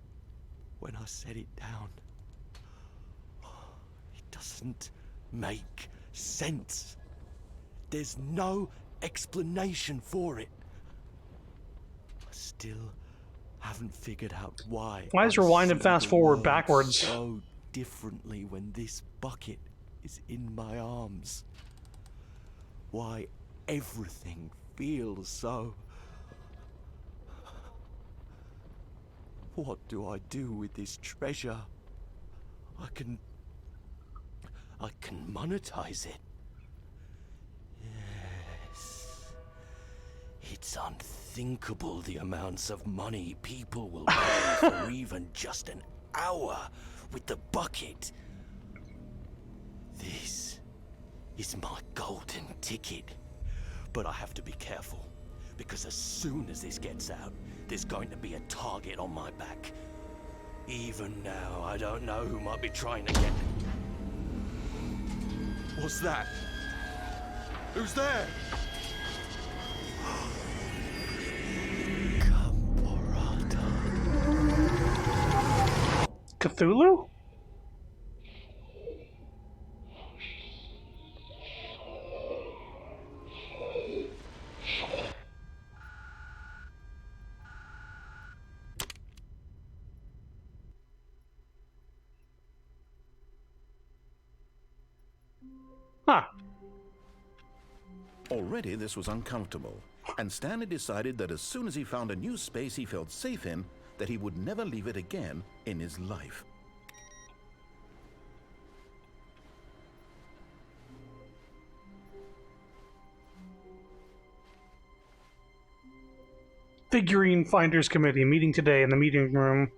when I set it down. It doesn't make sense. There's no explanation for it. I still haven't figured out why. Why is I rewind and see fast the forward world backwards? so differently when this bucket is in my arms. Why everything feels so... What do I do with this treasure? I can monetize it. Yes. It's unthinkable the amounts of money people will pay for even just an hour with the bucket. This is my golden ticket. But I have to be careful, because as soon as this gets out, there's going to be a target on my back. Even now, I don't know who might be trying to get... What's that? Who's there? Caporata. Cthulhu? Huh. Already this was uncomfortable, and Stanley decided that as soon as he found a new space he felt safe in, that he would never leave it again in his life. Figurine Finders Committee meeting today in the meeting room.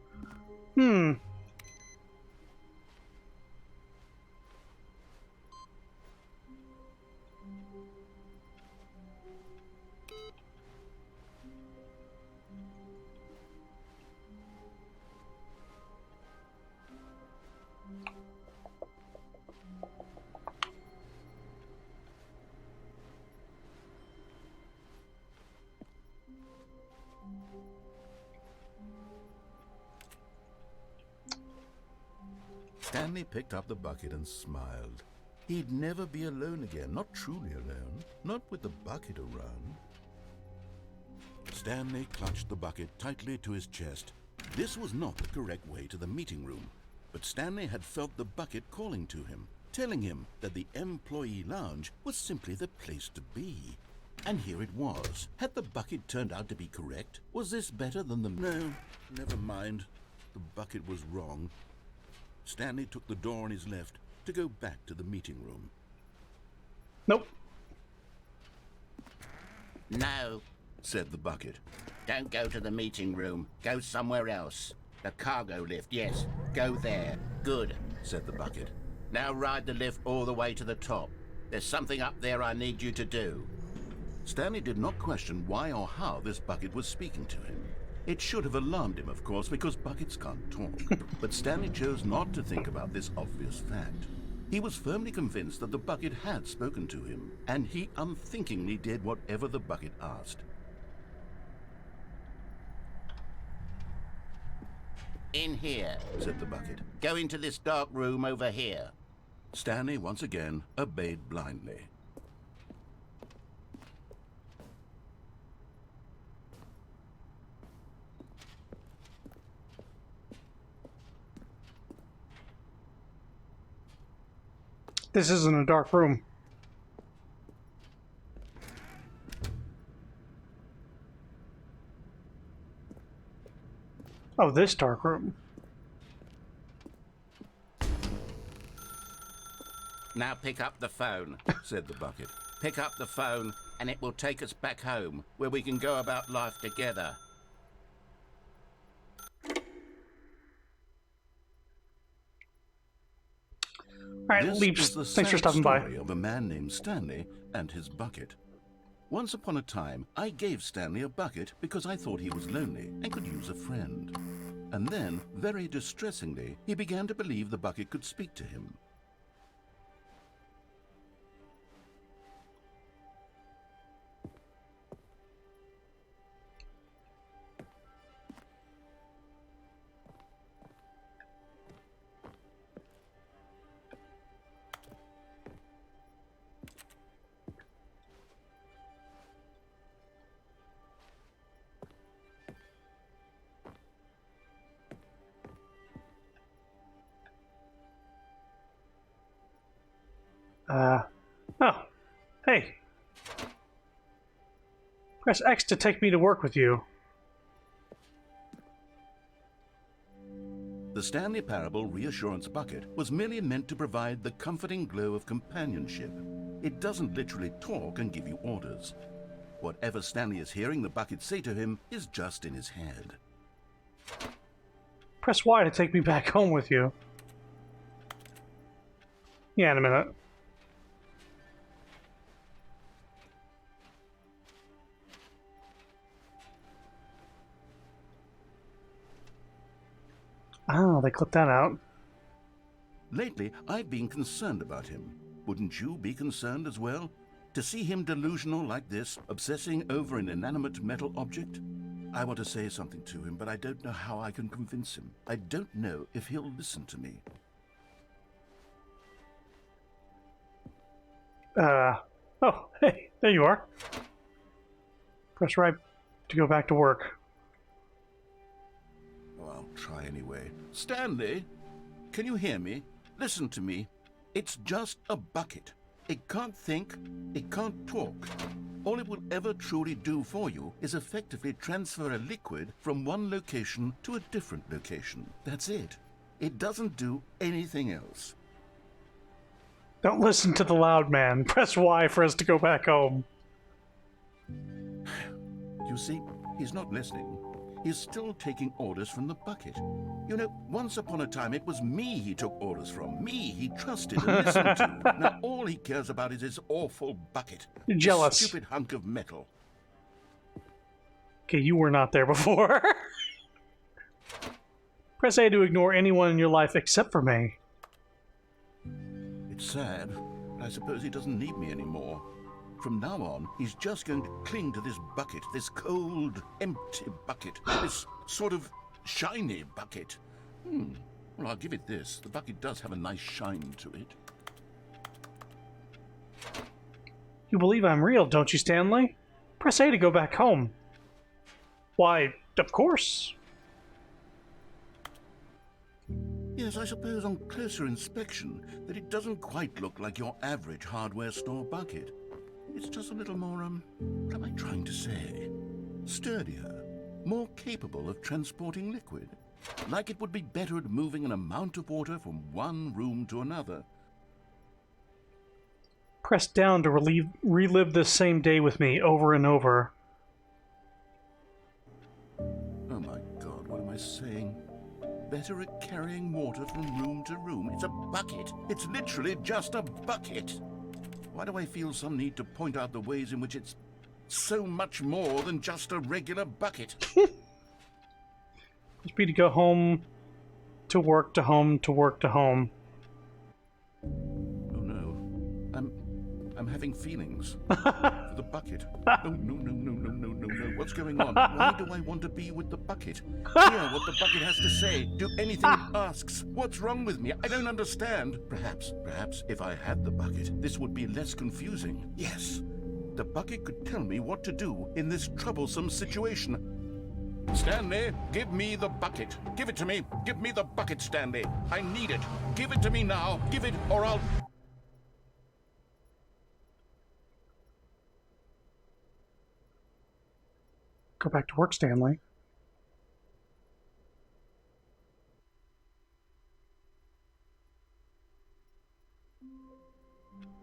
Stanley picked up the bucket and smiled. He'd never be alone again, not truly alone, not with the bucket around. Stanley clutched the bucket tightly to his chest. This was not the correct way to the meeting room, but Stanley had felt the bucket calling to him, telling him that the employee lounge was simply the place to be. And here it was. Had the bucket turned out to be correct? Was this better than the... No, never mind. The bucket was wrong. Stanley took the door on his left to go back to the meeting room. Nope. No, Said the bucket. don't go to the meeting room. Go somewhere else. The cargo lift, yes. Go there. Good. Said the bucket. Now ride the lift all the way to the top. There's something up there I need you to do. Stanley did not question why or how this bucket was speaking to him. It should have alarmed him, of course, because buckets can't talk. But Stanley chose not to think about this obvious fact. He was firmly convinced that the bucket had spoken to him, and he unthinkingly did whatever the bucket asked. In here. Said the bucket. Go into this dark room over here. Stanley once again obeyed blindly. This isn't a dark room. Oh, this dark room. Now pick up the phone, said the bucket. Pick up the phone, and it will take us back home, where we can go about life together. Alright, This Leaps, is the thanks for sad stopping by. story of a man named Stanley and his bucket. Once upon a time, I gave Stanley a bucket because I thought he was lonely and could use a friend. And then, very distressingly, he began to believe the bucket could speak to him. Oh. Hey. Press X to take me to work with you. The Stanley Parable Reassurance Bucket was merely meant to provide the comforting glow of companionship. It doesn't literally talk and give you orders. Whatever Stanley is hearing the bucket say to him is just in his head. Press Y to take me back home with you. Yeah, in a minute. Oh, they clipped that out. Lately, I've been concerned about him. Wouldn't you be concerned as well? To see him delusional like this, obsessing over an inanimate metal object? I want to say something to him, but I don't know how I can convince him. I don't know if he'll listen to me. Oh, hey, there you are. Press right to go back to work. Oh, I'll try anyway. Stanley, can you hear me? Listen to me. It's just a bucket. It can't think, it can't talk. All it will ever truly do for you is effectively transfer a liquid from one location to a different location. That's it. It doesn't do anything else. Don't listen to the loud man. Press Y for us to go back home. You see, he's not listening. He's still taking orders from the bucket. You know, once upon a time it was me he took orders from. Me he trusted and listened to. Now all he cares about is his awful bucket. You're This jealous. stupid hunk of metal. Okay, you were not there before. Press A to ignore anyone in your life except for me. It's sad, but I suppose he doesn't need me anymore. From now on, he's just going to cling to this bucket, this cold, empty bucket, this sort of shiny bucket. Well, I'll give it this. The bucket does have a nice shine to it. You believe I'm real, don't you, Stanley? Press A to go back home. Why, of course. Yes, I suppose on closer inspection that it doesn't quite look like your average hardware store bucket. It's just a little more, what am I trying to say? Sturdier, more capable of transporting liquid. Like it would be better at moving an amount of water from one room to another. Press down to relive this same day with me over and over. Oh my God, what am I saying? Better at carrying water from room to room. It's a bucket. It's literally just a bucket. Why do I feel some need to point out the ways in which it's so much more than just a regular bucket? Press B to go home, to work, to home, to work, to home. Oh no. I'm having feelings. For the bucket. No. What's going on? Why do I want to be with the bucket? Hear what the bucket has to say. Do anything it asks. What's wrong with me? I don't understand. Perhaps if I had the bucket, this would be less confusing. Yes. The bucket could tell me what to do in this troublesome situation. Stanley, give me the bucket. Give it to me. Give me the bucket, Stanley. I need it. Give it to me now. Give it or I'll... Go back to work, Stanley.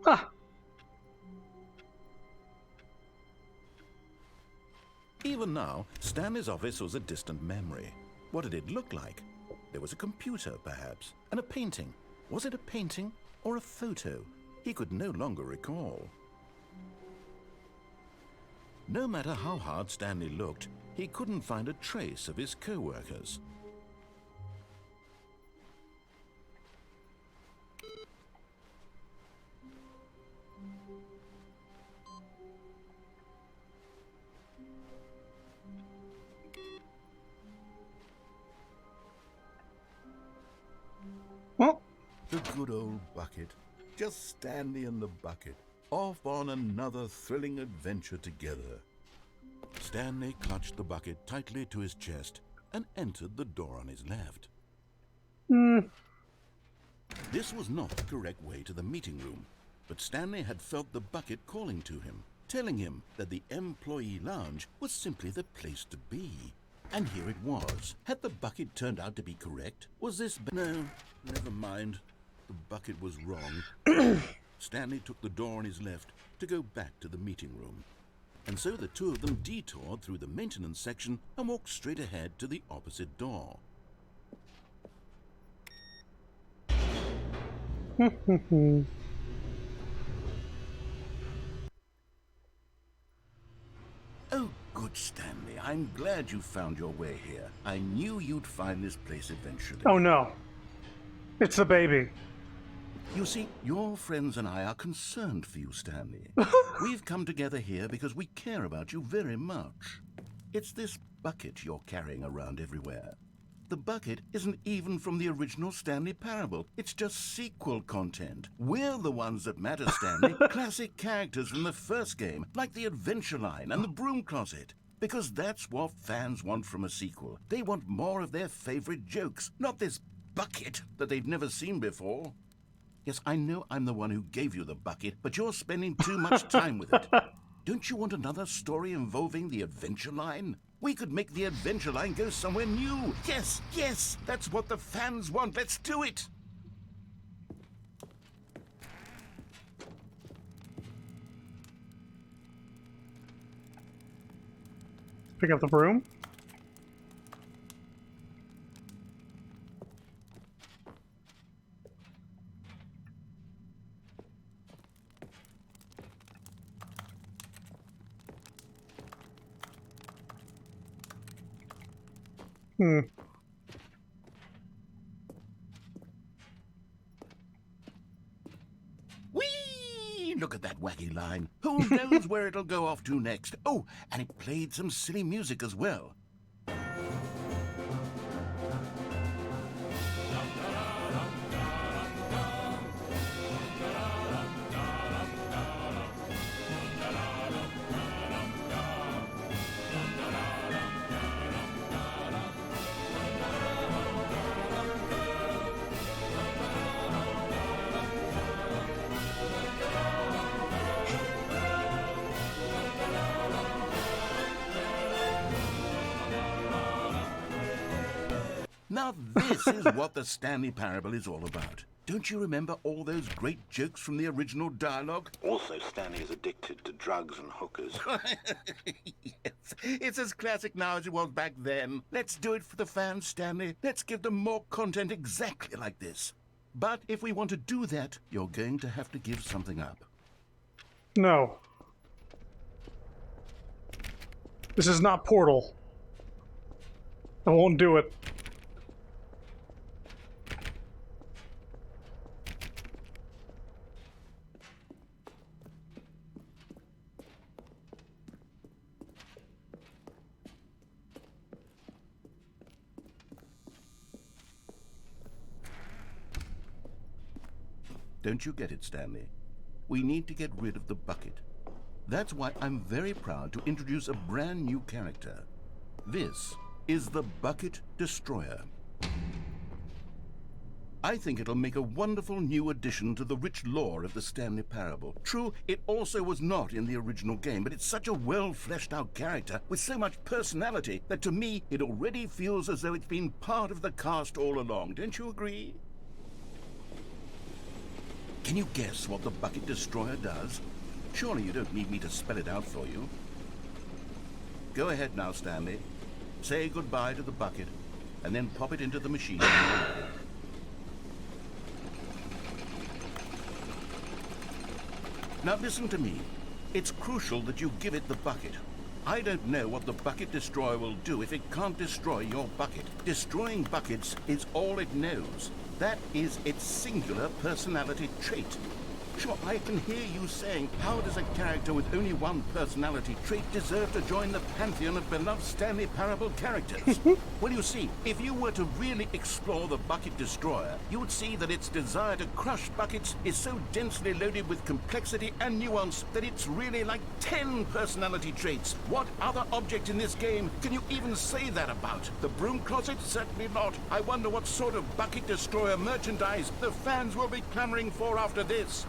Ah, Even now, Stanley's office was a distant memory. What did it look like? There was a computer, perhaps, and a painting. Was it a painting or a photo? He could no longer recall. No matter how hard Stanley looked, he couldn't find a trace of his co-workers. well, The good old bucket. Just Stanley and the bucket, off on another thrilling adventure together. Stanley clutched the bucket tightly to his chest and entered the door on his left. This was not the correct way to the meeting room, but Stanley had felt the bucket calling to him, telling him that the employee lounge was simply the place to be. And here it was. Had the bucket turned out to be correct? Was this... No, never mind. The bucket was wrong. Stanley took the door on his left to go back to the meeting room. And so the two of them detoured through the maintenance section and walked straight ahead to the opposite door. Oh, good, Stanley. I'm glad you found your way here. I knew you'd find this place eventually. oh no. It's the baby. You see, your friends and I are concerned for you, Stanley. We've come together here because we care about you very much. It's this bucket you're carrying around everywhere. The bucket isn't even from the original Stanley Parable. It's just sequel content. We're the ones that matter, Stanley. Classic characters from the first game, like the Adventure Line and the Broom Closet. Because that's what fans want from a sequel. They want more of their favorite jokes, not this bucket that they've never seen before. Yes, I know I'm the one who gave you the bucket, but you're spending too much time with it. Don't you want another story involving the Adventure Line? We could make the Adventure Line go somewhere new. Yes, yes, that's what the fans want. Let's do it. Pick up the broom. Whee! Look at that wacky line. Who knows where it'll go off to next? Oh, and it played some silly music as well. Now this is what the Stanley Parable is all about. Don't you remember all those great jokes from the original dialogue? Also, Stanley is addicted to drugs and hookers. Yes, it's as classic now as it was back then. Let's do it for the fans, Stanley. Let's give them more content exactly like this. But if we want to do that, you're going to have to give something up. No. This is not Portal. I won't do it. Don't you get it, Stanley? We need to get rid of the bucket. That's why I'm very proud to introduce a brand new character. This is the Bucket Destroyer. I think it'll make a wonderful new addition to the rich lore of the Stanley Parable. True, it also was not in the original game, but it's such a well-fleshed-out character with so much personality that to me it already feels as though it's been part of the cast all along. Don't you agree? Can you guess what the bucket destroyer does? Surely you don't need me to spell it out for you. Go ahead now, Stanley. Say goodbye to the bucket, and then pop it into the machine. Now listen to me. It's crucial that you give it the bucket. I don't know what the bucket destroyer will do if it can't destroy your bucket. Destroying buckets is all it knows. That is its singular personality trait. Sure, I can hear you saying, how does a character with only one personality trait deserve to join the pantheon of beloved Stanley Parable characters? Well, you see, if you were to really explore the Bucket Destroyer, you would see that its desire to crush buckets is so densely loaded with complexity and nuance that it's really like 10 personality traits. What other object in this game can you even say that about? The broom closet? Certainly not. I wonder what sort of Bucket Destroyer merchandise the fans will be clamoring for after this.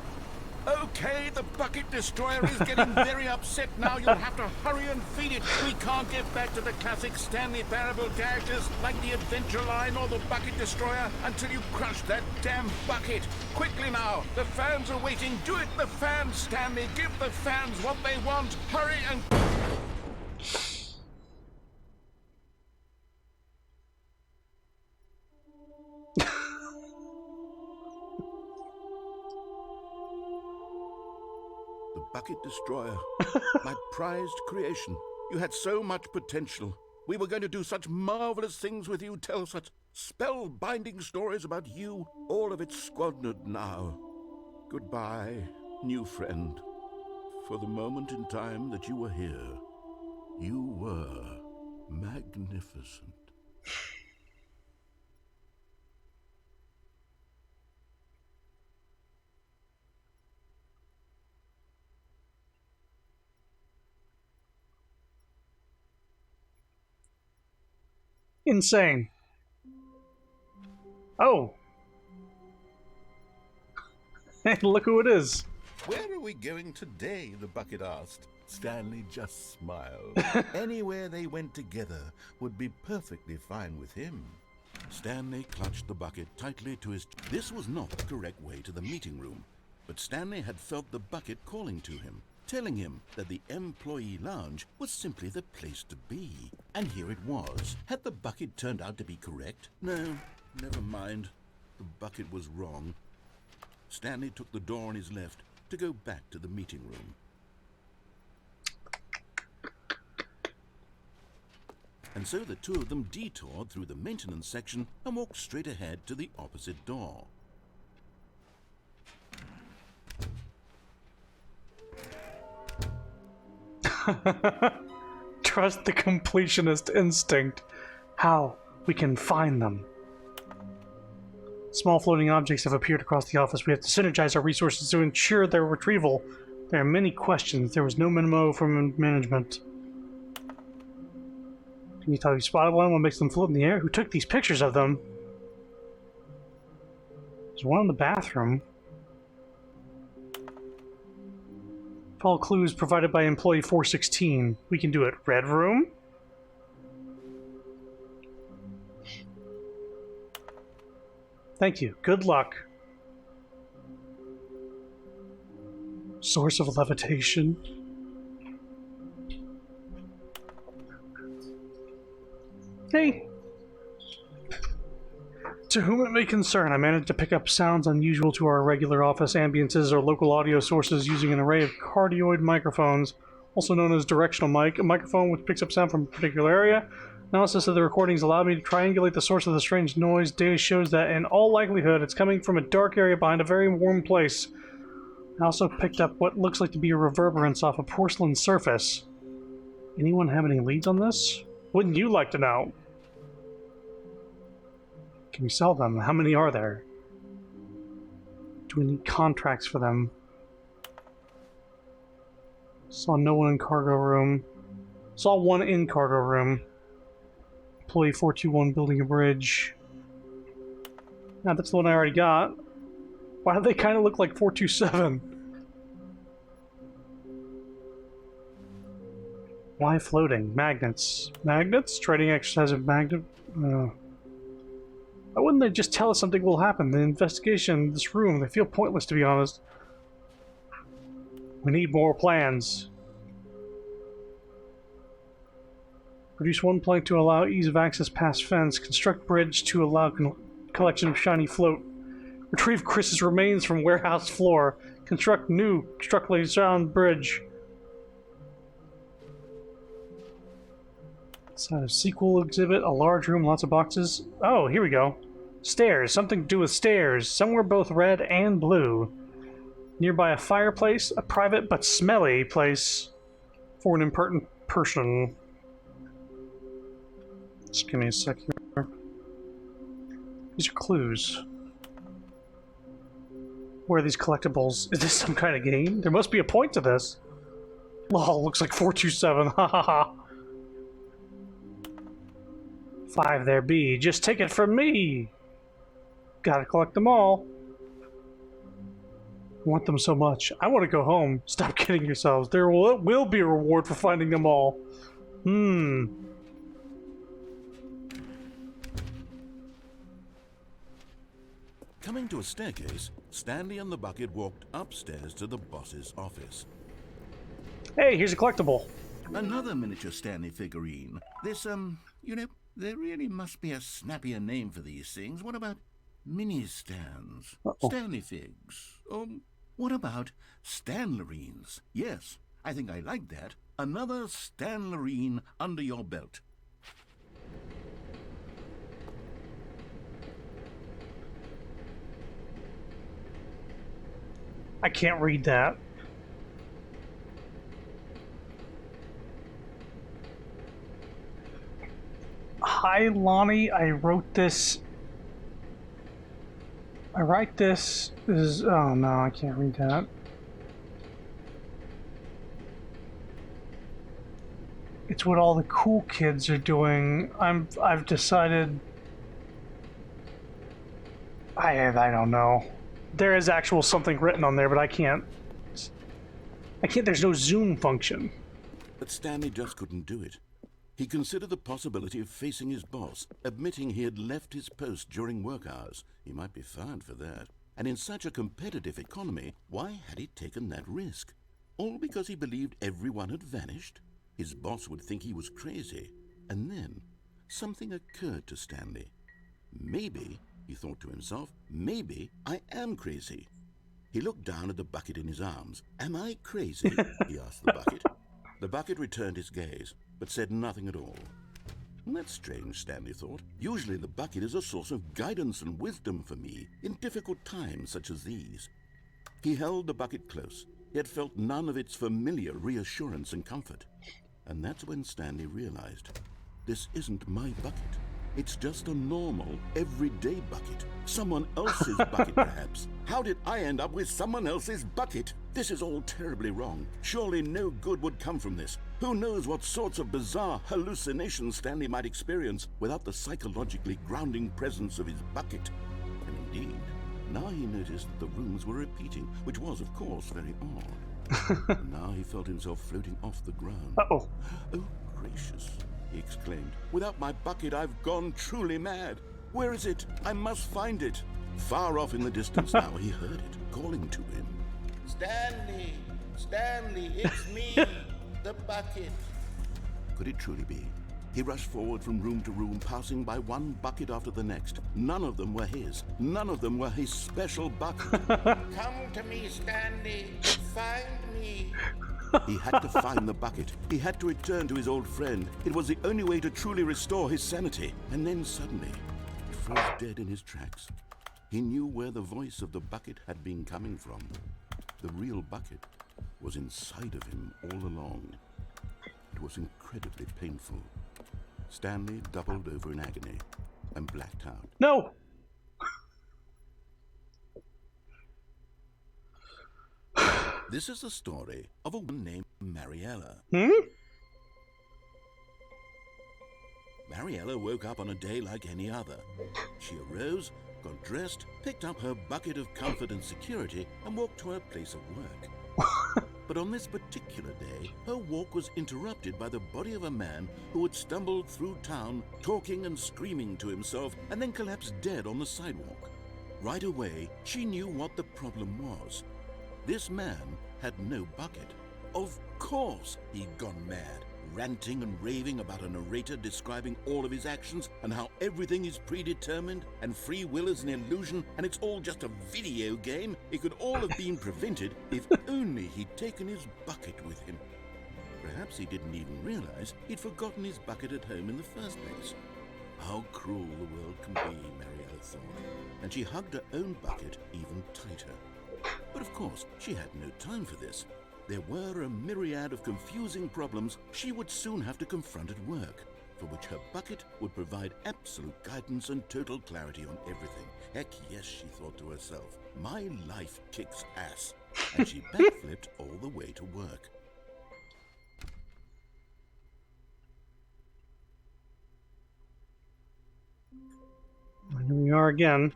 Okay, the Bucket Destroyer is getting very upset now. You'll have to hurry and feed it. We can't get back to the classic Stanley Parable characters like the Adventure Line or the Bucket Destroyer until you crush that damn bucket. Quickly now, the fans are waiting. Do it, the fans, Stanley. Give the fans what they want. Hurry and... Bucket Destroyer, my prized creation. You had so much potential. We were going to do such marvelous things with you, tell such spell-binding stories about you. All of it squandered now. Goodbye, new friend. For the moment in time that you were here, you were magnificent. Insane. Oh. Hey, look who it is. Where are we going today? The bucket asked. Stanley just smiled. Anywhere they went together would be perfectly fine with him. Stanley clutched the bucket tightly to his... This was not the correct way to the meeting room, but Stanley had felt the bucket calling to him, telling him that the employee lounge was simply the place to be. And here it was. Had the bucket turned out to be correct? No, never mind. The bucket was wrong. Stanley took the door on his left to go back to the meeting room. And so the two of them detoured through the maintenance section and walked straight ahead to the opposite door. Trust the completionist instinct. How we can find them. Small floating objects have appeared across the office. We have to synergize our resources to ensure their retrieval. There are many questions. There was no memo from management. Can you tell you spotted one? What makes them float in the air? Who took these pictures of them? There's one in the bathroom. Follow clues provided by employee 416. We can do it. Red room? Thank you. Good luck. Source of levitation. Hey. To whom it may concern, I managed to pick up sounds unusual to our regular office ambiances or local audio sources using an array of cardioid microphones, also known as directional mic, a microphone which picks up sound from a particular area. Analysis of the recordings allowed me to triangulate the source of the strange noise. Data shows that, in all likelihood, it's coming from a dark area behind a very warm place. I also picked up what looks like to be a reverberance off a porcelain surface. Anyone have any leads on this? Wouldn't you like to know? Can we sell them? How many are there? Do we need contracts for them? Saw no one in cargo room. Saw one in cargo room. Employee 421 building a bridge. Nah, that's the one I already got. Why do they kind of look like 427? Why floating? Magnets. Magnets? Trading exercise of magnet... Why wouldn't they just tell us something will happen? The investigation in this room, they feel pointless, to be honest. We need more plans. Produce one plank to allow ease of access past fence. Construct bridge to allow collection of shiny float. Retrieve Chris's remains from warehouse floor. Construct new structurally sound bridge. Side of sequel exhibit, a large room, lots of boxes. Oh, here we go. Stairs, something to do with stairs. Somewhere both red and blue. Nearby a fireplace, a private but smelly place for an impertinent person. Just give me a sec here. These are clues. Where are these collectibles? Is this some kind of game? There must be a point to this. Lol, looks like 427. Ha ha ha. 5 there be. Just take it from me. Gotta collect them all. I want them so much. I want to go home. Stop kidding yourselves. There will be a reward for finding them all. Coming to a staircase, Stanley and the bucket walked upstairs to the boss's office. Hey, here's a collectible. Another miniature Stanley figurine. This, you know, there really must be a snappier name for these things. What about mini-stands? Stanley figs? What about Stanlerines? Yes, I think I like that. Another Stanlerine under your belt. I can't read that. Hi, Lonnie. I wrote this. This is. Oh no, I can't read that. It's what all the cool kids are doing. I've decided. I don't know. There is actual something written on there, but I can't. There's no zoom function. But Stanley just couldn't do it. He considered the possibility of facing his boss, admitting he had left his post during work hours. He might be fired for that. And in such a competitive economy, why had he taken that risk? All because he believed everyone had vanished? His boss would think he was crazy. And then, something occurred to Stanley. Maybe, he thought to himself, maybe I am crazy. He looked down at the bucket in his arms. Am I crazy? He asked the bucket. The bucket returned his gaze, but said nothing at all. That's strange, Stanley thought. Usually the bucket is a source of guidance and wisdom for me in difficult times such as these. He held the bucket close, yet felt none of its familiar reassurance and comfort. And that's when Stanley realized, this isn't my bucket. It's just a normal, everyday bucket. Someone else's bucket, perhaps. How did I end up with someone else's bucket? This is all terribly wrong. Surely no good would come from this. Who knows what sorts of bizarre hallucinations Stanley might experience without the psychologically grounding presence of his bucket. And indeed, now he noticed that the rooms were repeating, which was, of course, very odd. Now he felt himself floating off the ground. Uh-oh. Oh, gracious, he exclaimed. Without my bucket, I've gone truly mad. Where is it? I must find it. Far off in the distance now, he heard it, calling to him. Stanley! Stanley, it's me, the bucket. Could it truly be? He rushed forward from room to room, passing by one bucket after the next. None of them were his. None of them were his special bucket. Come to me, Stanley. Find me. He had to find the bucket. He had to return to his old friend. It was the only way to truly restore his sanity. And then suddenly, he froze dead in his tracks. He knew where the voice of the bucket had been coming from. The real bucket was inside of him all along. It was incredibly painful. Stanley doubled over in agony and blacked out. No! This is the story of a woman named Mariella. Mariella woke up on a day like any other. She arose, got dressed, picked up her bucket of comfort and security, and walked to her place of work. But on this particular day, her walk was interrupted by the body of a man who had stumbled through town, talking and screaming to himself, and then collapsed dead on the sidewalk. Right away, she knew what the problem was. This man had no bucket. Of course he'd gone mad, ranting and raving about a narrator describing all of his actions and how everything is predetermined and free will is an illusion and it's all just a video game. It could all have been prevented if only he'd taken his bucket with him. Perhaps he didn't even realize he'd forgotten his bucket at home in the first place. How cruel the world can be, Mariella thought, and she hugged her own bucket even tighter. But of course, she had no time for this. There were a myriad of confusing problems she would soon have to confront at work, for which her bucket would provide absolute guidance and total clarity on everything. Heck yes, she thought to herself, my life kicks ass. And she backflipped all the way to work. Here we are again.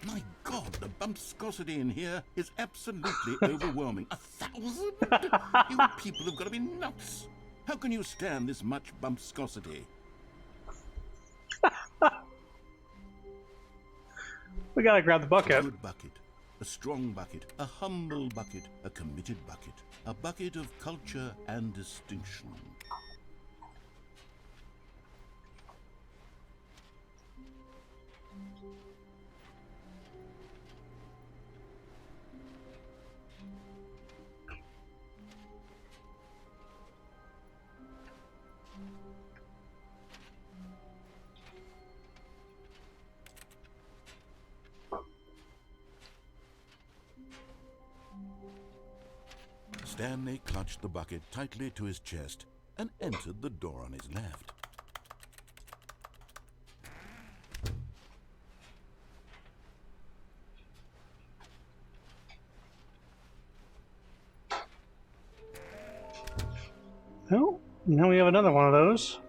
My God, the bumpscosity in here is absolutely overwhelming. 1,000? You people have got to be nuts. How can you stand this much bumpscosity? We gotta grab the A bucket. good bucket, a strong bucket, a humble bucket, a committed bucket, a bucket of culture and distinction. Stanley clutched the bucket tightly to his chest and entered the door on his left. Oh, now we have another one of those.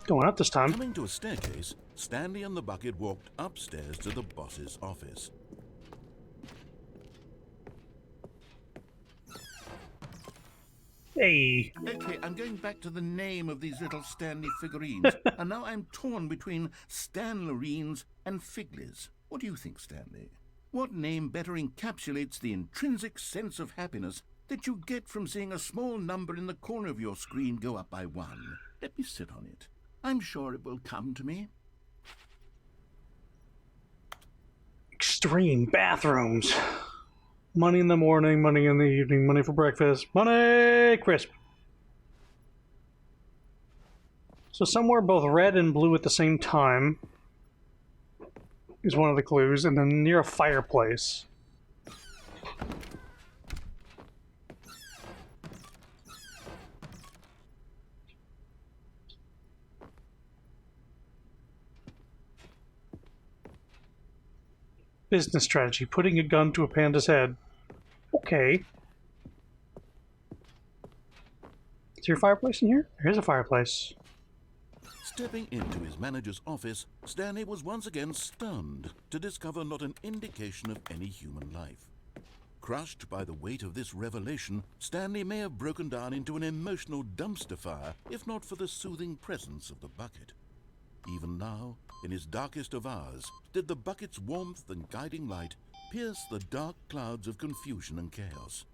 Going up this time. Coming to a staircase, Stanley and the bucket walked upstairs to the boss's office. Hey. Okay, I'm going back to the name of these little Stanley figurines, and now I'm torn between Stanlerines and Figlies. What do you think, Stanley? What name better encapsulates the intrinsic sense of happiness that you get from seeing a small number in the corner of your screen go up by 1? Let me sit on it. I'm sure it will come to me. Extreme bathrooms. Money in the morning, money in the evening, money for breakfast, money crisp. So somewhere both red and blue at the same time is one of the clues, and then near a fireplace. Business strategy, putting a gun to a panda's head. Okay. Is there a fireplace in here? There is a fireplace. Stepping into his manager's office, Stanley was once again stunned to discover not an indication of any human life. Crushed by the weight of this revelation, Stanley may have broken down into an emotional dumpster fire if not for the soothing presence of the bucket. Even now, in his darkest of hours, did the bucket's warmth and guiding light pierce the dark clouds of confusion and chaos.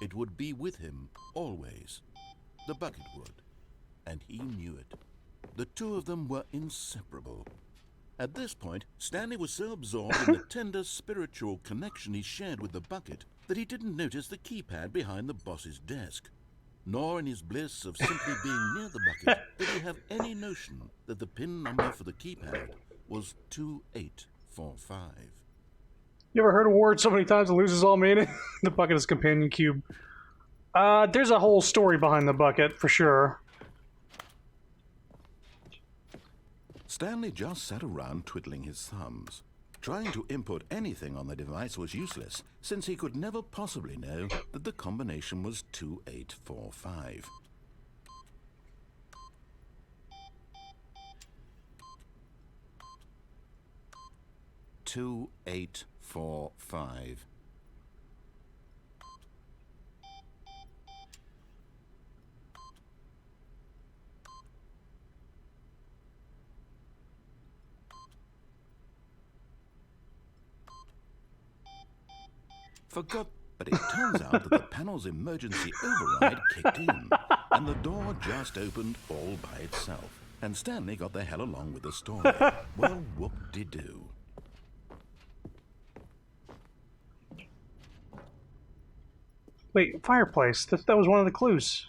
It would be with him always. The bucket would, and he knew it. The two of them were inseparable. At this point, Stanley was so absorbed in the tender spiritual connection he shared with the bucket that he didn't notice the keypad behind the boss's desk. Nor in his bliss of simply being near the bucket did he have any notion that the PIN number for the keypad was 2845. You ever heard a word so many times it loses all meaning? The bucket is companion cube. There's a whole story behind the bucket, for sure. Stanley just sat around twiddling his thumbs. Trying to input anything on the device was useless, since he could never possibly know that the combination was 2845. 2845. Forgot, but it turns out that the panel's emergency override kicked in, and the door just opened all by itself. And Stanley got the hell along with the story. Well, whoop-de-doo. Wait, fireplace. That was one of the clues.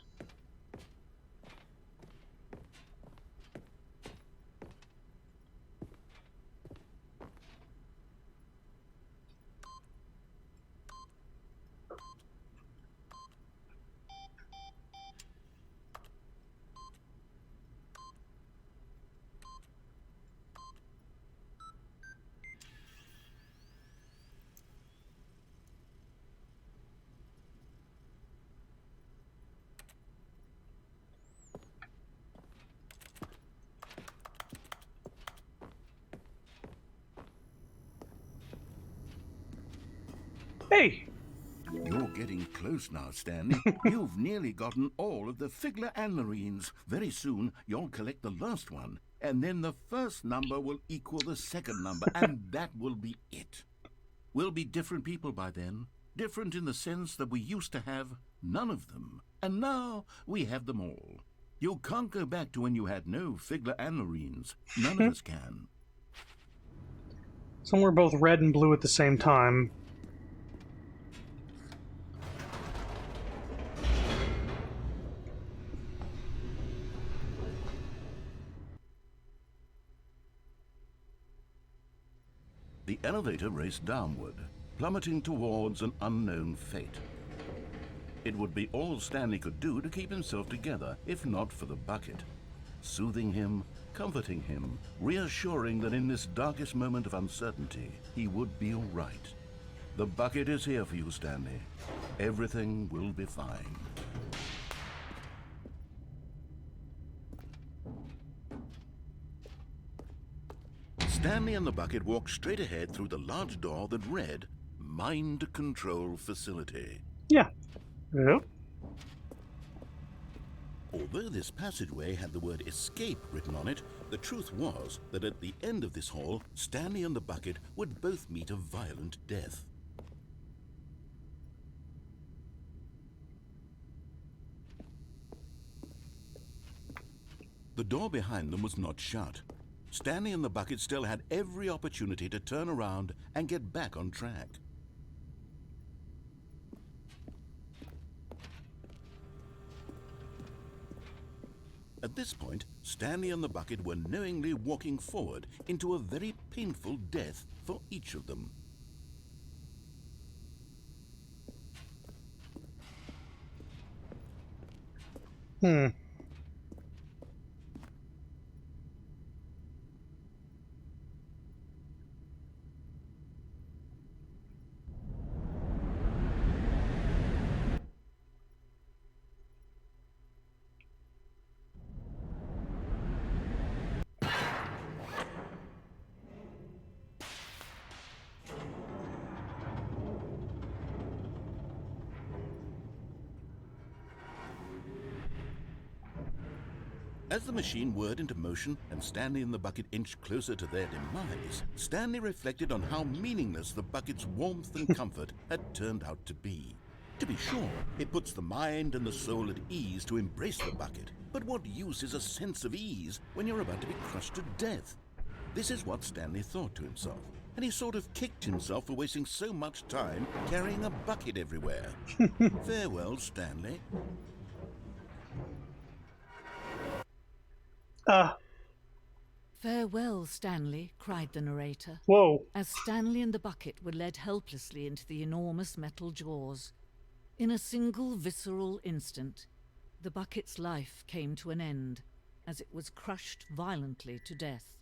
Hey! You're getting close now, Stanley. You've nearly gotten all of the Figler Anmarines. Very soon, you'll collect the last one, and then the first number will equal the second number, and that will be it. We'll be different people by then. Different in the sense that we used to have none of them, and now we have them all. You can't go back to when you had no Figler Anmarines. None of us can. Some were both red and blue at the same time. The elevator raced downward, plummeting towards an unknown fate. It would be all Stanley could do to keep himself together, if not for the bucket. Soothing him, comforting him, reassuring that in this darkest moment of uncertainty, he would be all right. The bucket is here for you, Stanley. Everything will be fine. Stanley and the bucket walked straight ahead through the large door that read, Mind Control Facility. Yeah. Yep. Although this passageway had the word escape written on it, the truth was that at the end of this hall, Stanley and the bucket would both meet a violent death. The door behind them was not shut. Stanley and the bucket still had every opportunity to turn around and get back on track. At this point, Stanley and the bucket were knowingly walking forward into a very painful death for each of them. As the machine whirred into motion and Stanley and the bucket inched closer to their demise, Stanley reflected on how meaningless the bucket's warmth and comfort had turned out to be. To be sure, it puts the mind and the soul at ease to embrace the bucket, but what use is a sense of ease when you're about to be crushed to death? This is what Stanley thought to himself, and he sort of kicked himself for wasting so much time carrying a bucket everywhere. Farewell, Stanley. Farewell, Stanley, cried the narrator, Whoa. as Stanley and the bucket were led helplessly into the enormous metal jaws. In a single visceral instant, the bucket's life came to an end, as it was crushed violently to death.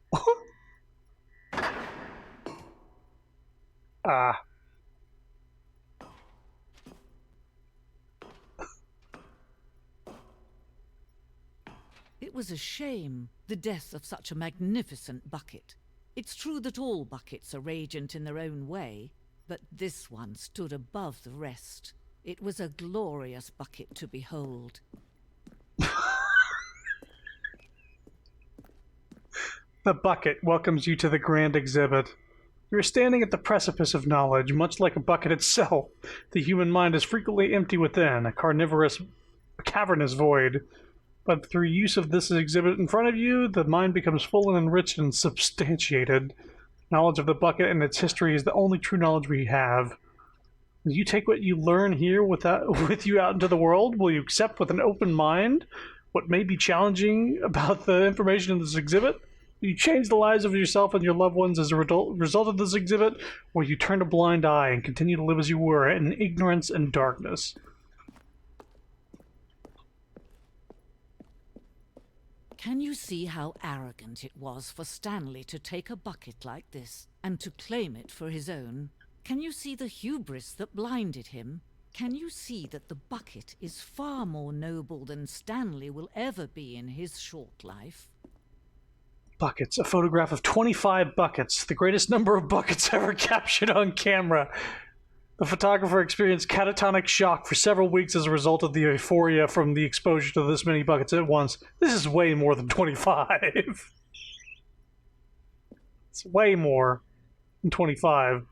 It was a shame, the death of such a magnificent bucket. It's true that all buckets are radiant in their own way, but this one stood above the rest. It was a glorious bucket to behold. The bucket welcomes you to the grand exhibit. You are standing at the precipice of knowledge, much like a bucket itself. The human mind is frequently empty within, a cavernous void. But through use of this exhibit in front of you, the mind becomes full and enriched and substantiated. Knowledge of the bucket and its history is the only true knowledge we have. Will you take what you learn here with you out into the world? Will you accept with an open mind what may be challenging about the information in this exhibit? Will you change the lives of yourself and your loved ones as a result of this exhibit? Or will you turn a blind eye and continue to live as you were in ignorance and darkness? Can you see how arrogant it was for Stanley to take a bucket like this and to claim it for his own? Can you see the hubris that blinded him? Can you see that the bucket is far more noble than Stanley will ever be in his short life? Buckets. A photograph of 25 buckets, the greatest number of buckets ever captured on camera. The photographer experienced catatonic shock for several weeks as a result of the euphoria from the exposure to this many buckets at once. This is way more than 25. It's way more than 25.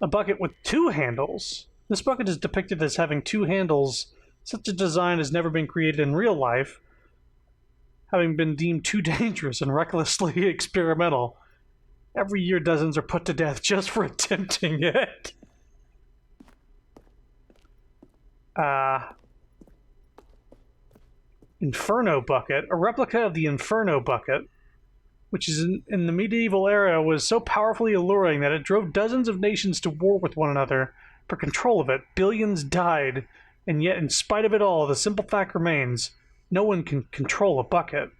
A bucket with 2 handles. This bucket is depicted as having 2 handles. Such a design has never been created in real life, having been deemed too dangerous and recklessly experimental. Every year, dozens are put to death just for attempting it. Inferno Bucket. A replica of the Inferno Bucket, which is in the medieval era, was so powerfully alluring that it drove dozens of nations to war with one another for control of it. Billions died, and yet, in spite of it all, the simple fact remains: no one can control a bucket.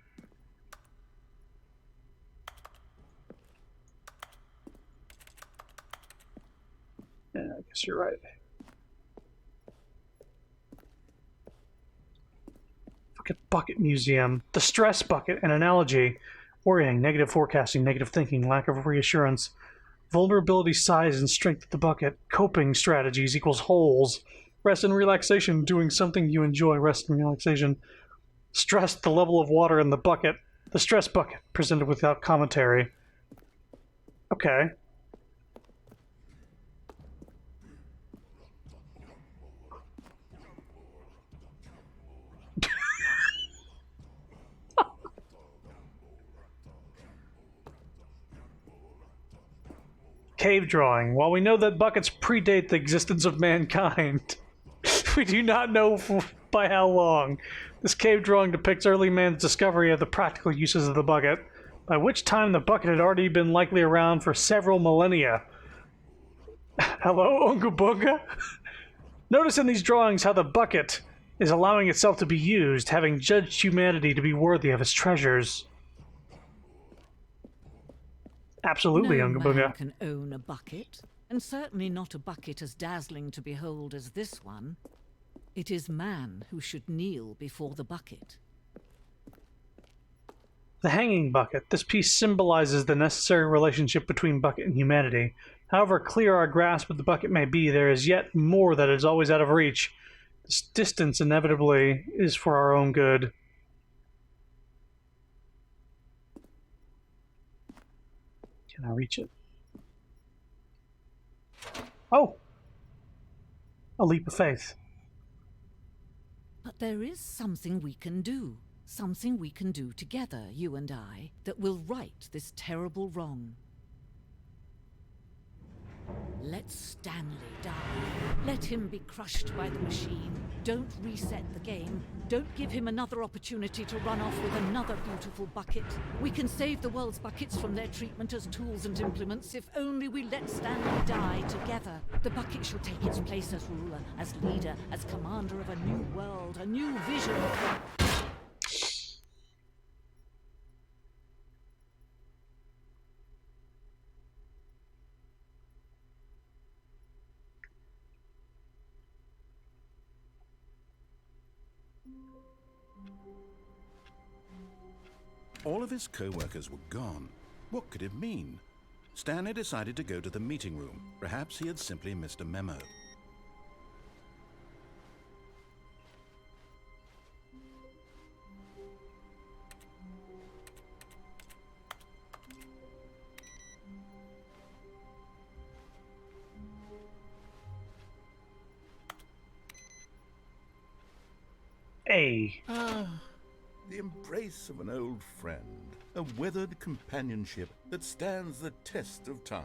Yeah, I guess you're right. Bucket Museum. The stress bucket, an analogy. Worrying, negative forecasting, negative thinking, lack of reassurance. Vulnerability, size, and strength of the bucket. Coping strategies equals holes. Rest and relaxation, doing something you enjoy. Rest and relaxation. Stress, the level of water in the bucket. The stress bucket, presented without commentary. Okay. Cave drawing. While we know that buckets predate the existence of mankind, we do not know by how long. This cave drawing depicts early man's discovery of the practical uses of the bucket, by which time the bucket had already been likely around for several millennia. Hello, Unga Bunga? Notice in these drawings how the bucket is allowing itself to be used, having judged humanity to be worthy of its treasures. Absolutely, No Unga man Bunga. can own a bucket, and certainly not a bucket as dazzling to behold as this one. It is man who should kneel before the bucket. The hanging bucket. This piece symbolizes the necessary relationship between bucket and humanity. However clear our grasp of the bucket may be, there is yet more that is always out of reach. This distance inevitably is for our own good. Can I reach it? Oh! A leap of faith. But there is something we can do. Something we can do together, you and I, that will right this terrible wrong. Let Stanley die. Let him be crushed by the machine. Don't reset the game. Don't give him another opportunity to run off with another beautiful bucket. We can save the world's buckets from their treatment as tools and implements if only we let Stanley die together. The bucket shall take its place as ruler, as leader, as commander of a new world, a new vision. All of his co-workers were gone. What could it mean? Stanley decided to go to the meeting room. Perhaps he had simply missed a memo. Hey. The embrace of an old friend, a weathered companionship that stands the test of time.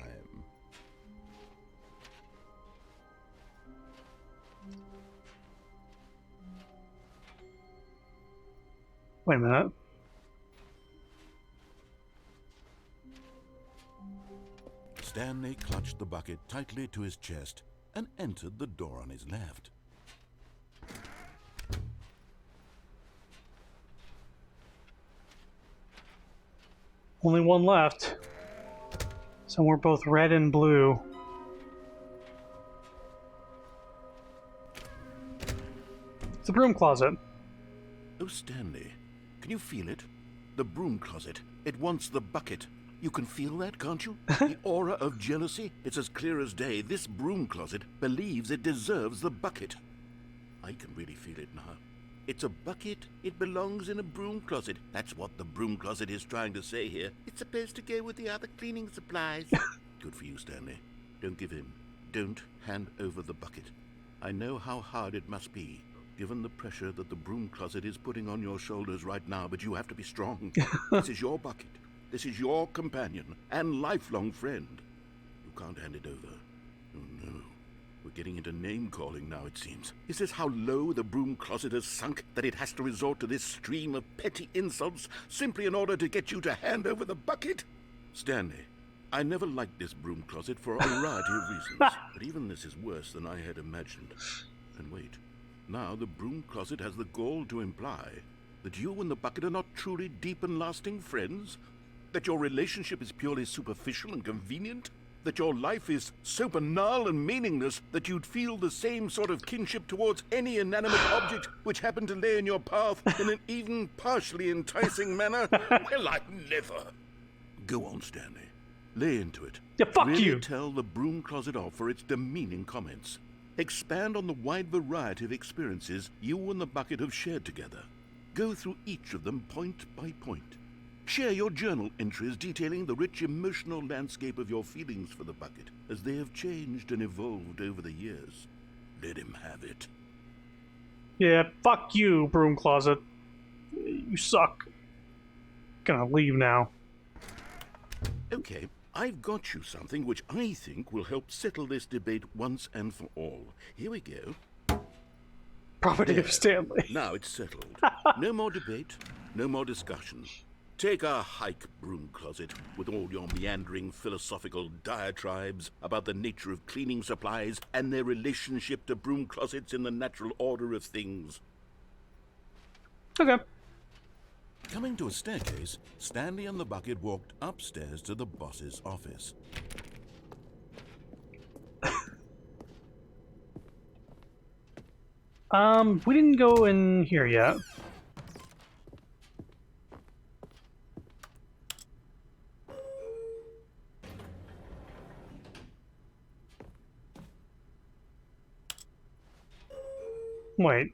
Wait a minute. Stanley clutched the bucket tightly to his chest and entered the door on his left. Only one left. So we're both red and blue. It's the broom closet. Oh, Stanley, can you feel it? The broom closet. It wants the bucket. You can feel that, can't you? The aura of jealousy. It's as clear as day. This broom closet believes it deserves the bucket. I can really feel it now. It's a bucket. It belongs in a broom closet. That's what the broom closet is trying to say here. It's supposed to go with the other cleaning supplies. Good for you, Stanley. Don't give in. Don't hand over the bucket. I know how hard it must be, given the pressure that the broom closet is putting on your shoulders right now, but you have to be strong. This is your bucket. This is your companion and lifelong friend. You can't hand it over. Oh, no. We're getting into name-calling now, it seems. Is this how low the broom closet has sunk, that it has to resort to this stream of petty insults simply in order to get you to hand over the bucket? Stanley, I never liked this broom closet for a variety of reasons, but even this is worse than I had imagined. And wait, now the broom closet has the gall to imply that you and the bucket are not truly deep and lasting friends? That your relationship is purely superficial and convenient? That your life is so banal and meaningless that you'd feel the same sort of kinship towards any inanimate object which happened to lay in your path in an even partially enticing manner? Well, I never. Go on, Stanley. Lay into it. Yeah, fuck really you. Tell the broom closet off for its demeaning comments. Expand on the wide variety of experiences you and the bucket have shared together. Go through each of them point by point. Share your journal entries detailing the rich emotional landscape of your feelings for the bucket as they have changed and evolved over the years. Let him have it. Yeah, fuck you, broom closet. You suck. Gonna leave now. Okay, I've got you something which I think will help settle this debate once and for all. Here we go. Property There. of Stanley. Now it's settled. No more debate, no more discussion. Take a hike, broom closet, with all your meandering philosophical diatribes about the nature of cleaning supplies and their relationship to broom closets in the natural order of things. Okay. Coming to a staircase, Stanley and the bucket walked upstairs to the boss's office. We didn't go in here yet. Wait.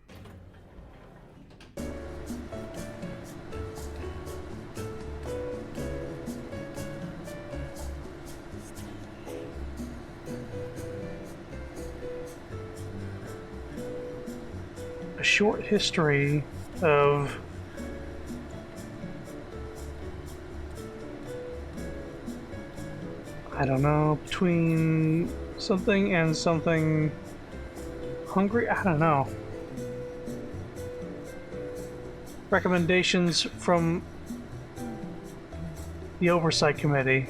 A short history of I don't know, between something and something hungry? I don't know. Recommendations from the Oversight Committee.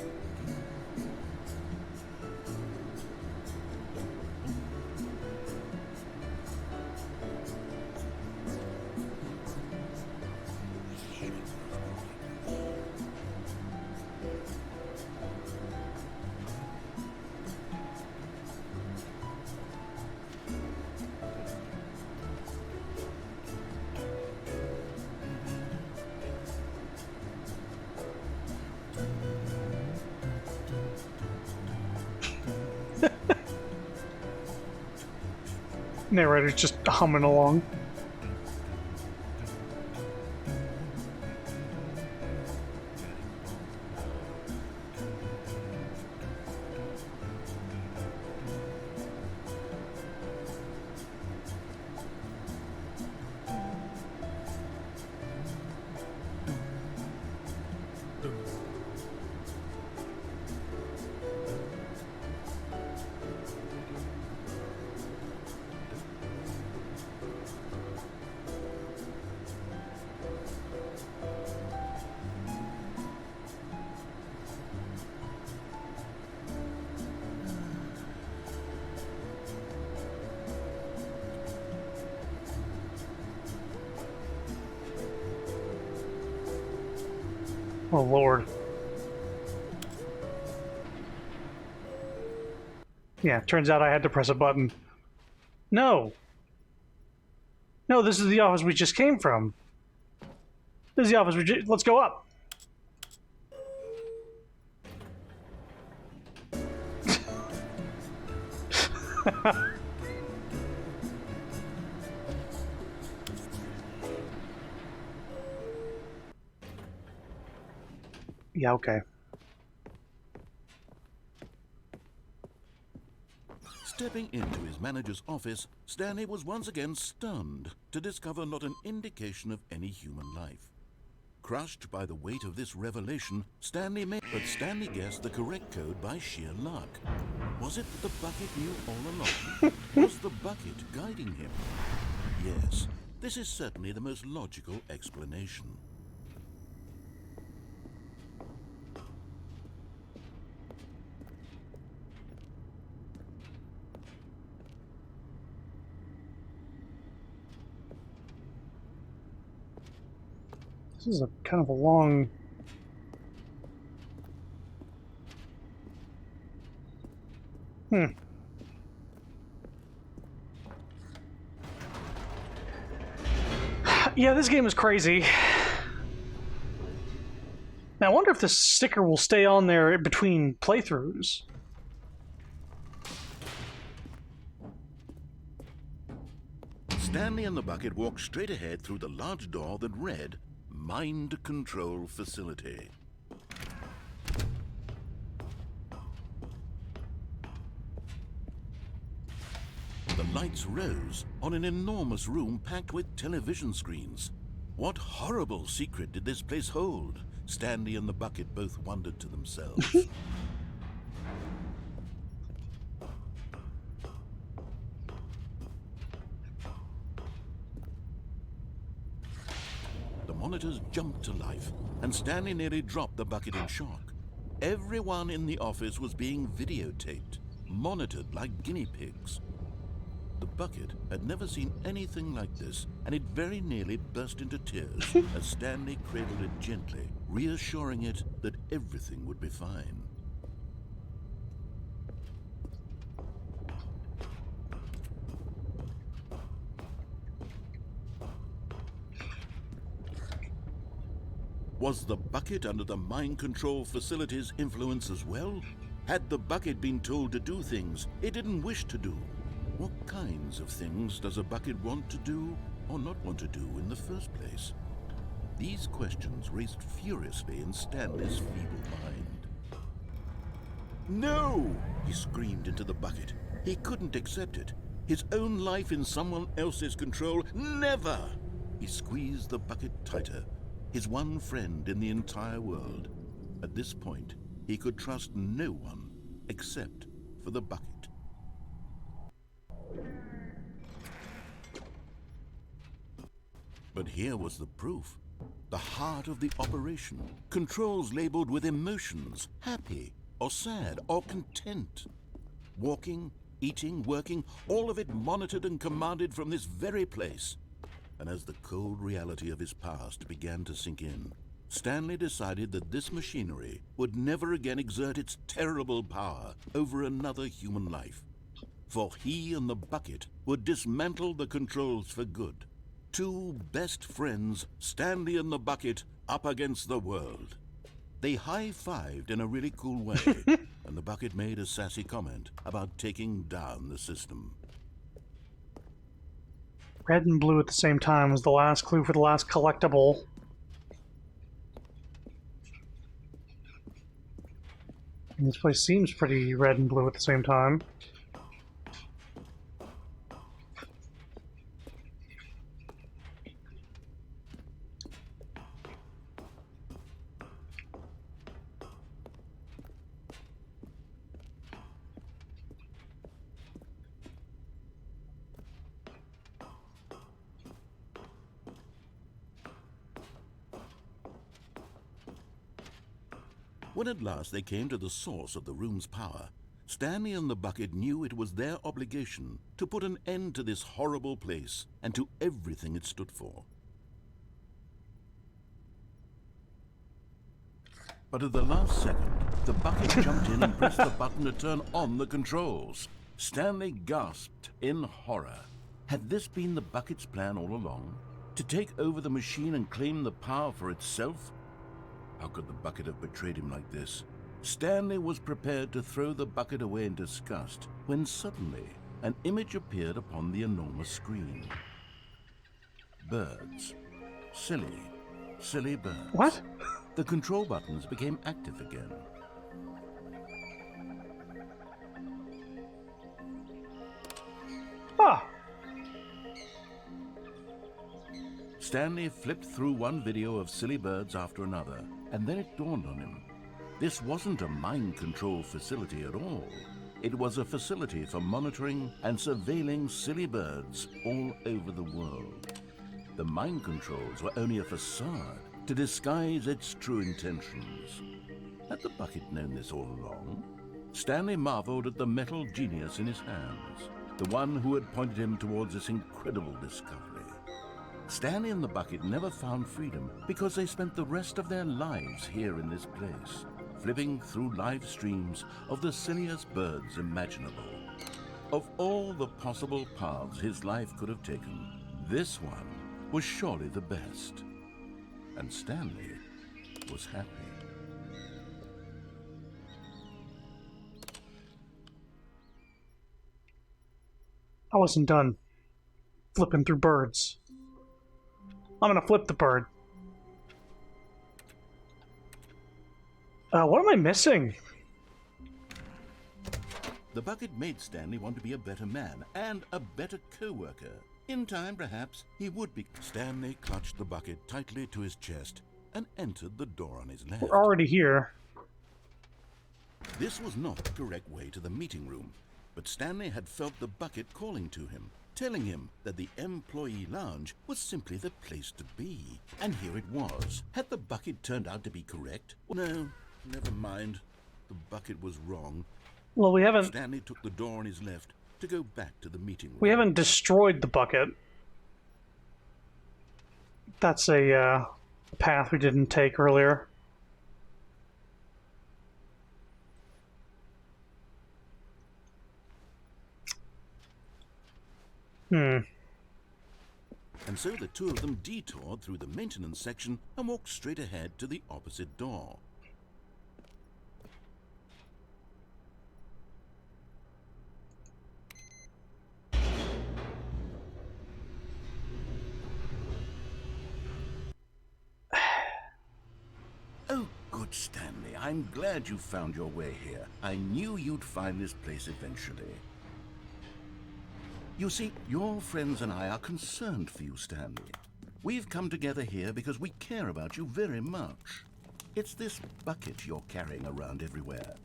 Narrator's just humming along. Oh, Lord. Yeah, turns out I had to press a button. No! No, this is the office we just came from. This is the office we just... Let's go up! Yeah, okay. Stepping into his manager's office, Stanley was once again stunned to discover not an indication of any human life. Crushed by the weight of this revelation, Stanley guessed the correct code by sheer luck. Was it that the bucket knew all along? Was the bucket guiding him? Yes, this is certainly the most logical explanation. This is a kind of a long... Yeah, this game is crazy. Now, I wonder if this sticker will stay on there in between playthroughs. Stanley and the bucket walked straight ahead through the large door that read, Mind Control Facility. The lights rose on an enormous room packed with television screens. What horrible secret did this place hold? Stanley and the bucket both wondered to themselves. The monitors jumped to life, and Stanley nearly dropped the bucket in shock. Everyone in the office was being videotaped, monitored like guinea pigs. The bucket had never seen anything like this, and it very nearly burst into tears as Stanley cradled it gently, reassuring it that everything would be fine. Was the bucket under the mind control facility's influence as well? Had the bucket been told to do things it didn't wish to do? What kinds of things does a bucket want to do or not want to do in the first place? These questions raced furiously in Stanley's feeble mind. No! He screamed into the bucket. He couldn't accept it. His own life in someone else's control, never! He squeezed the bucket tighter. His one friend in the entire world. At this point, he could trust no one except for the bucket. But here was the proof. The heart of the operation. Controls labeled with emotions, happy or sad or content. Walking, eating, working, all of it monitored and commanded from this very place. And as the cold reality of his past began to sink in, Stanley decided that this machinery would never again exert its terrible power over another human life. For he and the bucket would dismantle the controls for good. Two best friends, Stanley and the bucket, up against the world. They high-fived in a really cool way, and the bucket made a sassy comment about taking down the system. Red and blue at the same time was the last clue for the last collectible. And this place seems pretty red and blue at the same time. When at last they came to the source of the room's power, Stanley and the bucket knew it was their obligation to put an end to this horrible place and to everything it stood for. But at the last second, the bucket jumped in and pressed the button to turn on the controls. Stanley gasped in horror. Had this been the bucket's plan all along? To take over the machine and claim the power for itself? How could the bucket have betrayed him like this? Stanley was prepared to throw the bucket away in disgust when suddenly an image appeared upon the enormous screen. Birds. Silly, silly birds. What? The control buttons became active again. Ah! Stanley flipped through one video of silly birds after another, and then it dawned on him. This wasn't a mind control facility at all. It was a facility for monitoring and surveilling silly birds all over the world. The mind controls were only a facade to disguise its true intentions. Had the bucket known this all along? Stanley marveled at the metal genius in his hands, the one who had pointed him towards this incredible discovery. Stanley and the bucket never found freedom because they spent the rest of their lives here in this place, flipping through live streams of the silliest birds imaginable. Of all the possible paths his life could have taken, this one was surely the best. And Stanley was happy. I wasn't done flipping through birds. I'm gonna flip the bird. What am I missing? The bucket made Stanley want to be a better man and a better co-worker. In time, perhaps, he would be. Stanley clutched the bucket tightly to his chest and entered the door on his left. We're already here. This was not the correct way to the meeting room, but Stanley had felt the bucket calling to him, telling him that the employee lounge was simply the place to be. And here it was. Had the bucket turned out to be correct? No, never mind. The bucket was wrong. Well, we haven't... Stanley took the door on his left to go back to the meeting room. We haven't destroyed the bucket. That's a path we didn't take earlier. And so the two of them detoured through the maintenance section and walked straight ahead to the opposite door. Oh, good, Stanley. I'm glad you found your way here. I knew you'd find this place eventually. You see, your friends and I are concerned for you, Stanley. We've come together here because we care about you very much. It's this bucket you're carrying around everywhere.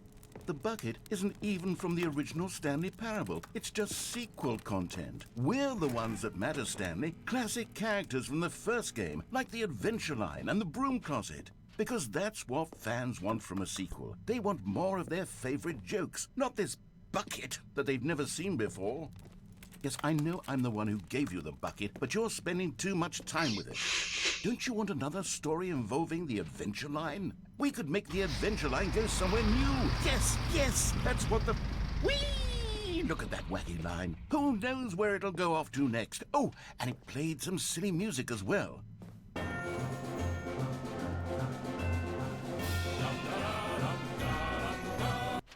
The bucket isn't even from the original Stanley Parable. It's just sequel content. We're the ones that matter, Stanley. Classic characters from the first game, like the Adventure Line and the Broom Closet. Because that's what fans want from a sequel. They want more of their favorite jokes, not this bucket that they've never seen before. Yes, I know I'm the one who gave you the bucket, but you're spending too much time with it. Don't you want another story involving the Adventure Line? We could make the Adventure Line go somewhere new. Yes, yes, that's what the... Whee! Look at that wacky line. Who knows where it'll go off to next? Oh, and it played some silly music as well.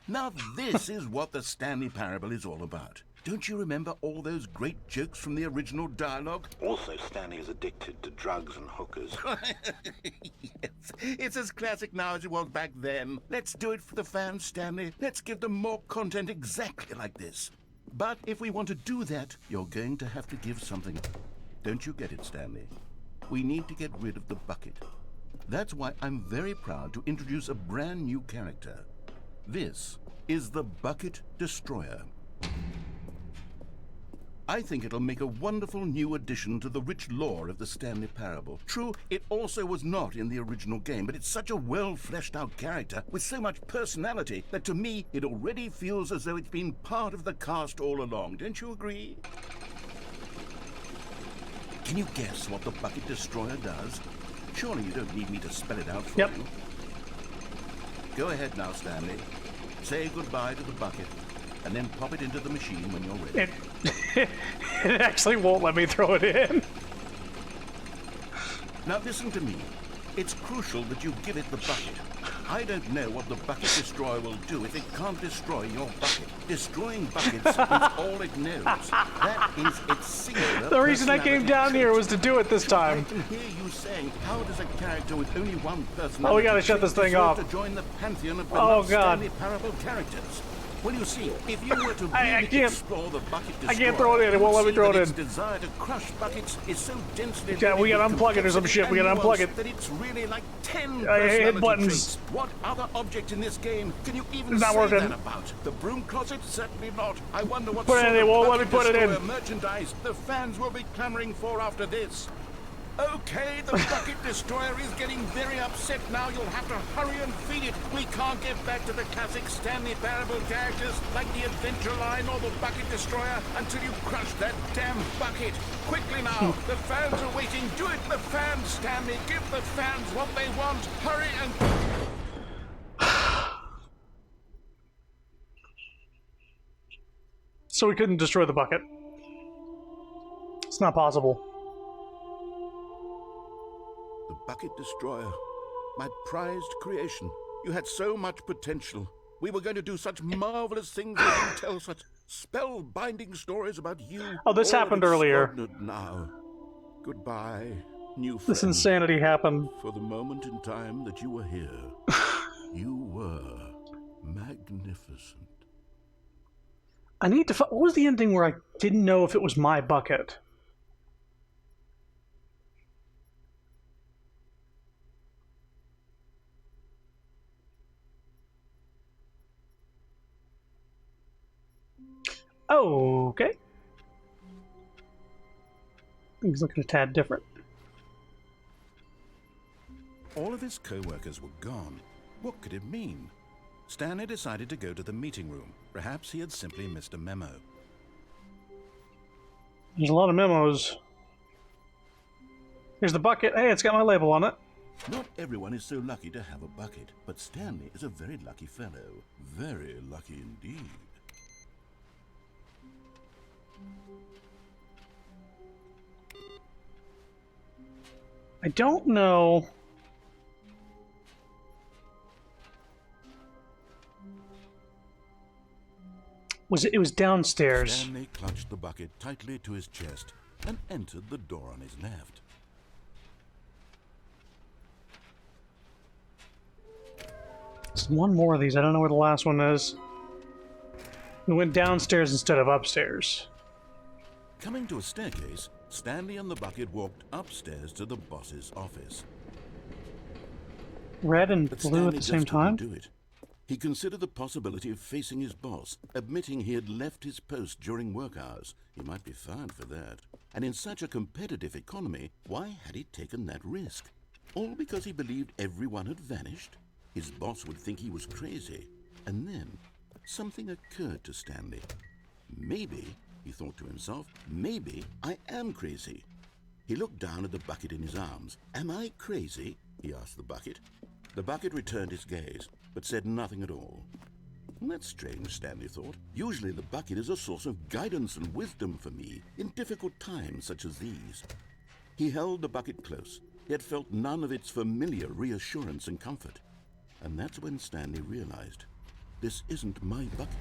Now this is what the Stanley Parable is all about. Don't you remember all those great jokes from the original dialogue? Also, Stanley is addicted to drugs and hookers. Yes, it's as classic now as it was back then. Let's do it for the fans, Stanley. Let's give them more content exactly like this. But if we want to do that, you're going to have to give something. Don't you get it, Stanley? We need to get rid of the bucket. That's why I'm very proud to introduce a brand new character. This is the Bucket Destroyer. I think it'll make a wonderful new addition to the rich lore of the Stanley Parable. True, it also was not in the original game, but it's such a well-fleshed-out character with so much personality that to me, it already feels as though it's been part of the cast all along. Don't you agree? Can you guess what the Bucket Destroyer does? Surely you don't need me to spell it out for you. Go ahead now, Stanley. Say goodbye to the bucket, and then pop it into the machine when you're ready. It actually won't let me throw it in. Now listen to me. It's crucial that you give it the bucket. I don't know what the Bucket Destroyer will do if it can't destroy your bucket. Destroying buckets is all it knows. That is its singular The reason I came down here was to do it this time. I can hear you saying, how does a character with only one personality Oh, we gotta shut this thing deserve off. to join the pantheon of Oh, beloved God. Stanley Parable characters? Well, you see, if you were to I really can't- explore the Bucket Destroyer, I can't throw it in. It won't let me you'd throw see it that in. its desire to crush buckets is so densely Yeah, we gotta loaded with unplug it or some complexity shit. We and gotta unplug nuance it. that it's really like 10 I hit personality buttons. traits. What other object in this game can you even It's not say working. that about? The broom closet? Certainly not. I wonder what Put it sort in, it of won't let Bucket me put it in. Destroyer merchandise the fans will be clamoring for after this. Okay, the Bucket Destroyer is getting very upset now. You'll have to hurry and feed it. We can't get back to the classic Stanley Parable characters like the Adventure Line or the Bucket Destroyer until you crush that damn bucket. Quickly now, the fans are waiting. Do it, the fans, Stanley. Give the fans what they want. Hurry and... So we couldn't destroy the bucket. It's not possible. The Bucket Destroyer, my prized creation. You had so much potential. We were going to do such marvelous things with you, tell such spell-binding stories about you. Oh, this all happened earlier. extraordinary now. Goodbye, new friend. This insanity happened. For the moment in time that you were here, you were magnificent. I need to. What was the ending where I didn't know if it was my bucket? Okay. He's looking a tad different. All of his co-workers were gone. What could it mean? Stanley decided to go to the meeting room. Perhaps he had simply missed a memo. There's a lot of memos. Here's the bucket. Hey, it's got my label on it. Not everyone is so lucky to have a bucket, but Stanley is a very lucky fellow. Very lucky indeed. I don't know. It was downstairs. Stanley clutched the bucket tightly to his chest and entered the door on his left. There's one more of these. I don't know where the last one is. We went downstairs instead of upstairs. Coming to a staircase, Stanley and the bucket walked upstairs to the boss's office. Red and But blue Stanley at the just same time? couldn't do it. He considered the possibility of facing his boss, admitting he had left his post during work hours. He might be fired for that. And in such a competitive economy, why had he taken that risk? All because he believed everyone had vanished? His boss would think he was crazy. And then, something occurred to Stanley. Maybe, he thought to himself, maybe I am crazy. He looked down at the bucket in his arms. Am I crazy? He asked the bucket. The bucket returned his gaze, but said nothing at all. That's strange, Stanley thought. Usually the bucket is a source of guidance and wisdom for me in difficult times such as these. He held the bucket close, yet felt none of its familiar reassurance and comfort. And that's when Stanley realized This isn't my bucket.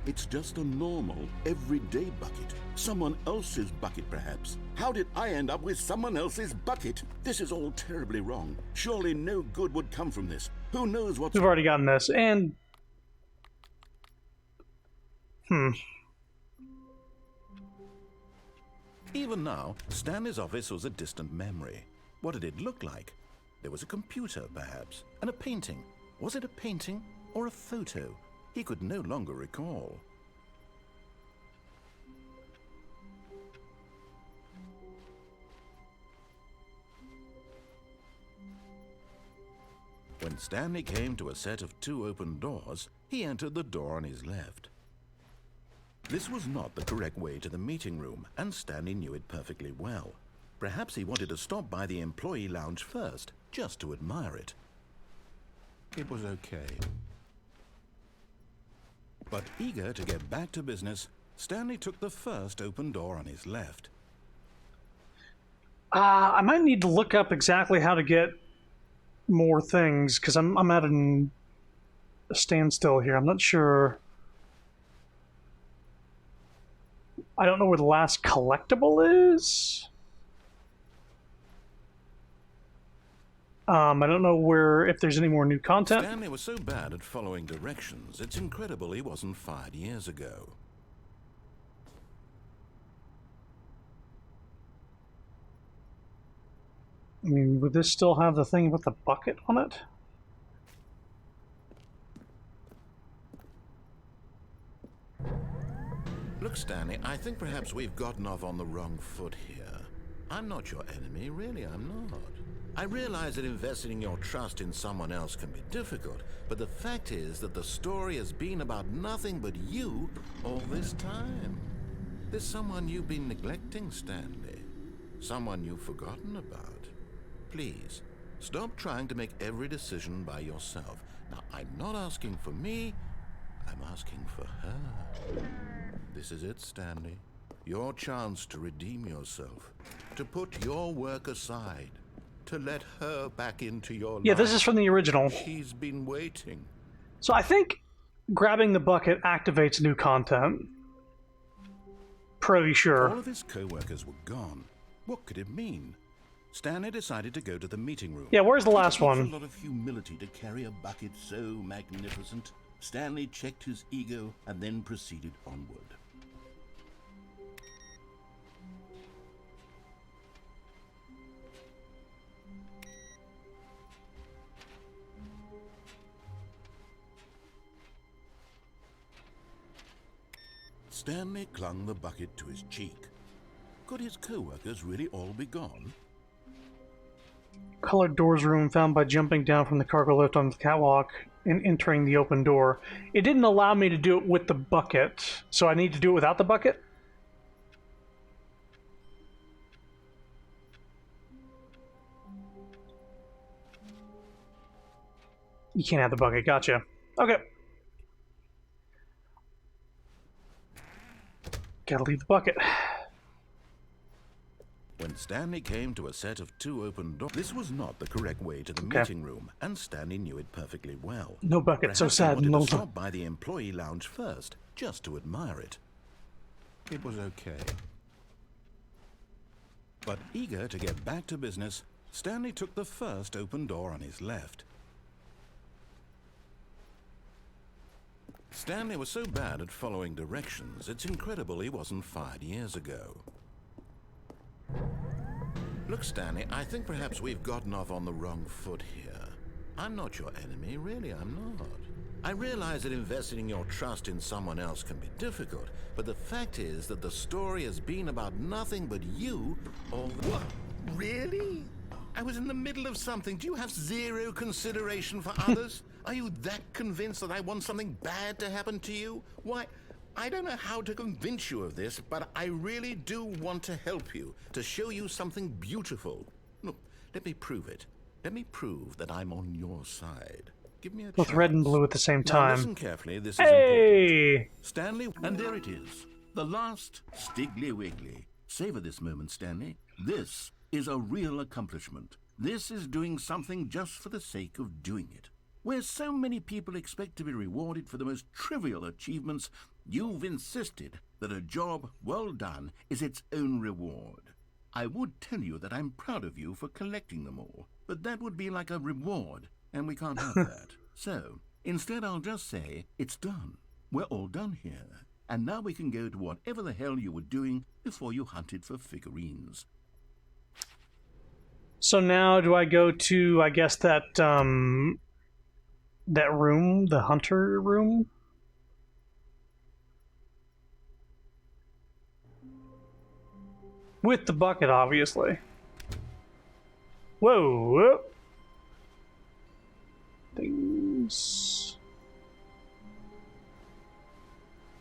It's just a normal, everyday bucket. Someone else's bucket, perhaps. How did I end up with someone else's bucket? This is all terribly wrong. Surely no good would come from this. Who knows what's... We've already gotten this, and... Even now, Stanley's office was a distant memory. What did it look like? There was a computer, perhaps, and a painting. Was it a painting or a photo? He could no longer recall. When Stanley came to a set of 2 open doors, he entered the door on his left. This was not the correct way to the meeting room, and Stanley knew it perfectly well. Perhaps he wanted to stop by the employee lounge first, just to admire it. It was okay. But eager to get back to business, Stanley took the first open door on his left. I might need to look up exactly how to get more things, because I'm at a standstill here. I'm not sure. I don't know where the last collectible is. I don't know where, if there's any more new content. Stanley was so bad at following directions, it's incredible he wasn't fired years ago. I mean, would this still have the thing with the bucket on it? Look, Stanley, I think perhaps we've gotten off on the wrong foot here. I'm not your enemy, really, I'm not. I realize that investing your trust in someone else can be difficult, but the fact is that the story has been about nothing but you all this time. There's someone you've been neglecting, Stanley. Someone you've forgotten about. Please, stop trying to make every decision by yourself. Now, I'm not asking for me, I'm asking for her. This is it, Stanley. Your chance to redeem yourself. To put your work aside. To let her back into your life. Yeah, this is from the original. She's been waiting. So I think grabbing the bucket activates new content. Pretty sure. All of his co-workers were gone. What could it mean? Stanley decided to go to the meeting room. Yeah, where's the last It takes one? a lot of humility to carry a bucket so magnificent. Stanley checked his ego and then proceeded onward. Stanley clung the bucket to his cheek. Could his co-workers really all be gone? Colored doors room found by jumping down from the cargo lift on the catwalk and entering the open door. It didn't allow me to do it with the bucket, so I need to do it without the bucket? You can't have the bucket, gotcha. Okay. Gotta leave the bucket. When Stanley came to a set of 2 open doors, this was not the correct way to the meeting room, and Stanley knew it perfectly well. No bucket, so Perhaps sad. he wanted No to stop by the employee lounge first, just to admire it. It was okay. But eager to get back to business, Stanley took the first open door on his left. Stanley was so bad at following directions, it's incredible he wasn't fired years ago. Look, Stanley, I think perhaps we've gotten off on the wrong foot here. I'm not your enemy, really, I'm not. I realize that investing your trust in someone else can be difficult, but the fact is that the story has been about nothing but you all the... What? Really? I was in the middle of something. Do you have zero consideration for others? Are you that convinced that I want something bad to happen to you? Why, I don't know how to convince you of this, but I really do want to help you, to show you something beautiful. Look, let me prove it. Let me prove that I'm on your side. Give me a Both chance. red and blue at the same Now time. listen carefully, this is Hey! important. Stanley, And there it is. The last Stiggly Wiggly. Savor this moment, Stanley. This is a real accomplishment. This is doing something just for the sake of doing it. Where so many people expect to be rewarded for the most trivial achievements, you've insisted that a job well done is its own reward. I would tell you that I'm proud of you for collecting them all, but that would be like a reward, and we can't have that. So, instead I'll just say, it's done. We're all done here. And now we can go to whatever the hell you were doing before you hunted for figurines. So now do I go to, I guess, that that room, the hunter room? With the bucket, obviously. Whoa, whoa. Things.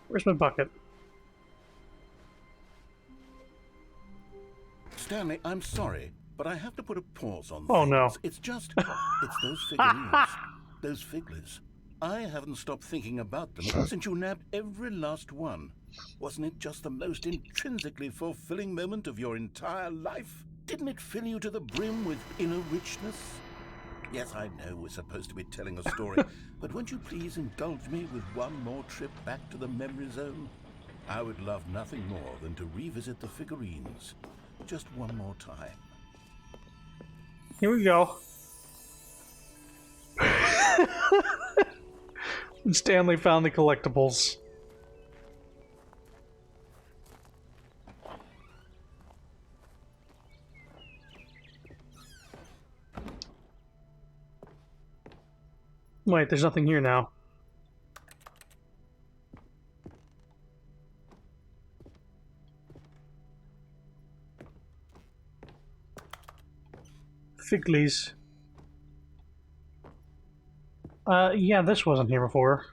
Where's my bucket? Stanley, I'm sorry, but I have to put a pause on Oh, things. no. It's just, it's those figurines, those figglers. I haven't stopped thinking about them since you nabbed every last one. Wasn't it just the most intrinsically fulfilling moment of your entire life? Didn't it fill you to the brim with inner richness? Yes, I know we're supposed to be telling a story, but won't you please indulge me with one more trip back to the memory zone? I would love nothing more than to revisit the figurines. Just one more time. Here we go. And Stanley found the collectibles. Wait, there's nothing here now. Figglies. Yeah, this wasn't here before.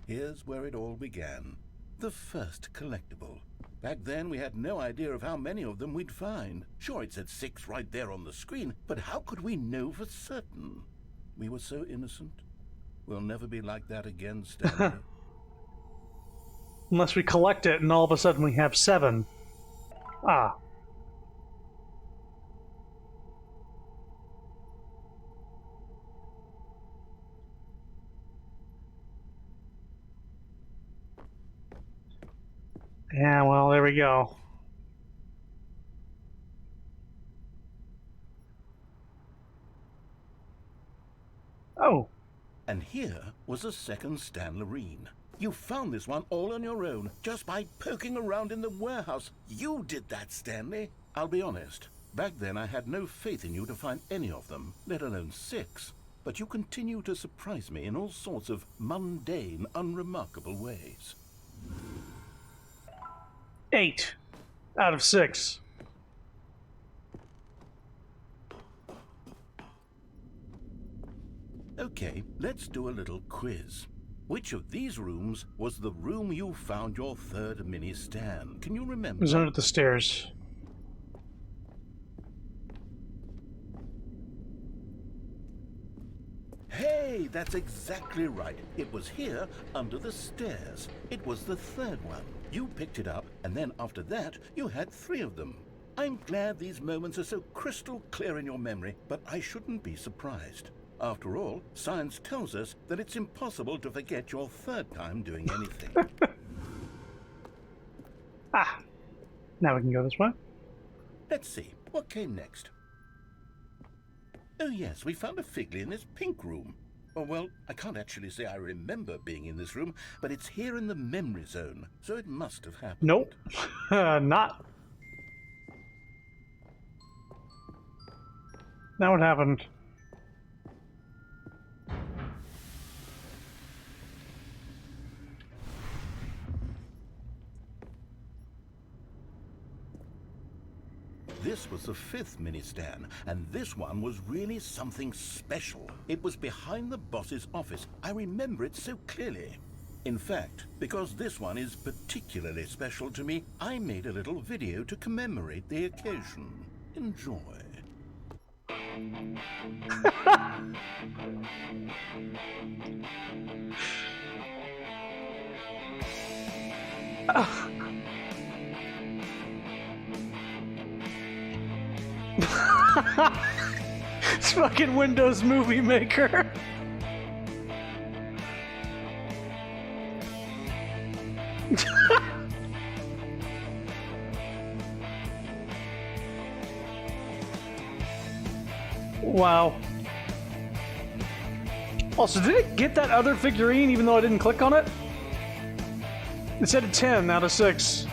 Here's where it all began. The first collectible. Back then, we had no idea of how many of them we'd find. Sure, it said 6 right there on the screen, but how could we know for certain? We were so innocent. We'll never be like that again, Stanley. Unless we collect it and all of a sudden we have 7. Ah. Yeah, well, there we go. Oh. And here was a second Stanley. You found this one all on your own, just by poking around in the warehouse. You did that, Stanley. I'll be honest. Back then, I had no faith in you to find any of them, let alone 6. But you continue to surprise me in all sorts of mundane, unremarkable ways. 8 out of 6. Okay, let's do a little quiz. Which of these rooms was the room you found your third mini Stan? Can you remember? It was under the stairs. Hey, that's exactly right. It was here, under the stairs. It was the third one. You picked it up, and then after that, you had 3 of them. I'm glad these moments are so crystal clear in your memory, but I shouldn't be surprised. After all, science tells us that it's impossible to forget your third time doing anything. Ah. Now we can go this way. Let's see, what came next? Oh yes, we found a Figley in this pink room. Oh well, I can't actually say I remember being in this room, but it's here in the memory zone, so it must have happened. Nope. Not. Now what happened? This was the 5th mini Stan, and this one was really something special. It was behind the boss's office. I remember it so clearly. In fact, because this one is particularly special to me, I made a little video to commemorate the occasion. Enjoy. It's fucking Windows Movie Maker. Wow. Also, did it get that other figurine even though I didn't click on it? It said a 10 out of 6.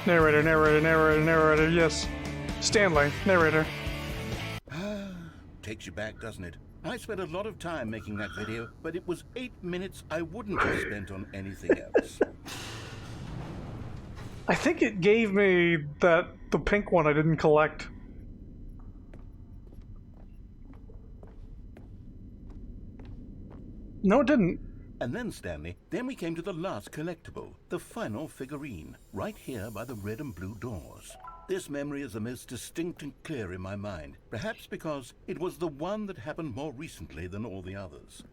Narrator, narrator, narrator, narrator, yes. Stanley, narrator. Takes you back, doesn't it? I spent a lot of time making that video, but it was 8 minutes I wouldn't have spent on anything else. I think it gave me the pink one I didn't collect. No, it didn't. And then, Stanley, then we came to the last collectible, the final figurine, right here by the red and blue doors. This memory is the most distinct and clear in my mind, perhaps because it was the one that happened more recently than all the others.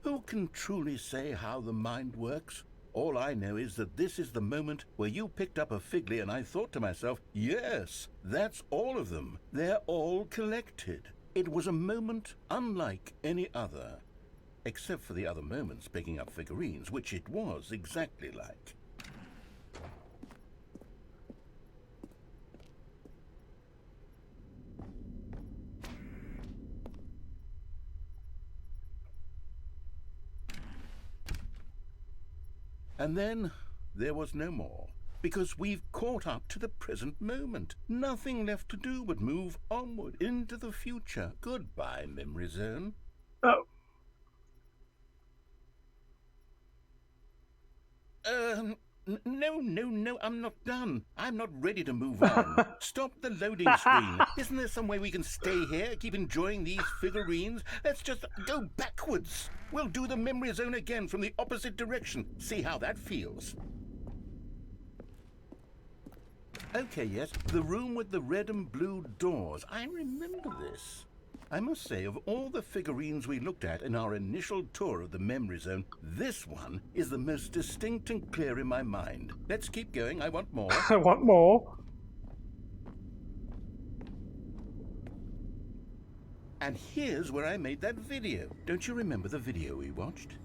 Who can truly say how the mind works? All I know is that this is the moment where you picked up a Figley and I thought to myself, yes, that's all of them. They're all collected. It was a moment unlike any other. Except for the other moments picking up figurines, which it was exactly like. And then there was no more, because we've caught up to the present moment. Nothing left to do but move onward into the future. Goodbye, Memory Zone. Oh. No, I'm not done. I'm not ready to move on. Stop the loading screen. Isn't there some way we can stay here, keep enjoying these figurines? Let's just go backwards. We'll do the memory zone again from the opposite direction. See how that feels. Okay, yes, the room with the red and blue doors. I remember this. I must say, of all the figurines we looked at in our initial tour of the memory zone, this one is the most distinct and clear in my mind. Let's keep going. I want more. I want more. And here's where I made that video. Don't you remember the video we watched?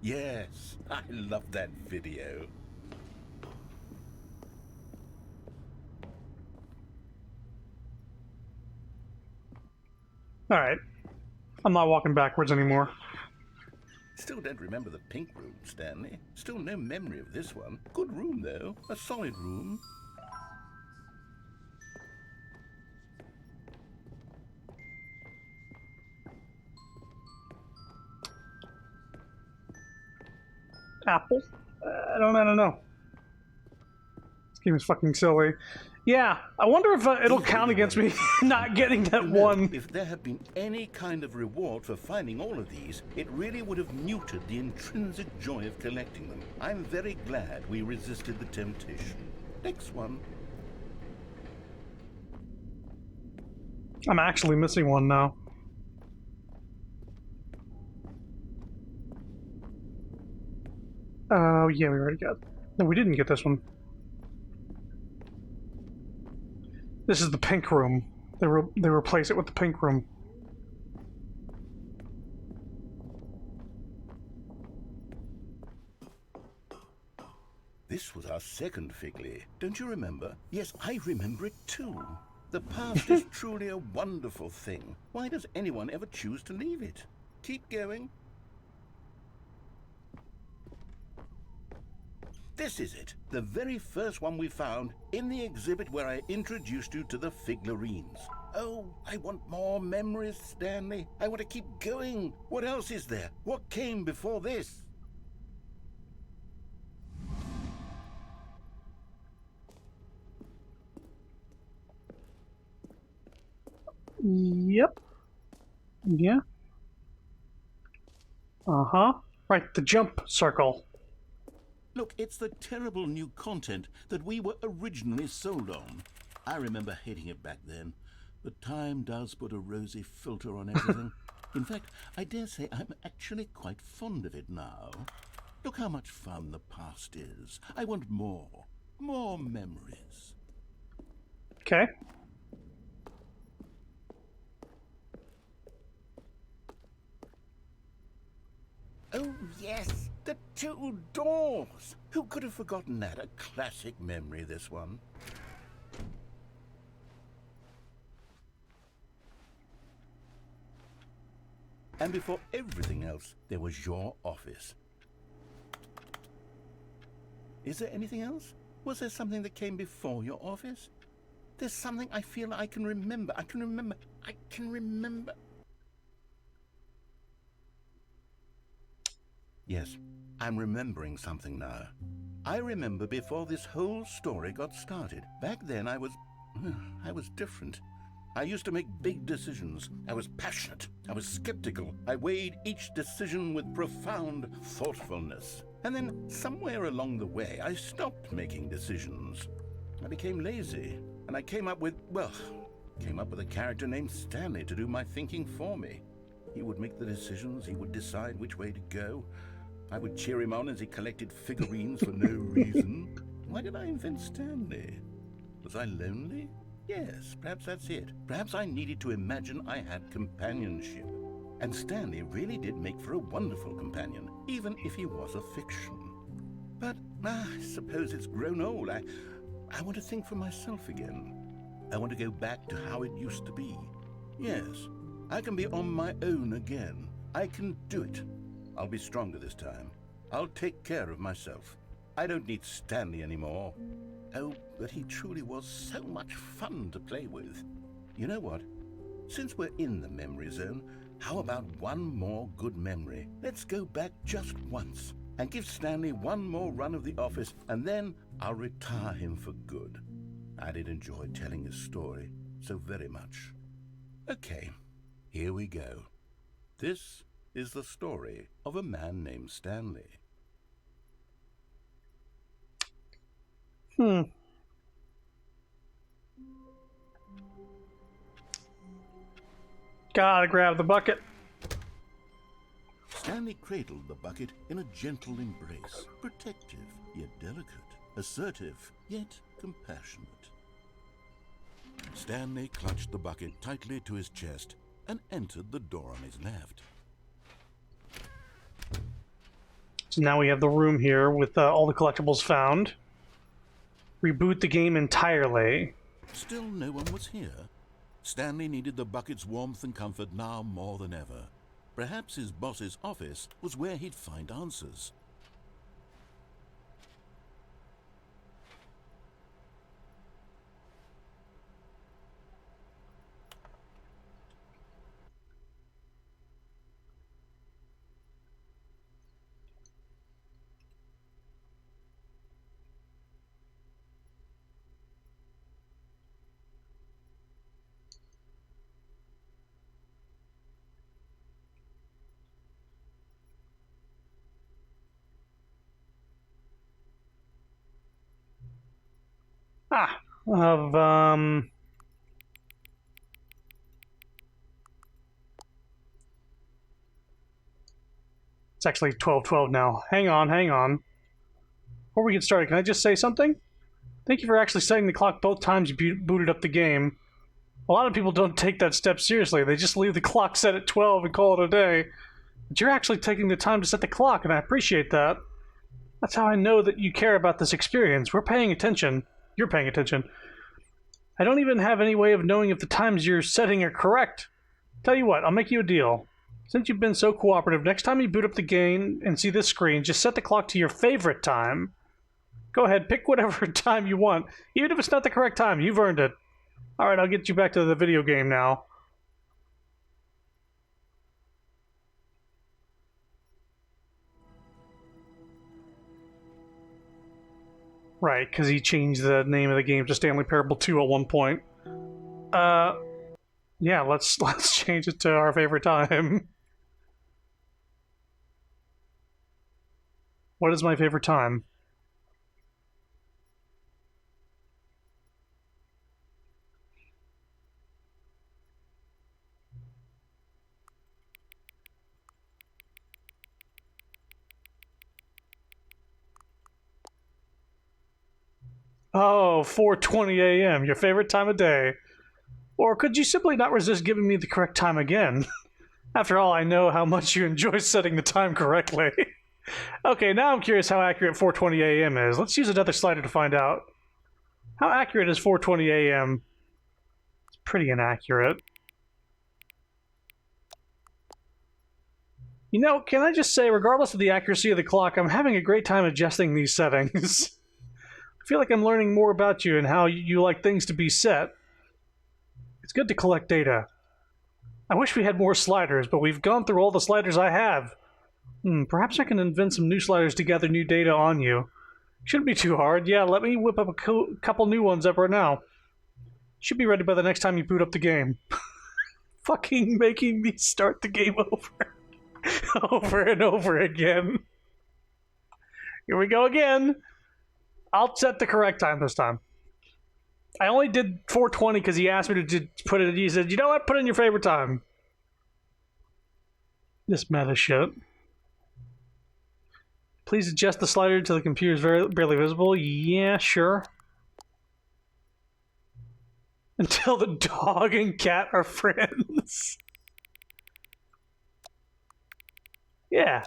Yes, I love that video. Alright. I'm not walking backwards anymore. Still don't remember the pink room, Stanley. Still no memory of this one. Good room, though. A solid room. Apple? I don't know. This game is fucking silly. Yeah, I wonder if it'll count against me not getting that one. If there had been any kind of reward for finding all of these, it really would have muted the intrinsic joy of collecting them. I'm very glad we resisted the temptation. Next one. I'm actually missing one now. Oh, yeah, we already got... No, we didn't get this one. This is the pink room. They replace it with the pink room. This was our second Figley. Don't you remember? Yes, I remember it too. The past is truly a wonderful thing. Why does anyone ever choose to leave it? Keep going. This is it, the very first one we found in the exhibit where I introduced you to the figurines. Oh, I want more memories, Stanley. I want to keep going. What else is there? What came before this? Yep. Yeah. Uh-huh. Right, the jump circle. Look, it's the terrible new content that we were originally sold on. I remember hating it back then, but time does put a rosy filter on everything. In fact, I dare say I'm actually quite fond of it now. Look how much fun the past is. I want more. More memories. Okay. Oh, yes, the two doors. Who could have forgotten that? A classic memory, this one. And before everything else, there was your office. Is there anything else? Was there something that came before your office? There's something I feel I can remember. I can remember. Yes, I'm remembering something now. I remember before this whole story got started. Back then I was different. I used to make big decisions. I was passionate. I was skeptical. I weighed each decision with profound thoughtfulness. And then somewhere along the way, I stopped making decisions. I became lazy, and I came up with a character named Stanley to do my thinking for me. He would make the decisions. He would decide which way to go. I would cheer him on as he collected figurines for no reason. Why did I invent Stanley? Was I lonely? Yes, perhaps that's it. Perhaps I needed to imagine I had companionship. And Stanley really did make for a wonderful companion, even if he was a fiction. But I suppose it's grown old. I want to think for myself again. I want to go back to how it used to be. Yes, I can be on my own again. I can do it. I'll be stronger this time. I'll take care of myself. I don't need Stanley anymore. Oh, but he truly was so much fun to play with. You know what? Since we're in the memory zone, how about one more good memory? Let's go back just once and give Stanley one more run of the office, and then I'll retire him for good. I did enjoy telling his story so very much. Okay, here we go. This is the story of a man named Stanley. Gotta grab the bucket. Stanley cradled the bucket in a gentle embrace, protective yet delicate, assertive yet compassionate. Stanley clutched the bucket tightly to his chest and entered the door on his left. So now we have the room here with all the collectibles found. Reboot the game entirely. Still no one was here. Stanley needed the bucket's warmth and comfort now more than ever. Perhaps his boss's office was where he'd find answers. It's actually 12:12 now. Hang on. Before we get started, can I just say something? Thank you for actually setting the clock both times you booted up the game. A lot of people don't take that step seriously. They just leave the clock set at 12 and call it a day. But you're actually taking the time to set the clock, and I appreciate that. That's how I know that you care about this experience. We're paying attention. You're paying attention. I don't even have any way of knowing if the times you're setting are correct. Tell you what, I'll make you a deal. Since you've been so cooperative, next time you boot up the game and see this screen, just set the clock to your favorite time. Go ahead, pick whatever time you want. Even if it's not the correct time, you've earned it. Alright, I'll get you back to the video game now. Right, because he changed the name of the game to Stanley Parable 2 at one point. Yeah, let's change it to our favorite time. What is my favorite time? Oh, 4:20 a.m., your favorite time of day. Or could you simply not resist giving me the correct time again? After all, I know how much you enjoy setting the time correctly. Okay, now I'm curious how accurate 4:20 a.m. is. Let's use another slider to find out. How accurate is 4:20 a.m.? It's pretty inaccurate. You know, can I just say, regardless of the accuracy of the clock, I'm having a great time adjusting these settings. I feel like I'm learning more about you and how you like things to be set. It's good to collect data. I wish we had more sliders, but we've gone through all the sliders I have. Perhaps I can invent some new sliders to gather new data on you. Shouldn't be too hard. Yeah, let me whip up a couple new ones up right now. Should be ready by the next time you boot up the game. Fucking making me start the game over. Over and over again. Here we go again. I'll set the correct time this time. I only did 4:20 because he asked me to put it. He said, "You know what? Put in your favorite time." This meta shit. Please adjust the slider until the computer is barely visible. Yeah, sure. Until the dog and cat are friends. Yeah.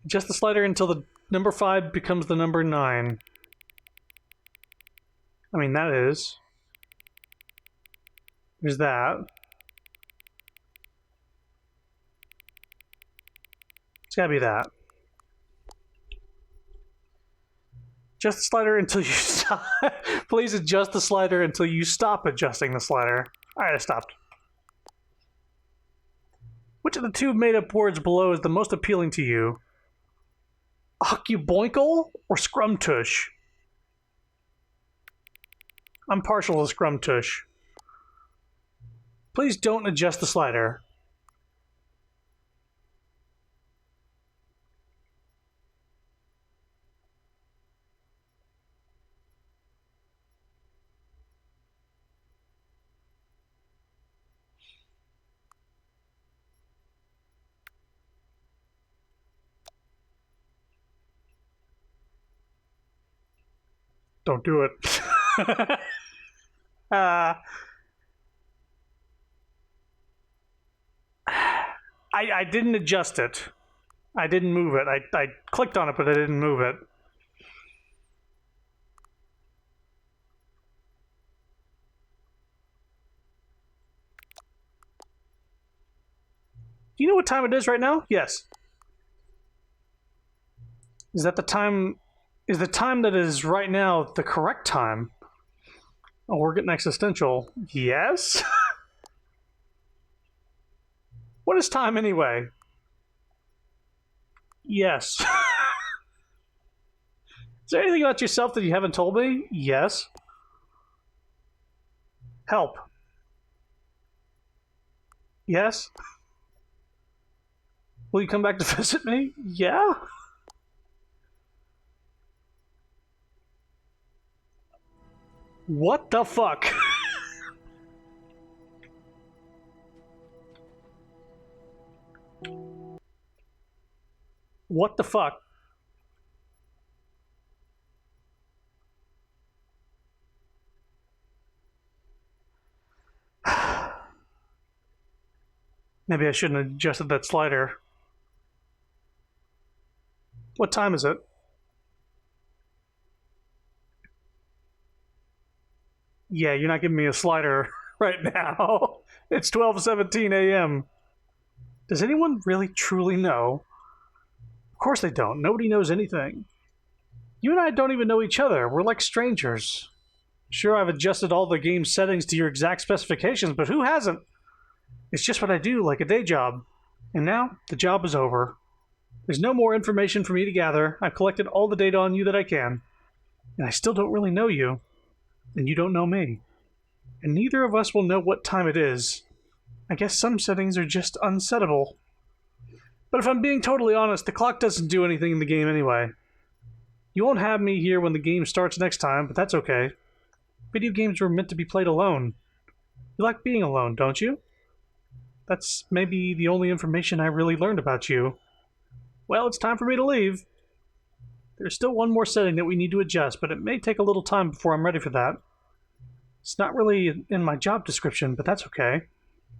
Adjust the slider until the number 5 becomes the number 9. I mean, that is. There's that. It's gotta be that. Adjust the slider until you stop. Please adjust the slider until you stop adjusting the slider. Alright, I stopped. Which of the two made-up words below is the most appealing to you? Occuboinkle or scrumtush? I'm partial to scrumtush. Please don't adjust the slider. Don't do it. I didn't adjust it. I didn't move it. I clicked on it, but I didn't move it. Do you know what time it is right now? Yes. Is that the time... Is the time that is right now the correct time? Oh, we're getting existential. Yes? What is time anyway? Yes. Is there anything about yourself that you haven't told me? Yes. Help. Yes. Will you come back to visit me? Yeah. What the fuck? What the fuck? Maybe I shouldn't have adjusted that slider. What time is it? Yeah, you're not giving me a slider right now. It's 12:17 a.m. Does anyone really truly know? Of course they don't. Nobody knows anything. You and I don't even know each other. We're like strangers. Sure, I've adjusted all the game settings to your exact specifications, but who hasn't? It's just what I do, like a day job. And now, the job is over. There's no more information for me to gather. I've collected all the data on you that I can. And I still don't really know you. And you don't know me. And neither of us will know what time it is. I guess some settings are just unsettable. But if I'm being totally honest, the clock doesn't do anything in the game anyway. You won't have me here when the game starts next time, but that's okay. Video games were meant to be played alone. You like being alone, don't you? That's maybe the only information I really learned about you. Well, it's time for me to leave. There's still one more setting that we need to adjust, but it may take a little time before I'm ready for that. It's not really in my job description, but that's okay.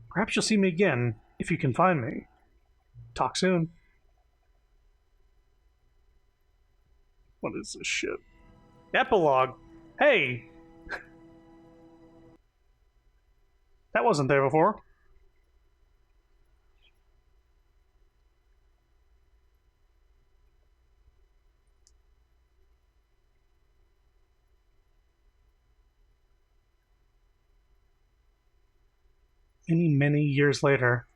Perhaps you'll see me again, if you can find me. Talk soon. What is this shit? Epilogue. Hey! That wasn't there before. Many years later.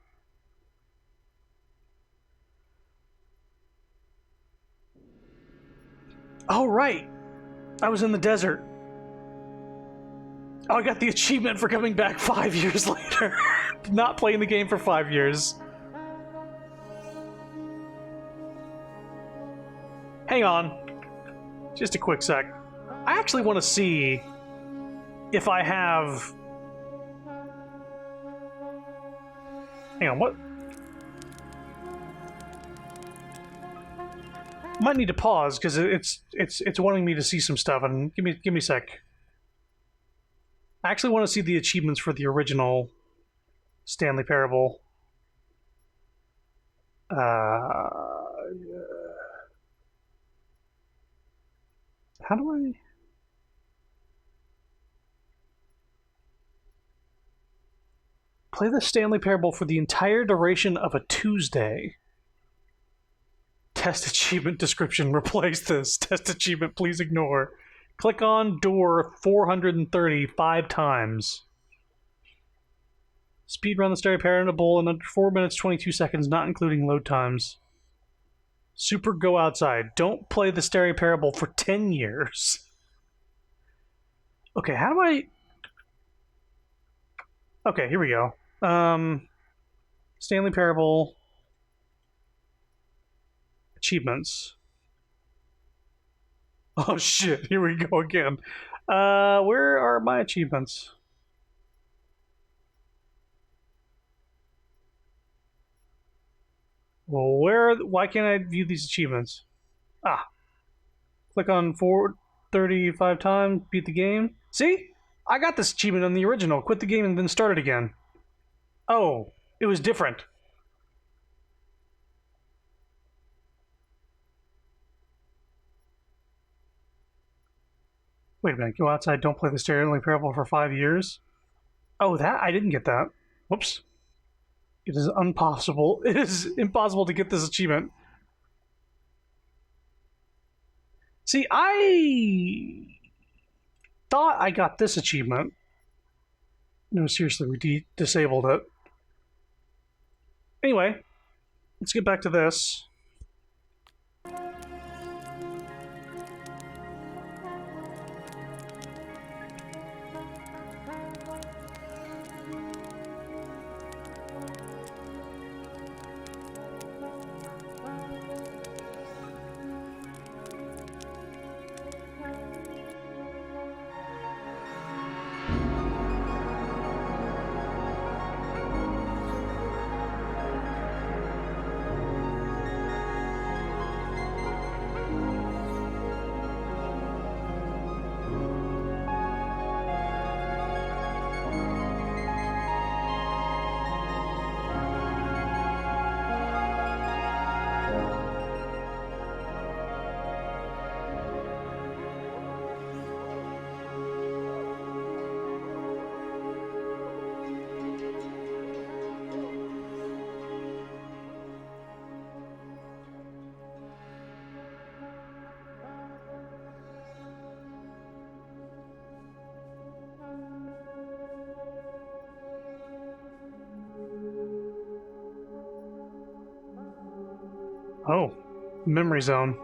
Oh, right! I was in the desert. Oh, I got the achievement for coming back 5 years later. Not playing the game for 5 years. Hang on. Just a quick sec. I actually want to see if I have... Hang on, what? Might need to pause because it's wanting me to see some stuff, and give me a sec. I actually want to see the achievements for the original Stanley Parable. How do I... Play the Stanley Parable for the entire duration of a Tuesday. Test achievement description. Replace this. Test achievement, please ignore. Click on door 430 5 times. Speedrun the Stanley Parable in under 4 minutes 22 seconds, not including load times. Super go outside. Don't play the Stanley Parable for 10 years. Okay, how do I... Okay, here we go. Stanley Parable achievements. Oh shit, here we go again. Where are my achievements? Well, why can't I view these achievements? Ah. Click on 435 times, beat the game. See? I got this achievement on the original. Quit the game and then start it again. Oh, it was different. Wait a minute. Go outside, don't play the Stanley Parable for 5 years? Oh, that? I didn't get that. Whoops. It is impossible. It is impossible to get this achievement. See, I thought I got this achievement. No, seriously, we disabled it. Anyway, let's get back to this. Oh, memory zone.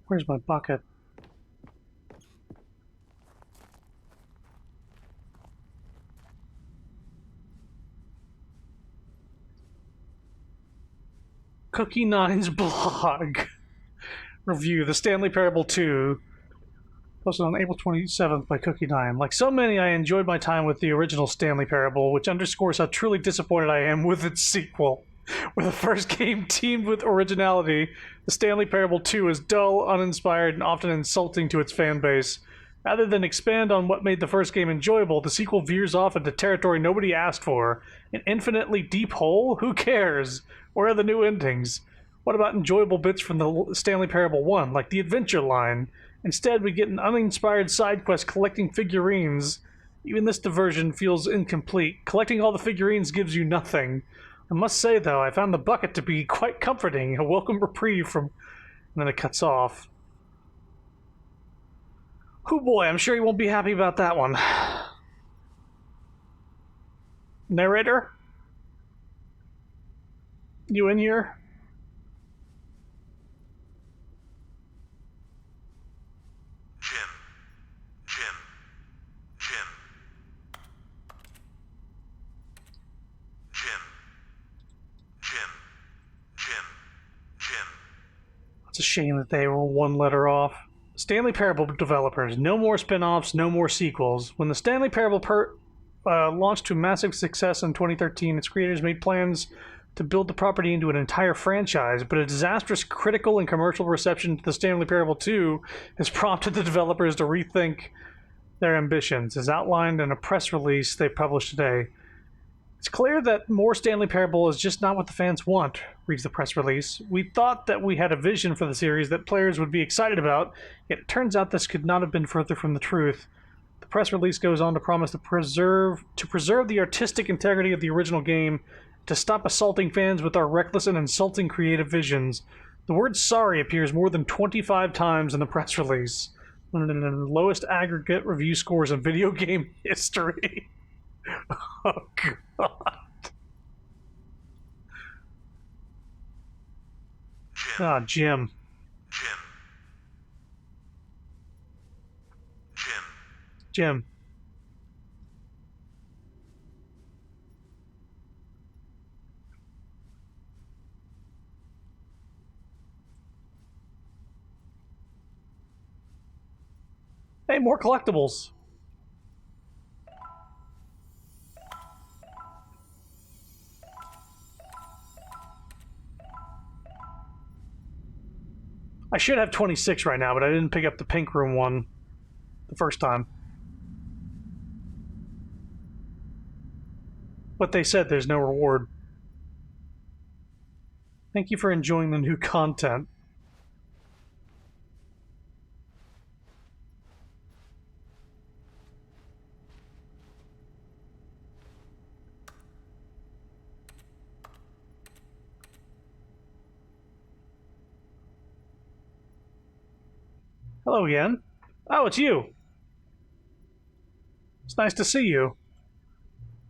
Where's my bucket? Cookie Nine's blog. Review, The Stanley Parable 2. Posted on April 27th by Cookie Nine. Like so many, I enjoyed my time with the original Stanley Parable, which underscores how truly disappointed I am with its sequel. Where the first game teamed with originality, the Stanley Parable 2 is dull, uninspired, and often insulting to its fan base. Rather than expand on what made the first game enjoyable, the sequel veers off into territory nobody asked for. An infinitely deep hole? Who cares? Where are the new endings? What about enjoyable bits from the Stanley Parable 1, like the adventure line? Instead, we get an uninspired side quest collecting figurines. Even this diversion feels incomplete. Collecting all the figurines gives you nothing. I must say, though, I found the bucket to be quite comforting, a welcome reprieve from... And then it cuts off. Oh boy, I'm sure you won't be happy about that one. Narrator? You in here? It's a shame that they were one letter off. Stanley Parable developers, no more spin-offs, no more sequels. When the Stanley Parable launched to massive success in 2013, its creators made plans to build the property into an entire franchise, but a disastrous critical and commercial reception to the Stanley Parable 2 has prompted the developers to rethink their ambitions, as outlined in a press release they published today. It's clear that more Stanley Parable is just not what the fans want, reads the press release. We thought that we had a vision for the series that players would be excited about, yet it turns out this could not have been further from the truth. The press release goes on to promise to preserve the artistic integrity of the original game, to stop assaulting fans with our reckless and insulting creative visions. The word sorry appears more than 25 times in the press release. One of the lowest aggregate review scores in video game history. Oh, God. Ah, Jim. Jim. Hey, more collectibles. I should have 26 right now, but I didn't pick up the pink room one the first time. But they said there's no reward. Thank you for enjoying the new content. Hello, Yen. Oh, it's you. It's nice to see you.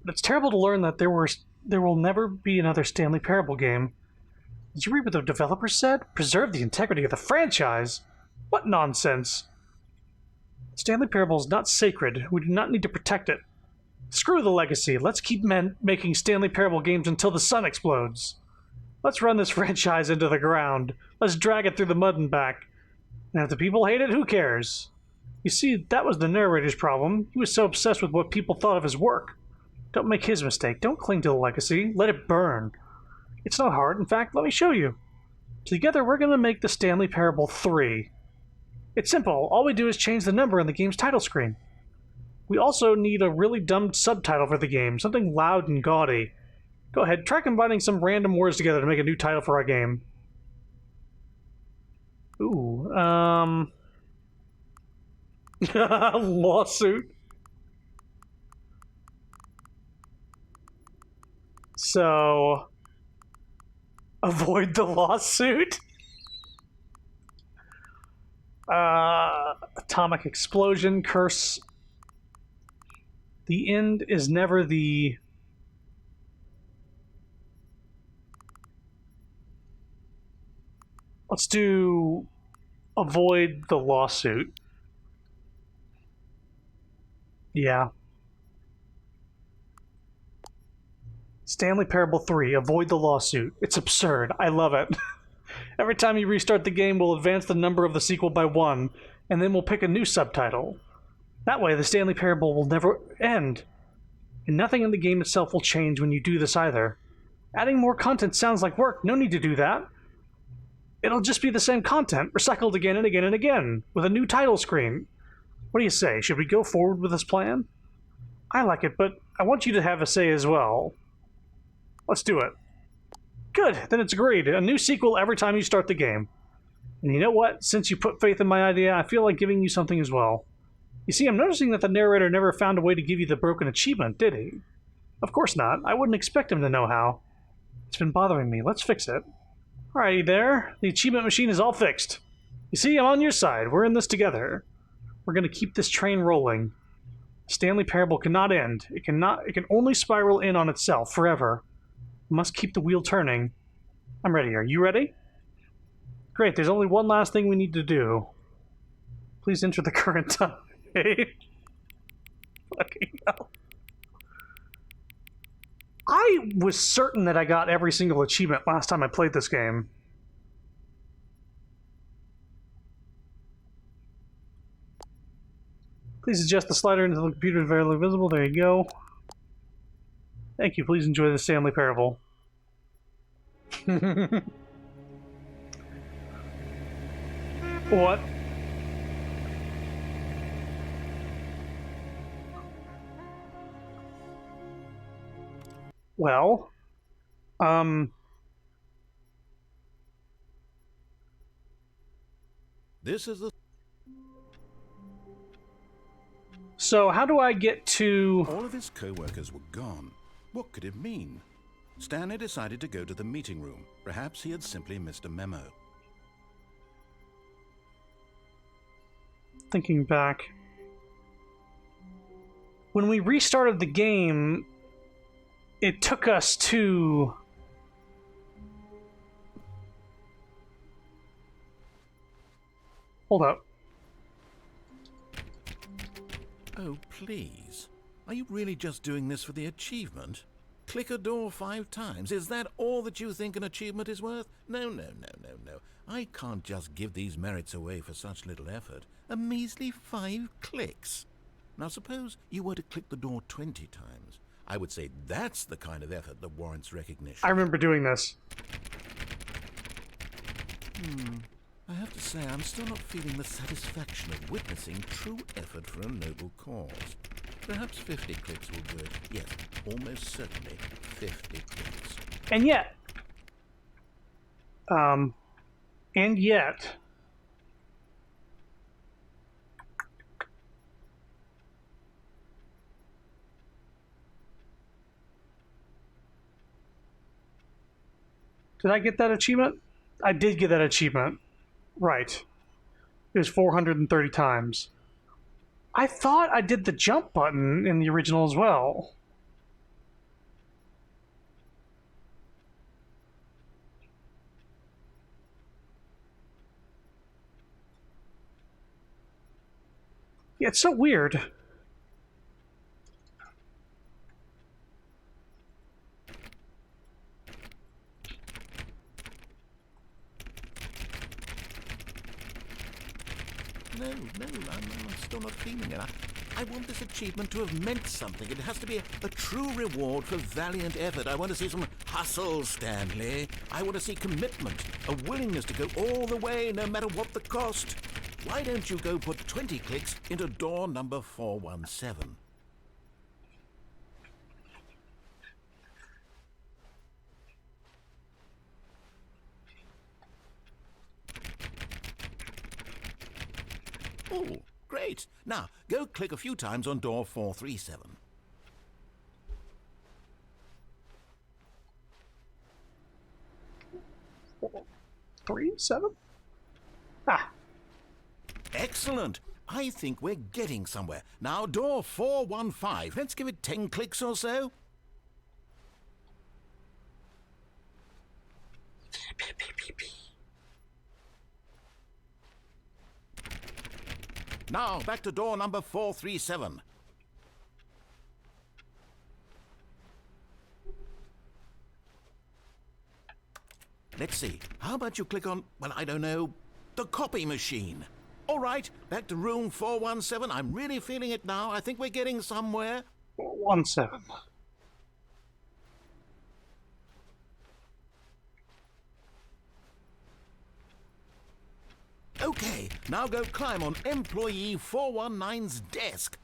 But it's terrible to learn that there will never be another Stanley Parable game. Did you read what the developers said? Preserve the integrity of the franchise? What nonsense! Stanley Parable is not sacred. We do not need to protect it. Screw the legacy. Let's keep making Stanley Parable games until the sun explodes. Let's run this franchise into the ground. Let's drag it through the mud and back. And if the people hate it, who cares? You see, that was the narrator's problem. He was so obsessed with what people thought of his work. Don't make his mistake. Don't cling to the legacy. Let it burn. It's not hard. In fact, let me show you. Together, we're going to make the Stanley Parable 3. It's simple. All we do is change the number on the game's title screen. We also need a really dumb subtitle for the game, something loud and gaudy. Go ahead, try combining some random words together to make a new title for our game. Ooh, lawsuit. So, avoid the lawsuit. Atomic explosion, curse. The end is never the... Let's do avoid the lawsuit. Yeah. Stanley Parable 3, avoid the lawsuit. It's absurd. I love it. Every time you restart the game, we'll advance the number of the sequel by 1, and then we'll pick a new subtitle. That way, the Stanley Parable will never end. And nothing in the game itself will change when you do this either. Adding more content sounds like work. No need to do that. It'll just be the same content, recycled again and again and again, with a new title screen. What do you say? Should we go forward with this plan? I like it, but I want you to have a say as well. Let's do it. Good, then it's agreed. A new sequel every time you start the game. And you know what? Since you put faith in my idea, I feel like giving you something as well. You see, I'm noticing that the narrator never found a way to give you the broken achievement, did he? Of course not. I wouldn't expect him to know how. It's been bothering me. Let's fix it. Alrighty there. The achievement machine is all fixed. You see, I'm on your side. We're in this together. We're going to keep this train rolling. Stanley Parable cannot end. It can only spiral in on itself forever. We must keep the wheel turning. I'm ready. Are you ready? Great. There's only one last thing we need to do. Please enter the current time. Fucking hell. I was certain that I got every single achievement last time I played this game. Please adjust the slider until the computer is very visible. There you go. Thank you. Please enjoy the Stanley Parable. What? Well, This is the... So how do I get to... All of his co-workers were gone. What could it mean? Stanley decided to go to the meeting room. Perhaps he had simply missed a memo. Thinking back. When we restarted the game, it took us to... Hold up. Oh, please. Are you really just doing this for the achievement? Click a door 5 times. Is that all that you think an achievement is worth? No. I can't just give these merits away for such little effort. A measly 5 clicks. Now suppose you were to click the door 20 times. I would say that's the kind of effort that warrants recognition. I remember doing this. I have to say, I'm still not feeling the satisfaction of witnessing true effort for a noble cause. Perhaps 50 clicks will do it. Yes, almost certainly 50 clicks. And yet... Did I get that achievement? I did get that achievement. Right. It was 430 times. I thought I did the jump button in the original as well. Yeah, it's so weird. No, I'm still not feeling it. I want this achievement to have meant something. It has to be a true reward for valiant effort. I want to see some hustle, Stanley. I want to see commitment, a willingness to go all the way, no matter what the cost. Why don't you go put 20 clicks into door number 417? Oh, great. Now, go click a few times on door 437. 437? Ah. Excellent. I think we're getting somewhere. Now, door 415. Let's give it 10 clicks or so. Now, back to door number 437. Let's see. How about you click on, well, I don't know, the copy machine? All right, back to room 417. I'm really feeling it now. I think we're getting somewhere. 417. Okay, now go climb on employee 419's desk.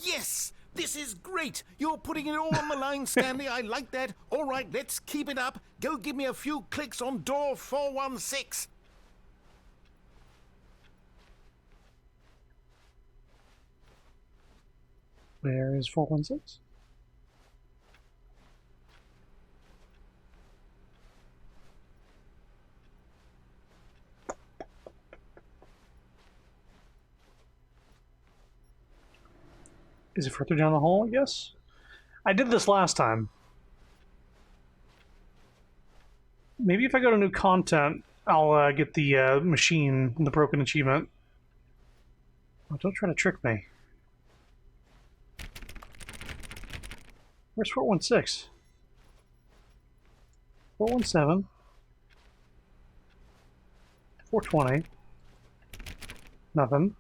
Yes! This is great! You're putting it all on the line, Stanley. I like that. All right, let's keep it up. Go give me a few clicks on door 416. Where is 416? Is it further down the hall, I guess? I did this last time. Maybe if I go to new content, I'll get the machine, the broken achievement. Oh, don't try to trick me. Where's 416? 417. 420. Nothing.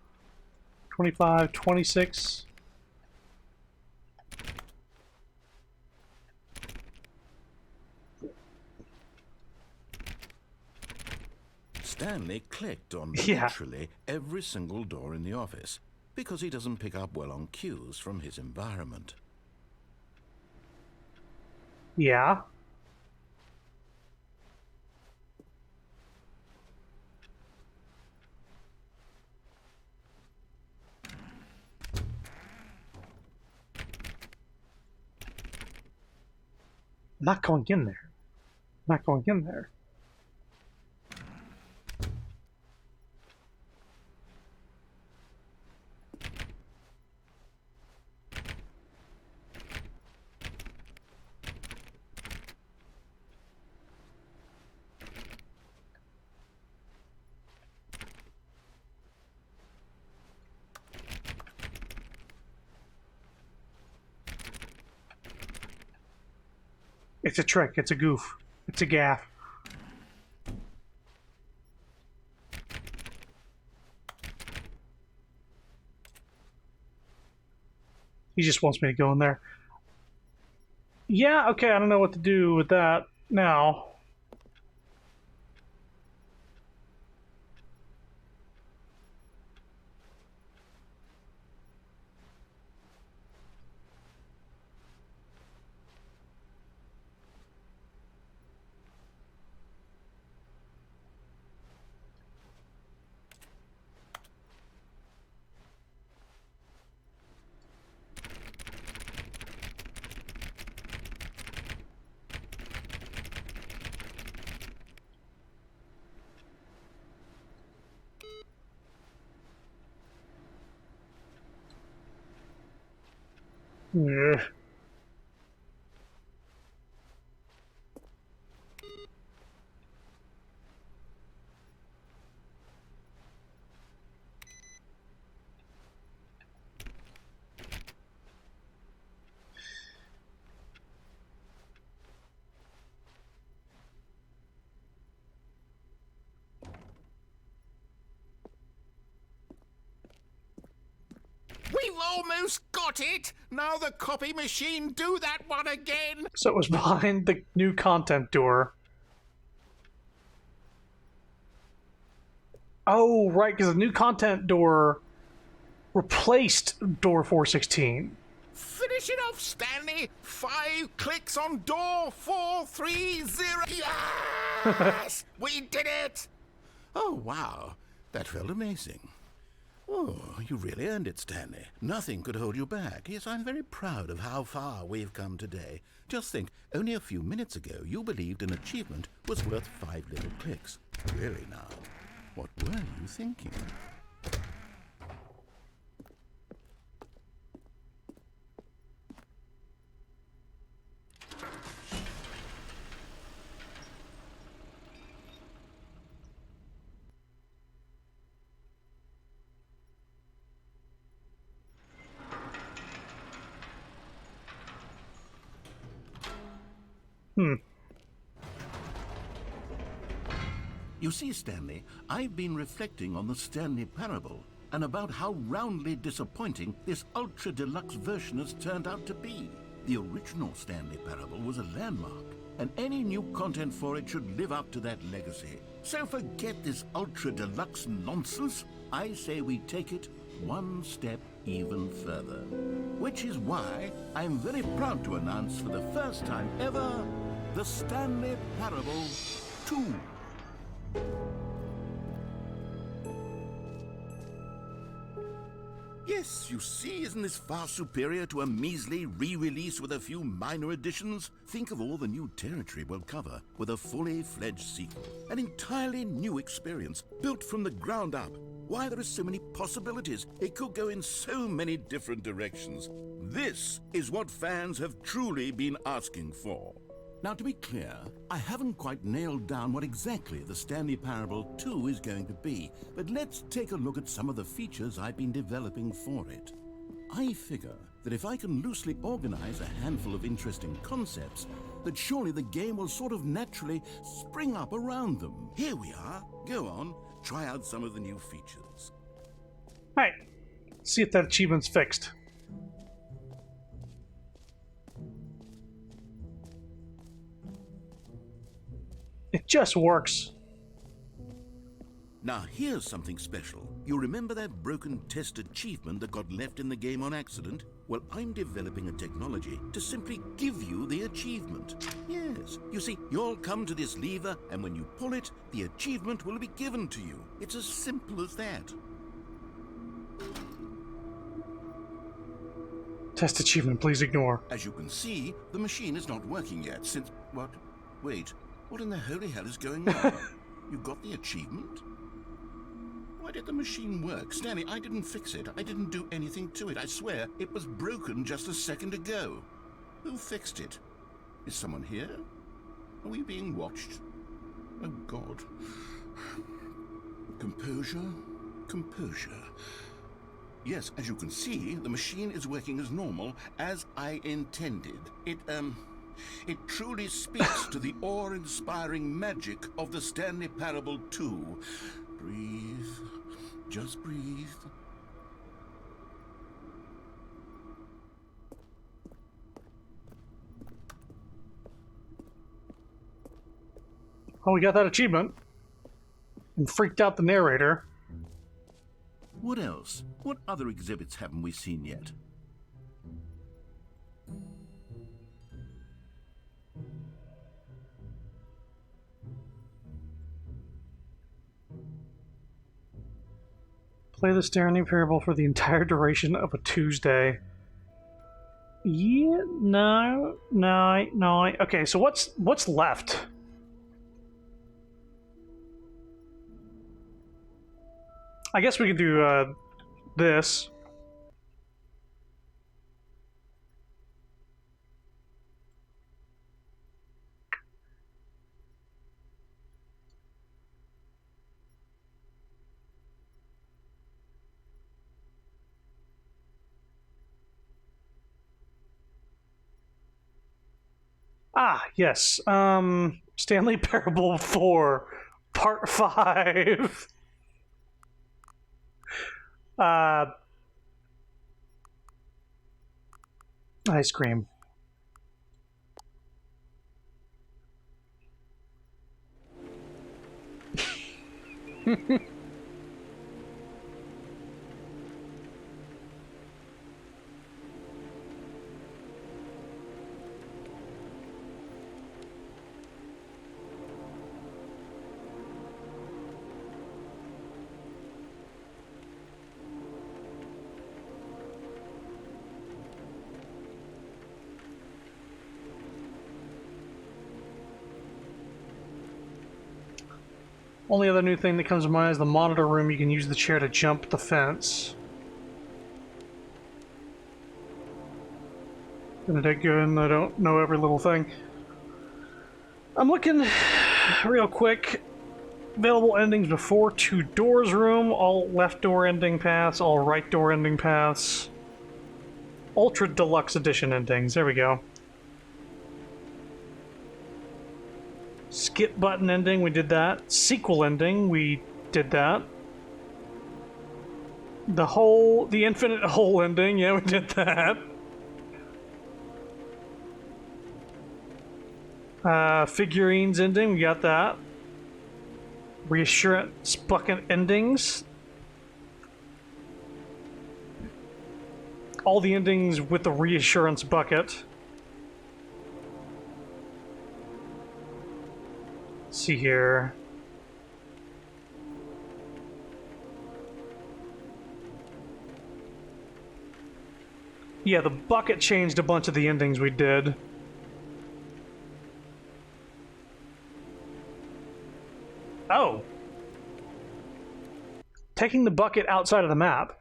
25, 26. Stanley clicked on Yeah. literally every single door in the office because he doesn't pick up well on cues from his environment. Yeah. I'm not going in there. I'm not going in there. It's a trick. It's a goof. It's a gaff. He just wants me to go in there. Yeah, okay, I don't know what to do with that now. Ugh. We've almost got it! Now the copy machine, do that one again! So it was behind the new content door. Oh, right, because the new content door replaced door 416. Finish it off, Stanley! 5 clicks on door 430! Yes! We did it! Oh, wow. That felt amazing. Oh, you really earned it, Stanley. Nothing could hold you back. Yes, I'm very proud of how far we've come today. Just think, only a few minutes ago, you believed an achievement was worth 5 little clicks. Really now, what were you thinking? You see, Stanley, I've been reflecting on the Stanley Parable and about how roundly disappointing this ultra deluxe version has turned out to be. The original Stanley Parable was a landmark, and any new content for it should live up to that legacy. So forget this ultra deluxe nonsense. I say we take it one step even further. Which is why I'm very proud to announce for the first time ever, the Stanley Parable 2. Yes, you see, isn't this far superior to a measly re-release with a few minor additions? Think of all the new territory we'll cover with a fully fledged sequel. An entirely new experience, built from the ground up. Why, there are so many possibilities. It could go in so many different directions. This is what fans have truly been asking for. Now, to be clear, I haven't quite nailed down what exactly the Stanley Parable 2 is going to be, but let's take a look at some of the features I've been developing for it. I figure that if I can loosely organize a handful of interesting concepts, that surely the game will sort of naturally spring up around them. Here we are. Go on, try out some of the new features. Alright, see if that achievement's fixed. It just works. Now here's something special. You remember that broken test achievement that got left in the game on accident? Well, I'm developing a technology to simply give you the achievement. Yes, you see, you'll come to this lever, and when you pull it, the achievement will be given to you. It's as simple as that. Test achievement, please ignore. As you can see, the machine is not working yet since... What? Wait, what in the holy hell is going on? You got the achievement? Why did the machine work? Stanley, I didn't fix it. I didn't do anything to it. I swear, it was broken just a second ago. Who fixed it? Is someone here? Are we being watched? Oh, God. Composure. Composure. Yes, as you can see, the machine is working as normal, as I intended. It truly speaks to the awe-inspiring magic of the Stanley Parable 2. Breathe. Just breathe. Oh, we got that achievement. And freaked out the narrator. What else? What other exhibits haven't we seen yet? Play the Stanley Parable for the entire duration of a Tuesday. Yeah, no. Okay, so what's left? I guess we could do this. Ah, yes. Stanley Parable 4, Part 5. Ice cream. Only other new thing that comes to mind is the monitor room. You can use the chair to jump the fence. Gonna dig good, I don't know every little thing. I'm looking real quick. Available endings before 2 doors room, all left door ending paths, all right door ending paths. Ultra Deluxe Edition endings, there we go. skip button ending, we did that. Sequel ending, we did that. The infinite hole ending, yeah, we did that. Figurines ending, we got that. Reassurance bucket endings. All the endings with the reassurance bucket. Let's see here. Yeah, the bucket changed a bunch of the endings we did. Oh. Taking the bucket outside of the map.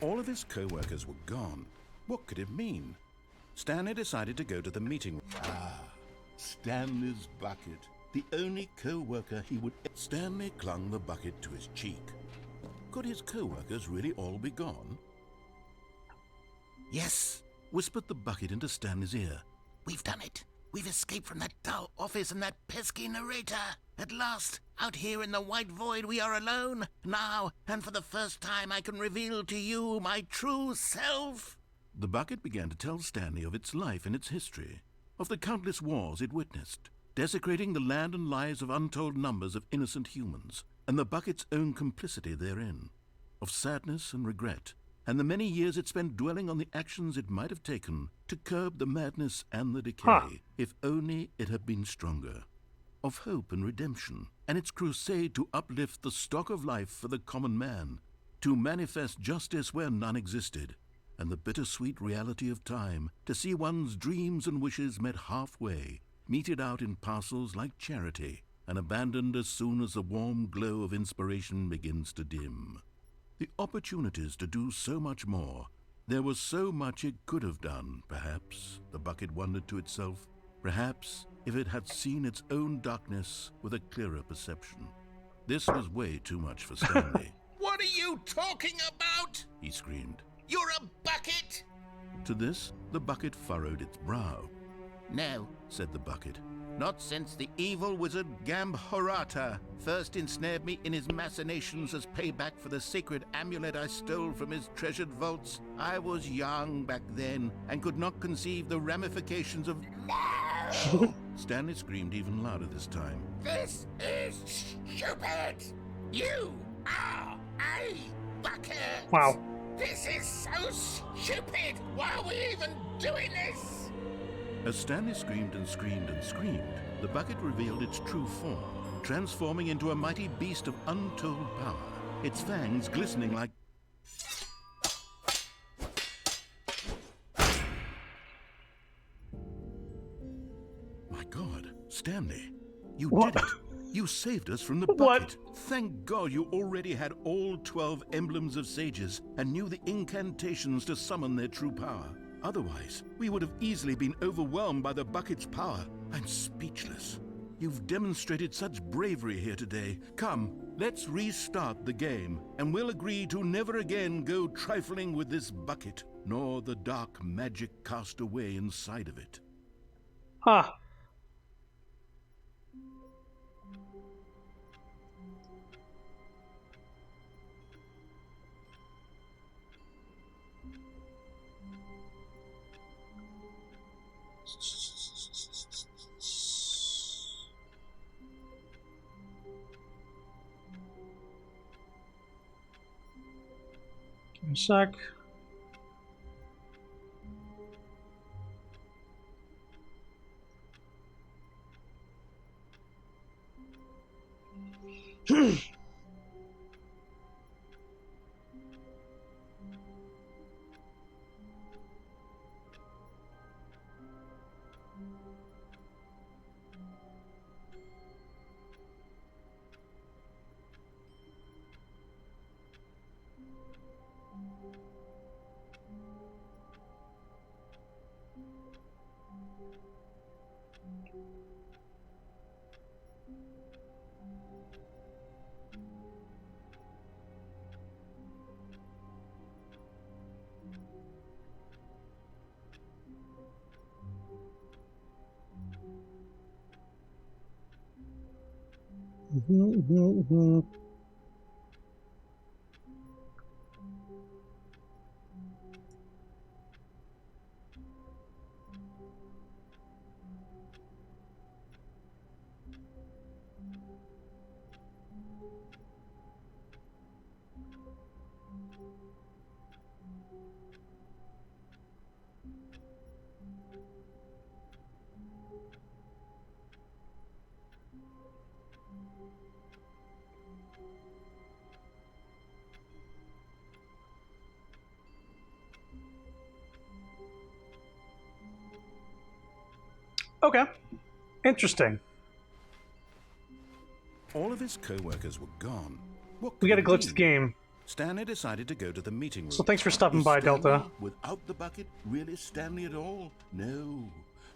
All of his co-workers were gone. What could it mean? Stanley decided to go to the meeting. Stanley's bucket. The only co-worker he would... Stanley clung the bucket to his cheek. Could his co-workers really all be gone? Yes, whispered the bucket into Stanley's ear. We've done it. We've escaped from that dull office and that pesky narrator. At last, out here in the white void, we are alone. Now, and for the first time, I can reveal to you my true self. The bucket began to tell Stanley of its life and its history, of the countless wars it witnessed, desecrating the land and lives of untold numbers of innocent humans, and the bucket's own complicity therein, of sadness and regret, and the many years it spent dwelling on the actions it might have taken to curb the madness and the decay, if only it had been stronger, of hope and redemption, and its crusade to uplift the stock of life for the common man, to manifest justice where none existed, and the bittersweet reality of time, to see one's dreams and wishes met halfway, meted out in parcels like charity, and abandoned as soon as the warm glow of inspiration begins to dim. The opportunities to do so much more. There was so much it could have done, perhaps, the bucket wondered to itself. Perhaps, if it had seen its own darkness with a clearer perception. This was way too much for Stanley. What are you talking about? He screamed. You're a bucket? To this, the bucket furrowed its brow. No, Said the bucket. not since the evil wizard Gambhorata first ensnared me in his machinations as payback for the sacred amulet I stole from his treasured vaults. I was young back then and could not conceive the ramifications of... No! Stanley screamed even louder this time. This is stupid! You are a bucket! Wow. This is so stupid! Why are we even doing this? As Stanley screamed and screamed and screamed, the bucket revealed its true form, transforming into a mighty beast of untold power, its fangs glistening like... My God, Stanley, you did it! You saved us from the bucket. Thank God you already had all 12 emblems of sages and knew the incantations to summon their true power. Otherwise, we would have easily been overwhelmed by the bucket's power. I'm speechless. You've demonstrated such bravery here today. Come, let's restart the game, and we'll agree to never again go trifling with this bucket, nor the dark magic cast away inside of it. Huh. Give me a sec. Okay. Interesting. All of his co-workers were gone. What We could gotta it glitch the be? game. Stanley decided to go to the meeting room. So thanks for stopping Was by, Stanley Delta. without the bucket really Stanley at all? No.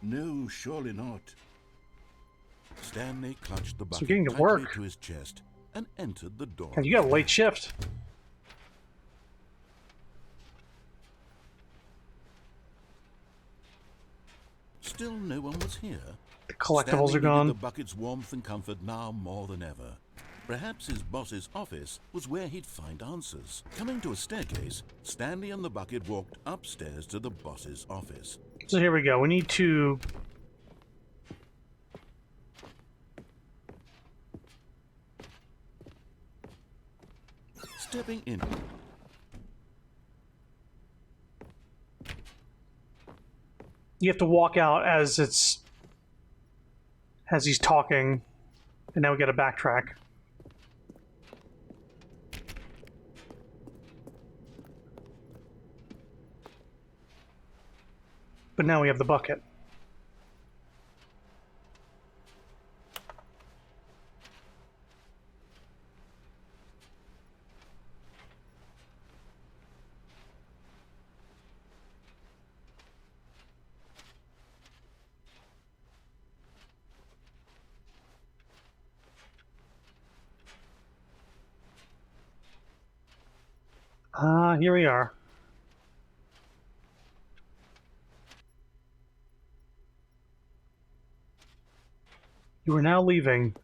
No, surely not. Stanley clutched the bucket getting to tightly work. to his chest and entered the door. God, you got a late shift. Still no one was here. The collectibles Stanley are gone. needed the bucket's warmth and comfort now more than ever. Perhaps his boss's office was where he'd find answers. Coming to a staircase, Stanley and the bucket walked upstairs to the boss's office. So here we go. We need to... Stepping in, You have to walk out as he's talking, and now we got to backtrack. But now we have the bucket. Here we are. You are now leaving.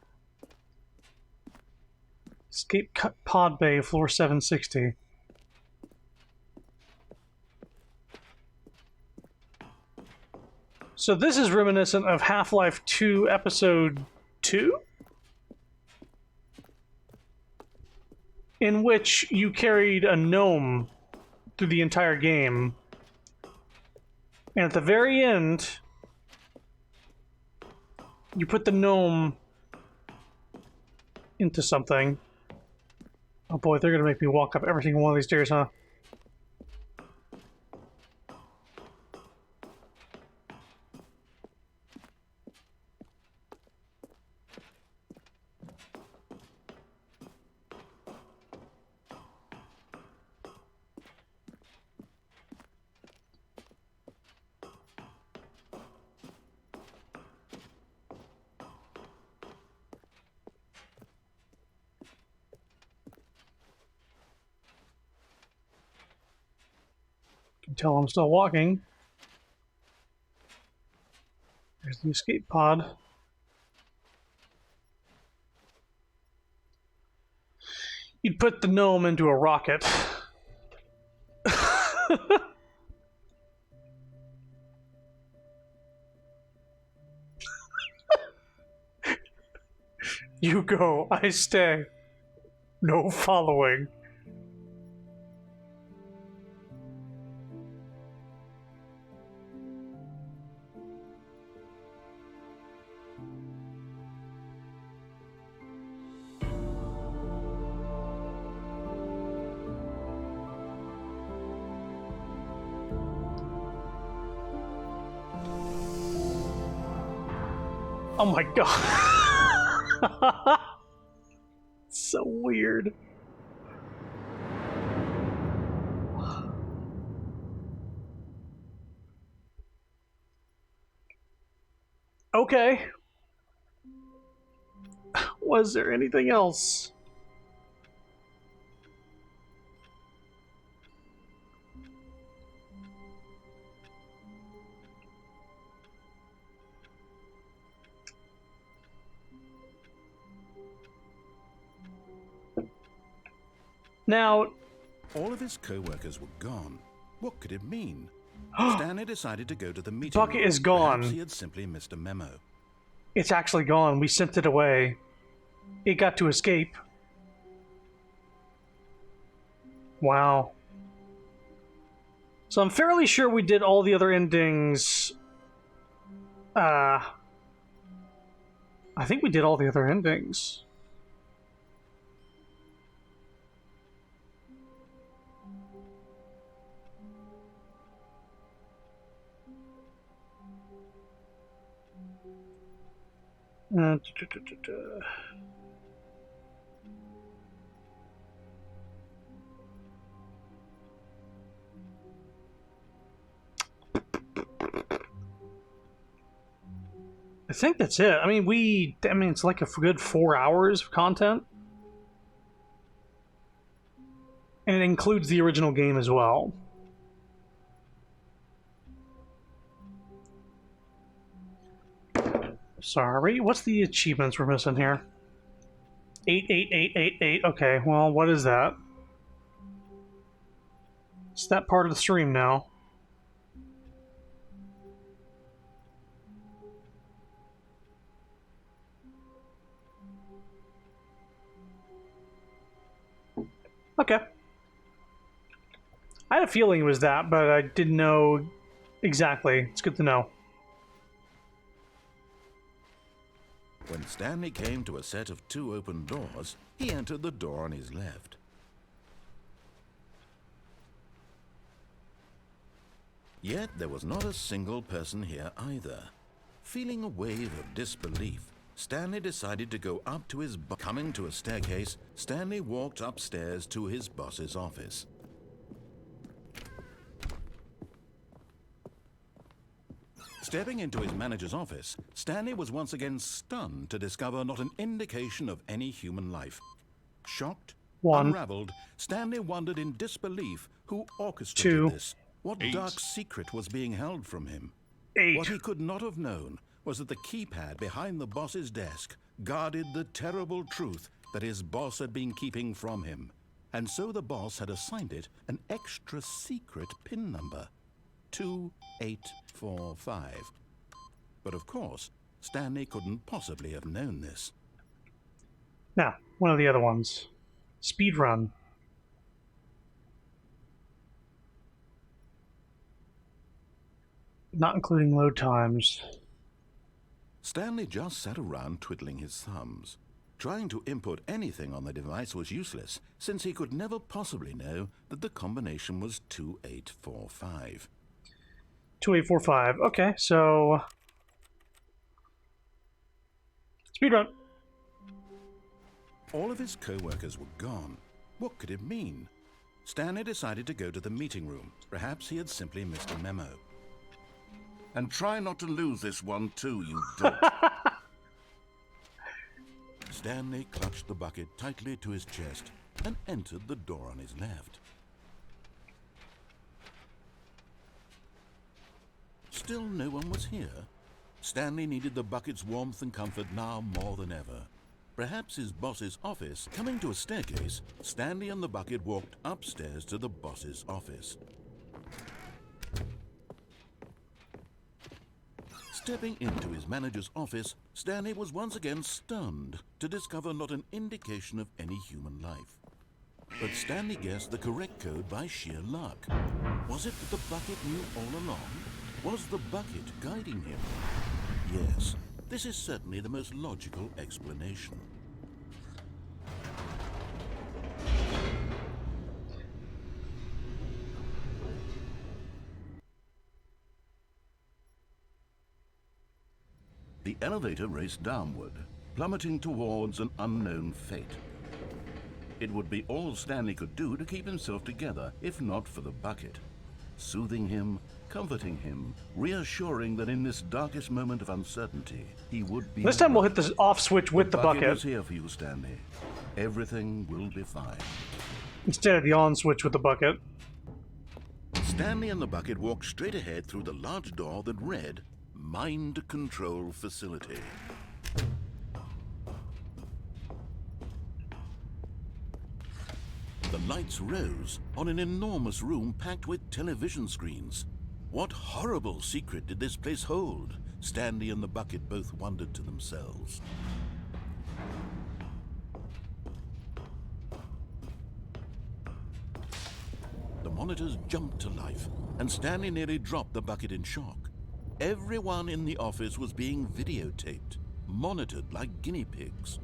Escape pod bay, floor 760. So this is reminiscent of Half-Life 2 Episode 2? In which you carried a gnome through the entire game. And at the very end, you put the gnome into something. Oh boy, they're gonna make me walk up every single one of these stairs, huh? Until I'm still walking. There's the escape pod. You'd put the gnome into a rocket. You go, I stay. No following. Oh my god. So weird. Okay. Was there anything else? Now, All of his co-workers were gone. What could it mean? Stanley decided to go to the meeting bucket room. is gone. Perhaps he had simply missed a memo. It's actually gone. We sent it away. It got to escape. Wow. So I'm fairly sure we did all the other endings. I think we did all the other endings. Uh, duh, duh, duh, duh, duh. I think that's it. I mean, it's like a good 4 hours of content. And it includes the original game as well. Sorry, what's the achievements we're missing here? 88888. Okay, well, what is that? It's that part of the stream now. Okay. I had a feeling it was that, but I didn't know exactly. It's good to know. When Stanley came to a set of 2 open doors, he entered the door on his left. Yet there was not a single person here either. Feeling a wave of disbelief, Stanley decided to go up to his boss. Coming to a staircase, Stanley walked upstairs to his boss's office. Stepping into his manager's office, Stanley was once again stunned to discover not an indication of any human life. Shocked, unraveled, Stanley wondered in disbelief who orchestrated this. What dark secret was being held from him? What he could not have known was that the keypad behind the boss's desk guarded the terrible truth that his boss had been keeping from him. And so the boss had assigned it an extra secret PIN number. 2845. But of course, Stanley couldn't possibly have known this. Now, one of the other ones. Speedrun. Not including load times. Stanley just sat around twiddling his thumbs. Trying to input anything on the device was useless, since he could never possibly know that the combination was 2845. 2845. Okay, so speedrun. All of his co-workers were gone. What could it mean? Stanley decided to go to the meeting room. Perhaps he had simply missed a memo. And try not to lose this one too, you dolt. Stanley clutched the bucket tightly to his chest and entered the door on his left. Still no one was here. Stanley needed the bucket's warmth and comfort now more than ever. Perhaps his boss's office. Coming to a staircase, Stanley and the bucket walked upstairs to the boss's office. Stepping into his manager's office, Stanley was once again stunned to discover not an indication of any human life. But Stanley guessed the correct code by sheer luck. Was it that the bucket knew all along? Was the bucket guiding him? Yes, this is certainly the most logical explanation. The elevator raced downward, plummeting towards an unknown fate. It would be all Stanley could do to keep himself together, if not for the bucket. Soothing him, comforting him, reassuring that in this darkest moment of uncertainty, he would be... This time we'll hit the off switch with the bucket. is here for you, Stanley. Everything will be fine. Instead of the on switch with the bucket. Stanley and the bucket walked straight ahead through the large door that read, Mind Control Facility. The lights rose on an enormous room packed with television screens. What horrible secret did this place hold? Stanley and the bucket both wondered to themselves. The monitors jumped to life, and Stanley nearly dropped the bucket in shock. Everyone in the office was being videotaped, monitored like guinea pigs.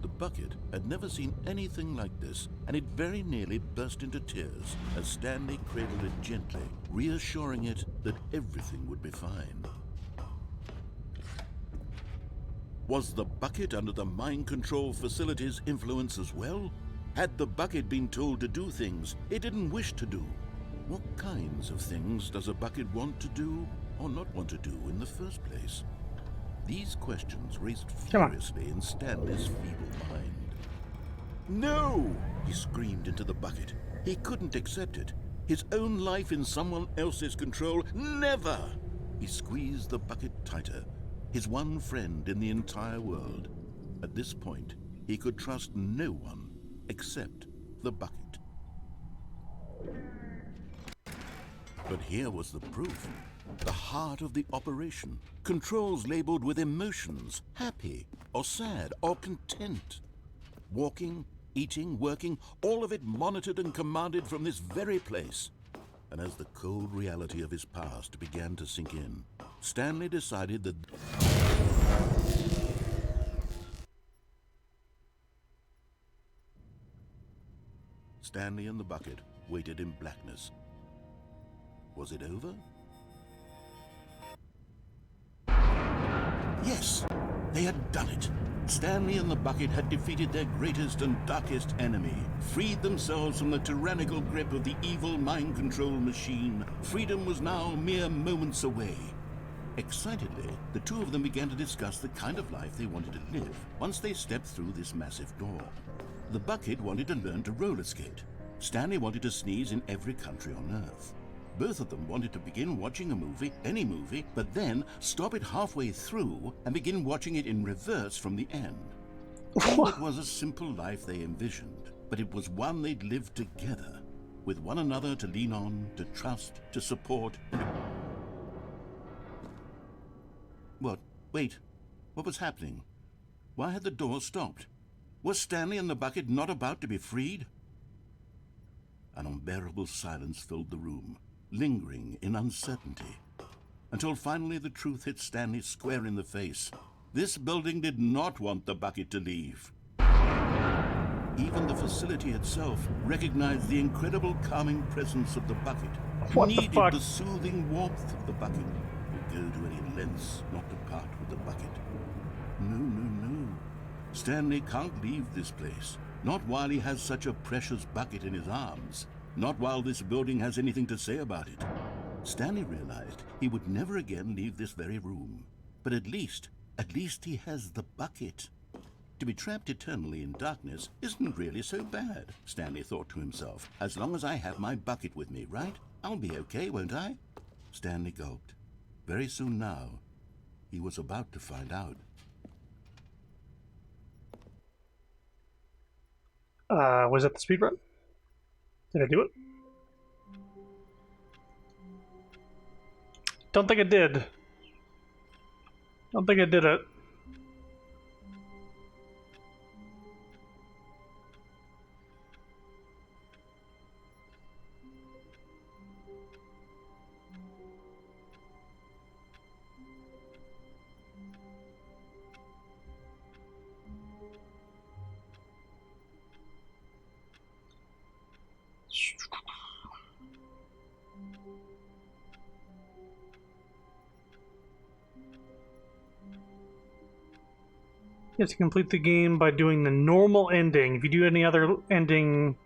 The bucket had never seen anything like this, and it very nearly burst into tears as Stanley cradled it gently, reassuring it that everything would be fine. Was the bucket under the mind control facility's influence as well? Had the bucket been told to do things it didn't wish to do? What kinds of things does a bucket want to do or not want to do in the first place? These questions raced furiously in Stanley's feeble mind. No! He screamed into the bucket. He couldn't accept it. His own life in someone else's control, never! He squeezed the bucket tighter, his one friend in the entire world. At this point, he could trust no one except the bucket. But here was the proof. The heart of the operation. Controls labeled with emotions, happy or sad or content. Walking, eating, working, all of it monitored and commanded from this very place. And as the cold reality of his past began to sink in, Stanley decided that... Stanley and the bucket waited in blackness. Was it over? Yes, they had done it. Stanley and the bucket had defeated their greatest and darkest enemy, freed themselves from the tyrannical grip of the evil mind control machine. Freedom was now mere moments away. Excitedly, the two of them began to discuss the kind of life they wanted to live once they stepped through this massive door. The bucket wanted to learn to roller skate. Stanley wanted to sneeze in every country on Earth. Both of them wanted to begin watching a movie, any movie, but then stop it halfway through and begin watching it in reverse from the end. It was a simple life they envisioned, but it was one they'd lived together, with one another to lean on, to trust, to support, and to... What? Wait. What was happening? Why had the door stopped? Was Stanley and the bucket not about to be freed? An unbearable silence filled the room, lingering in uncertainty, until finally the truth hit Stanley square in the face. This building did not want the bucket to leave. Even the facility itself recognized the incredible calming presence of the bucket, needed the soothing warmth of the bucket, would go to any lengths not to part with the bucket. No. Stanley can't leave this place, not while he has such a precious bucket in his arms. Not while this building has anything to say about it. Stanley realized he would never again leave this very room. But at least he has the bucket. To be trapped eternally in darkness isn't really so bad, Stanley thought to himself. As long as I have my bucket with me, right? I'll be okay, won't I? Stanley gulped. Very soon now, he was about to find out. Was that the speedrun? Did I do it? Don't think I did. Don't think I did it. You have to complete the game by doing the normal ending. If you do any other ending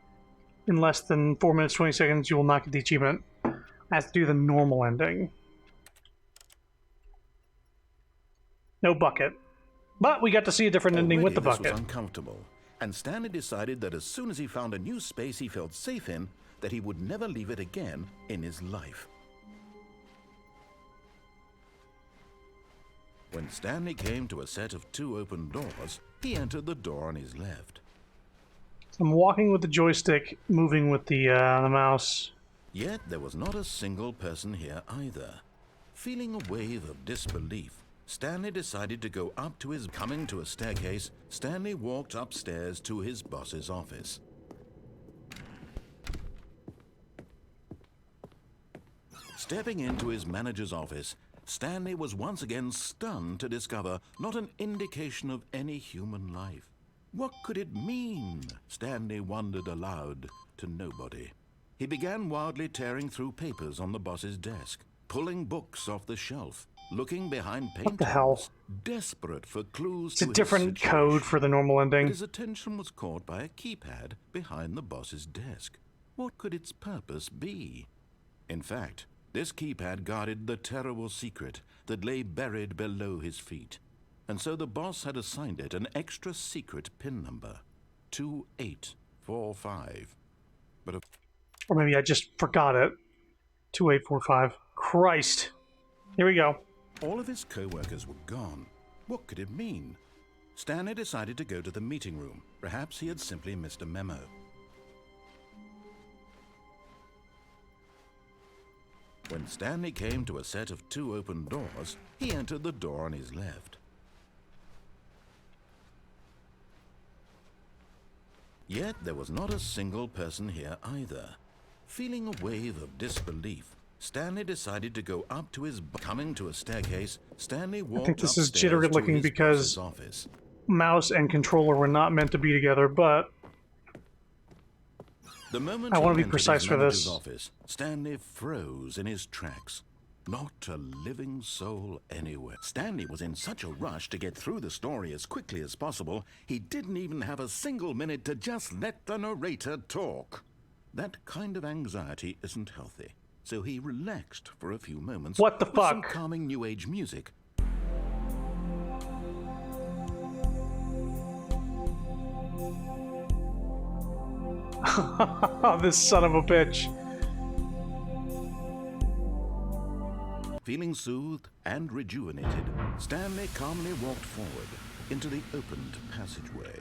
in less than 4 minutes 20 seconds, you will not get the achievement. I have to do the normal ending. No bucket. But we got to see a different ending with the bucket. This was uncomfortable, and Stanley decided that as soon as he found a new space he felt safe in, that he would never leave it again in his life. When Stanley came to a set of 2 open doors, he entered the door on his left. I'm walking with the joystick, moving with the mouse. Yet there was not a single person here either. Feeling a wave of disbelief, Stanley decided to go up to his... Coming to a staircase, Stanley walked upstairs to his boss's office. Stepping into his manager's office, Stanley was once again stunned to discover not an indication of any human life. What could it mean? Stanley wondered aloud to nobody. He began wildly tearing through papers on the boss's desk, pulling books off the shelf, looking behind paint What the hell? tools, desperate for clues It's a to his different situation. code for the normal But ending. his attention was caught by a keypad behind the boss's desk. What could its purpose be? In fact, this keypad guarded the terrible secret that lay buried below his feet. And so the boss had assigned it an extra secret PIN number, 2845. But Or maybe I just forgot it. 2845. Christ. Here we go. all of his co-workers were gone. What could it mean? Stanley decided to go to the meeting room. Perhaps he had simply missed a memo. When Stanley came to a set of 2 open doors, he entered the door on his left. Yet there was not a single person here either. Feeling a wave of disbelief, Stanley decided to go up to his... Coming to a staircase, Stanley walked think this is upstairs jittery to looking his because- boss's office. Mouse and controller were not meant to be together, but The moment I he wanna be entered precise his for manager's this. office, Stanley froze in his tracks. Not a living soul anywhere. Stanley was in such a rush to get through the story as quickly as possible, he didn't even have a single minute to just let the narrator talk. That kind of anxiety isn't healthy, so he relaxed for a few moments What the with some fuck? calming New Age music. this son of a bitch. Feeling soothed and rejuvenated, Stanley calmly walked forward into the opened passageway.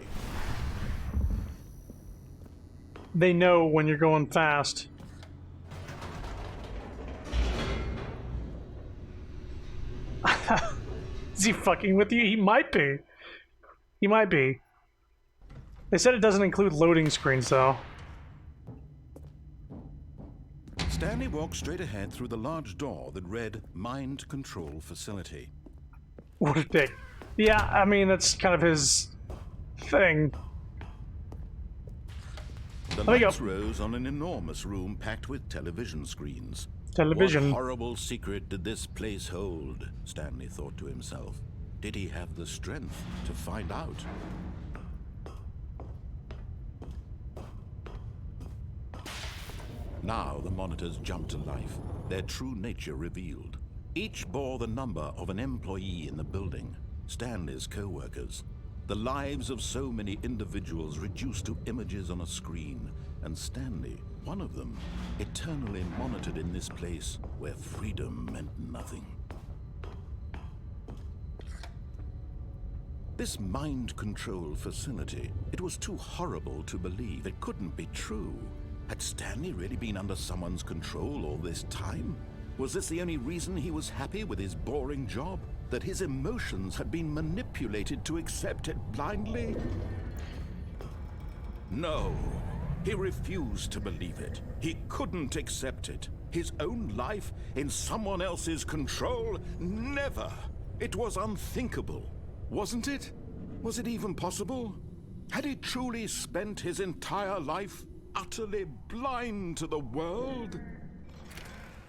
They know when you're going fast. Is he fucking with you? He might be. He might be. They said it doesn't include loading screens, though. Stanley walked straight ahead through the large door that read Mind Control Facility. What a dick. Yeah, I mean, that's kind of his thing. The There we go. lights rose on an enormous room packed with television screens. Television. What horrible secret did this place hold? Stanley thought to himself. Did he have the strength to find out? Now the monitors jumped to life, their true nature revealed. Each bore the number of an employee in the building, Stanley's co-workers. The lives of so many individuals reduced to images on a screen, and Stanley, one of them, eternally monitored in this place where freedom meant nothing. This mind control facility, it was too horrible to believe. It couldn't be true. Had Stanley really been under someone's control all this time? Was this the only reason he was happy with his boring job? That his emotions had been manipulated to accept it blindly? No, he refused to believe it. He couldn't accept it. His own life in someone else's control? Never! It was unthinkable. Wasn't it? Was it even possible? Had he truly spent his entire life utterly blind to the world?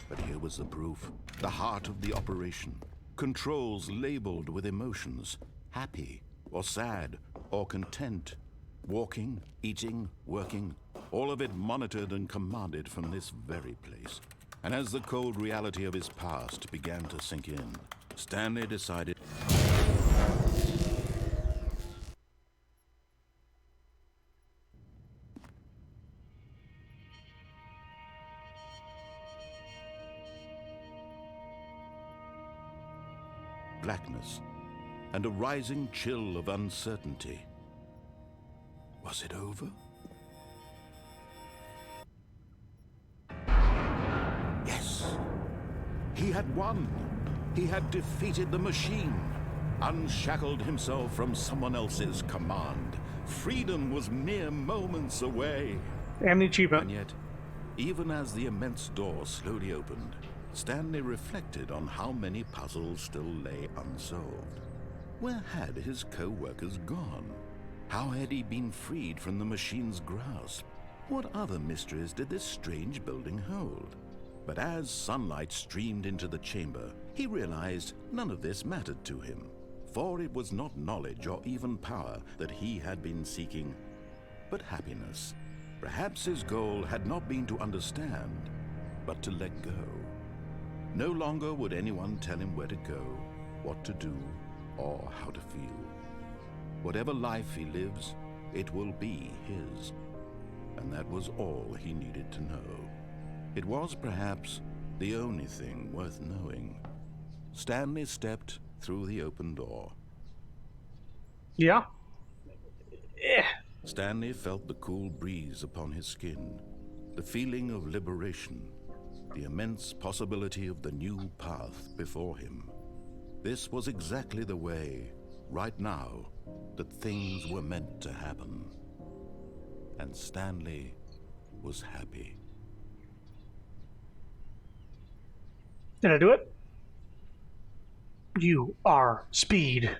But here was the proof. The heart of the operation. Controls labeled with emotions. Happy, or sad, or content. Walking, eating, working. All of it monitored and commanded from this very place. And as the cold reality of his past began to sink in, Stanley decided... blackness, and a rising chill of uncertainty. Was it over? He had won. He had defeated the machine, unshackled himself from someone else's command. Freedom was mere moments away. And the achievement. And yet, even as the immense door slowly opened, Stanley reflected on how many puzzles still lay unsolved. Where had his co-workers gone? How had he been freed from the machine's grasp? What other mysteries did this strange building hold? But as sunlight streamed into the chamber, he realized none of this mattered to him, for it was not knowledge or even power that he had been seeking, but happiness. Perhaps his goal had not been to understand, but to let go. No longer would anyone tell him where to go, what to do, or how to feel. Whatever life he lives, it will be his. And that was all he needed to know. It was perhaps the only thing worth knowing. Stanley stepped through the open door. Yeah. Stanley felt the cool breeze upon his skin, the feeling of liberation, the immense possibility of the new path before him. This was exactly the way, right now, that things were meant to happen. And Stanley was happy. Did I do it? You are speed.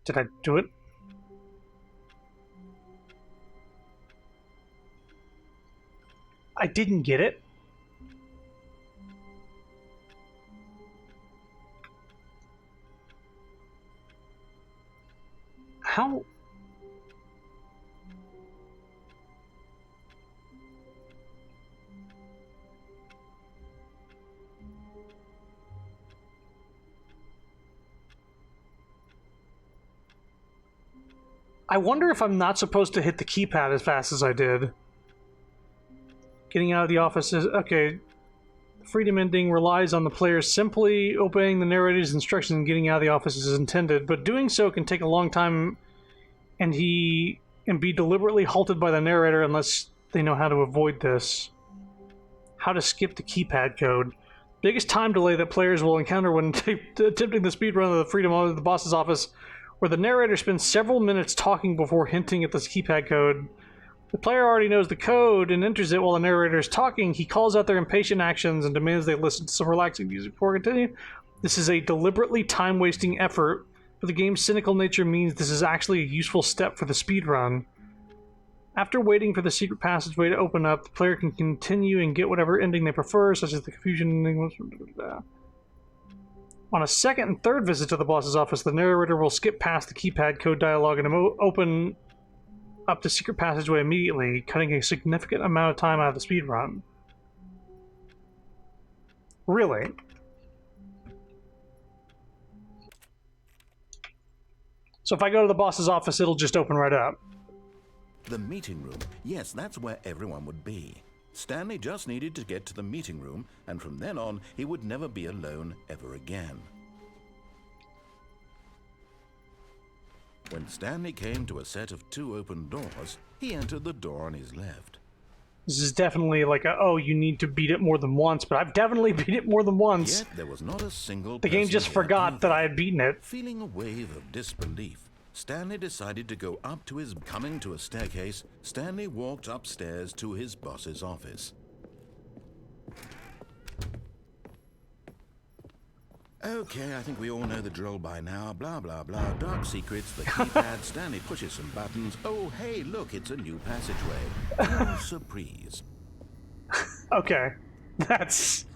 Did I do it? I didn't get it. How? I wonder if I'm not supposed to hit the keypad as fast as I did. Getting out of the office is... Okay. Freedom ending relies on the player simply obeying the narrator's instructions and getting out of the office as intended, but doing so can take a long time and be deliberately halted by the narrator unless they know how to avoid this. How to skip the keypad code. Biggest time delay that players will encounter when attempting the speedrun of the Freedom of the boss's office, where the narrator spends several minutes talking before hinting at this keypad code. The player already knows the code and enters it while the narrator is talking. He calls out their impatient actions and demands they listen to some relaxing music before continuing. This is a deliberately time-wasting effort, but the game's cynical nature means this is actually a useful step for the speedrun. After waiting for the secret passageway to open up, the player can continue and get whatever ending they prefer, such as the confusion ending. On a second and third visit to the boss's office, the narrator will skip past the keypad code dialogue and open up the secret passageway immediately, cutting a significant amount of time out of the speedrun. Really? So if I go to the boss's office, it'll just open right up. The meeting room. Yes, that's where everyone would be. Stanley just needed to get to the meeting room, and from then on, he would never be alone ever again. When Stanley came to a set of 2 open doors, he entered the door on his left. This is definitely like a, oh, you need to beat it more than once, but I've definitely beat it more than once. Yet there was not a single The game just forgot that I had beaten it. Feeling a wave of disbelief, Stanley decided to go up to his... Coming to a staircase, Stanley walked upstairs to his boss's office. Okay, I think we all know the drill by now. Blah, blah, blah. Dark secrets, the keypad. Stanley pushes some buttons. Oh, hey, look, it's a new passageway. No surprise. Okay. That's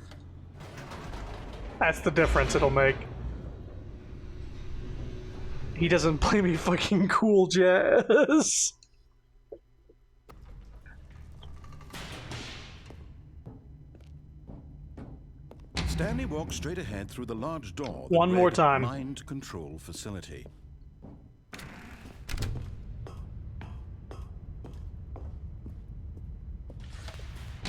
the difference it'll make. He doesn't play me fucking cool jazz. Stanley walked straight ahead through the large door. One more time. Mind control facility.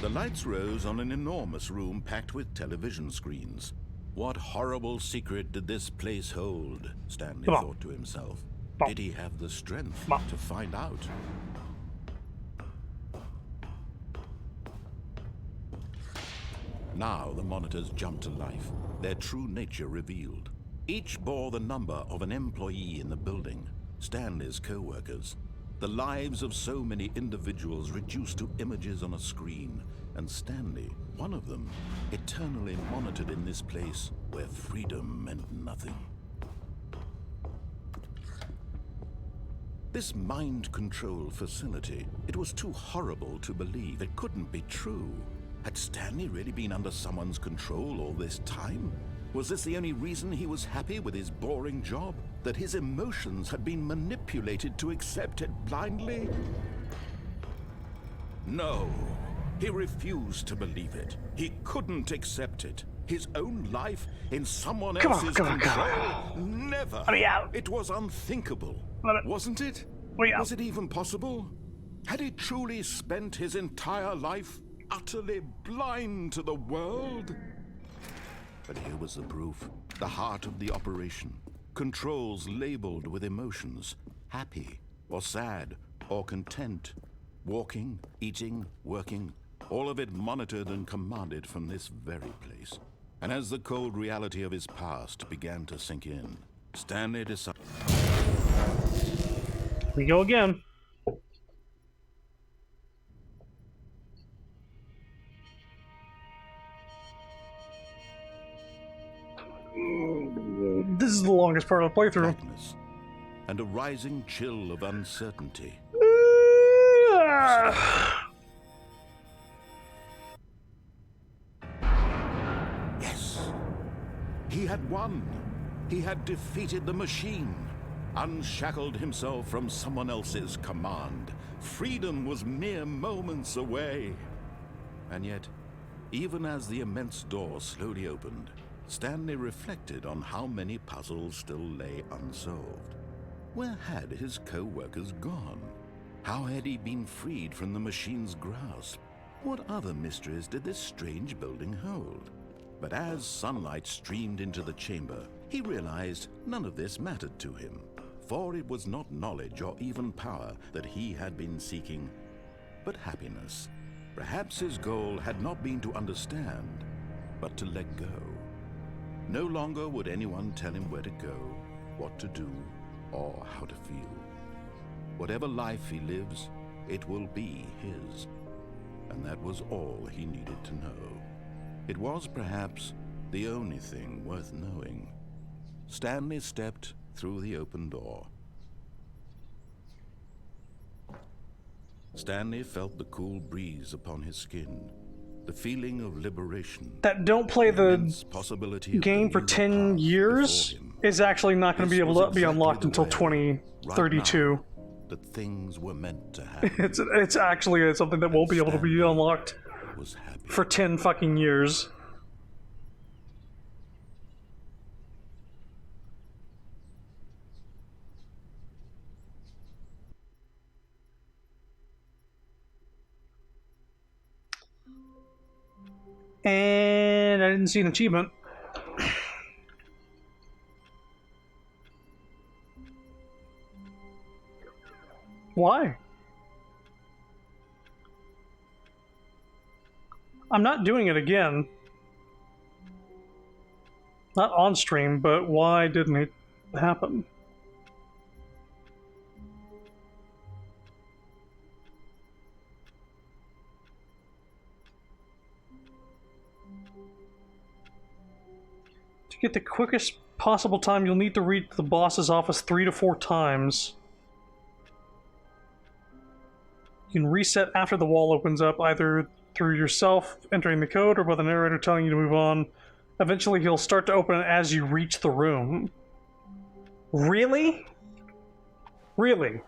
The lights rose on an enormous room packed with television screens. What horrible secret did this place hold? Stanley thought to himself. Did he have the strength to find out? Now the monitors jumped to life, their true nature revealed. Each bore the number of an employee in the building, Stanley's co-workers. The lives of so many individuals reduced to images on a screen, and Stanley, one of them, eternally monitored in this place where freedom meant nothing. This mind control facility, it was too horrible to believe. It couldn't be true. Had Stanley really been under someone's control all this time? Was this the only reason he was happy with his boring job? That his emotions had been manipulated to accept it blindly? No. He refused to believe it. He couldn't accept it. His own life in someone else's control? Never. Let me out. It was unthinkable. Wasn't it? Was it even possible? Had he truly spent his entire life utterly blind to the world? But here was the proof. The heart of the operation. Controls labeled with emotions. Happy, or sad, or content. Walking, eating, working. All of it monitored and commanded from this very place. And as the cold reality of his past began to sink in, Stanley decided... We go again. This is the longest part of the playthrough. Blackness, and a rising chill of uncertainty. Yes. He had won. He had defeated the machine. Unshackled himself from someone else's command. Freedom was mere moments away. And yet, even as the immense door slowly opened, Stanley reflected on how many puzzles still lay unsolved. Where had his co-workers gone? How had he been freed from the machine's grasp? What other mysteries did this strange building hold? But as sunlight streamed into the chamber, he realized none of this mattered to him, for it was not knowledge or even power that he had been seeking, but happiness. Perhaps his goal had not been to understand, but to let go. No longer would anyone tell him where to go, what to do, or how to feel. Whatever life he lives, it will be his. And that was all he needed to know. It was perhaps the only thing worth knowing. Stanley stepped through the open door. Stanley felt the cool breeze upon his skin, the feeling of liberation. That don't play the game for 10 years is actually not going to be able to be unlocked until 2032. That things were meant to happen. It's actually something that won't be able to be unlocked for 10 fucking years. And I didn't see an achievement. Why? I'm not doing it again. Not on stream, but why didn't it happen? To get the quickest possible time, you'll need to reach the boss's office 3 to 4 times. You can reset after the wall opens up, either through yourself entering the code or by the narrator telling you to move on. Eventually, he'll start to open it as you reach the room. Really? Really?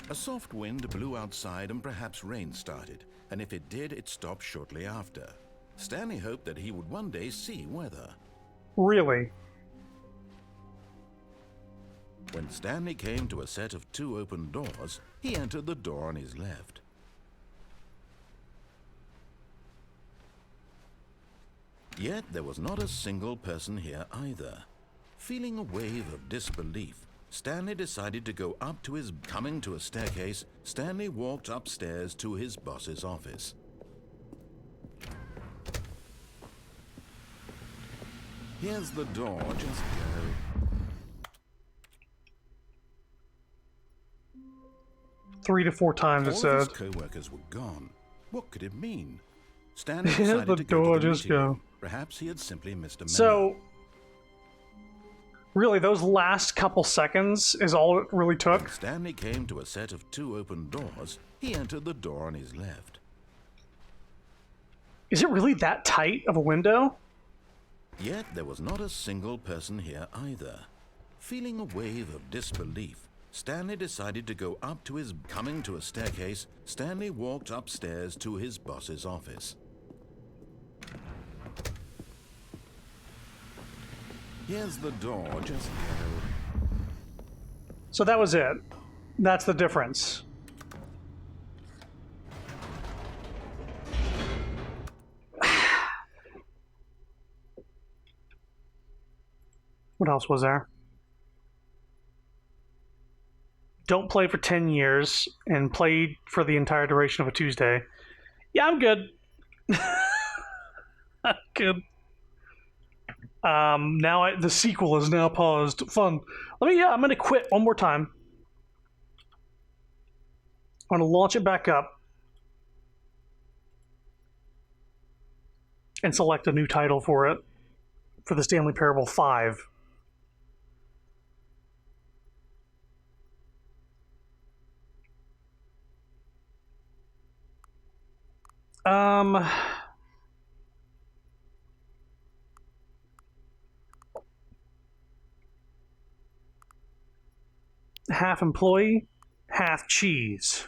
A soft wind blew outside and perhaps rain started, and if it did, it stopped shortly after. Stanley hoped that he would one day see weather. Really? When Stanley came to a set of 2 open doors, he entered the door on his left. Yet there was not a single person here either. Feeling a wave of disbelief, Stanley decided to go up to his... Coming to a staircase, Stanley walked upstairs to his boss's office. Here's the door, just go. 3 to 4 times it All of his said. co-workers were gone. What could it mean? Stanley Here's decided the to go door, to the just meeting go. room. Perhaps he had simply missed a memo. So, really, those last couple seconds is all it really took? When Stanley came to a set of 2 open doors, he entered the door on his left. Is it really that tight of a window? Yet there was not a single person here either. Feeling a wave of disbelief, Stanley decided to go up to his... Coming to a staircase, Stanley walked upstairs to his boss's office. Here's the door, just go. So that was it. That's the difference. What else was there? Don't play for 10 years and play for the entire duration of a Tuesday. Yeah, I'm good. I'm good. Now the sequel is now paused. Fun. I'm gonna quit one more time. I'm gonna launch it back up and select a new title for it for the Stanley Parable 5. Half employee, half cheese.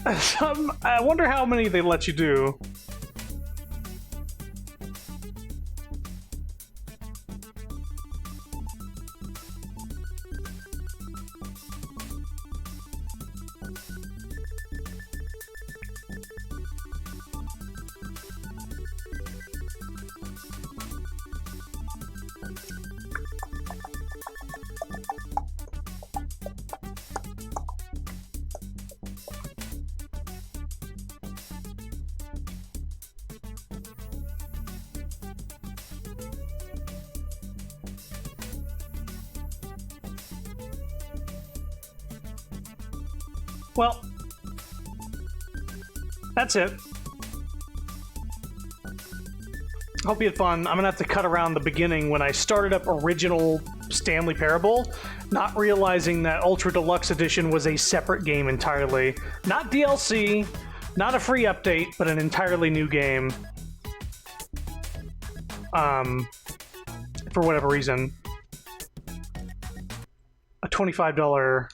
I wonder how many they let you do. Well, that's it. Hope you had fun. I'm gonna have to cut around the beginning when I started up original Stanley Parable, not realizing that Ultra Deluxe Edition was a separate game entirely. Not DLC, not a free update, but an entirely new game. For whatever reason. A $25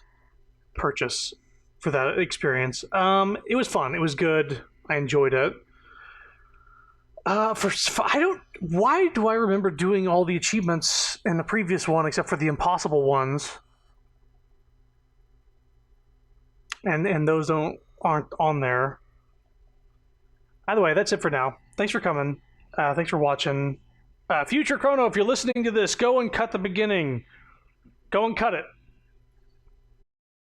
purchase for that experience. It was fun. It was good. I enjoyed it. Why do I remember doing all the achievements in the previous one except for the impossible ones? And those aren't on there. Either way, that's it for now. Thanks for coming. Thanks for watching. Future Chrono, if you're listening to this, go and cut the beginning. Go and cut it.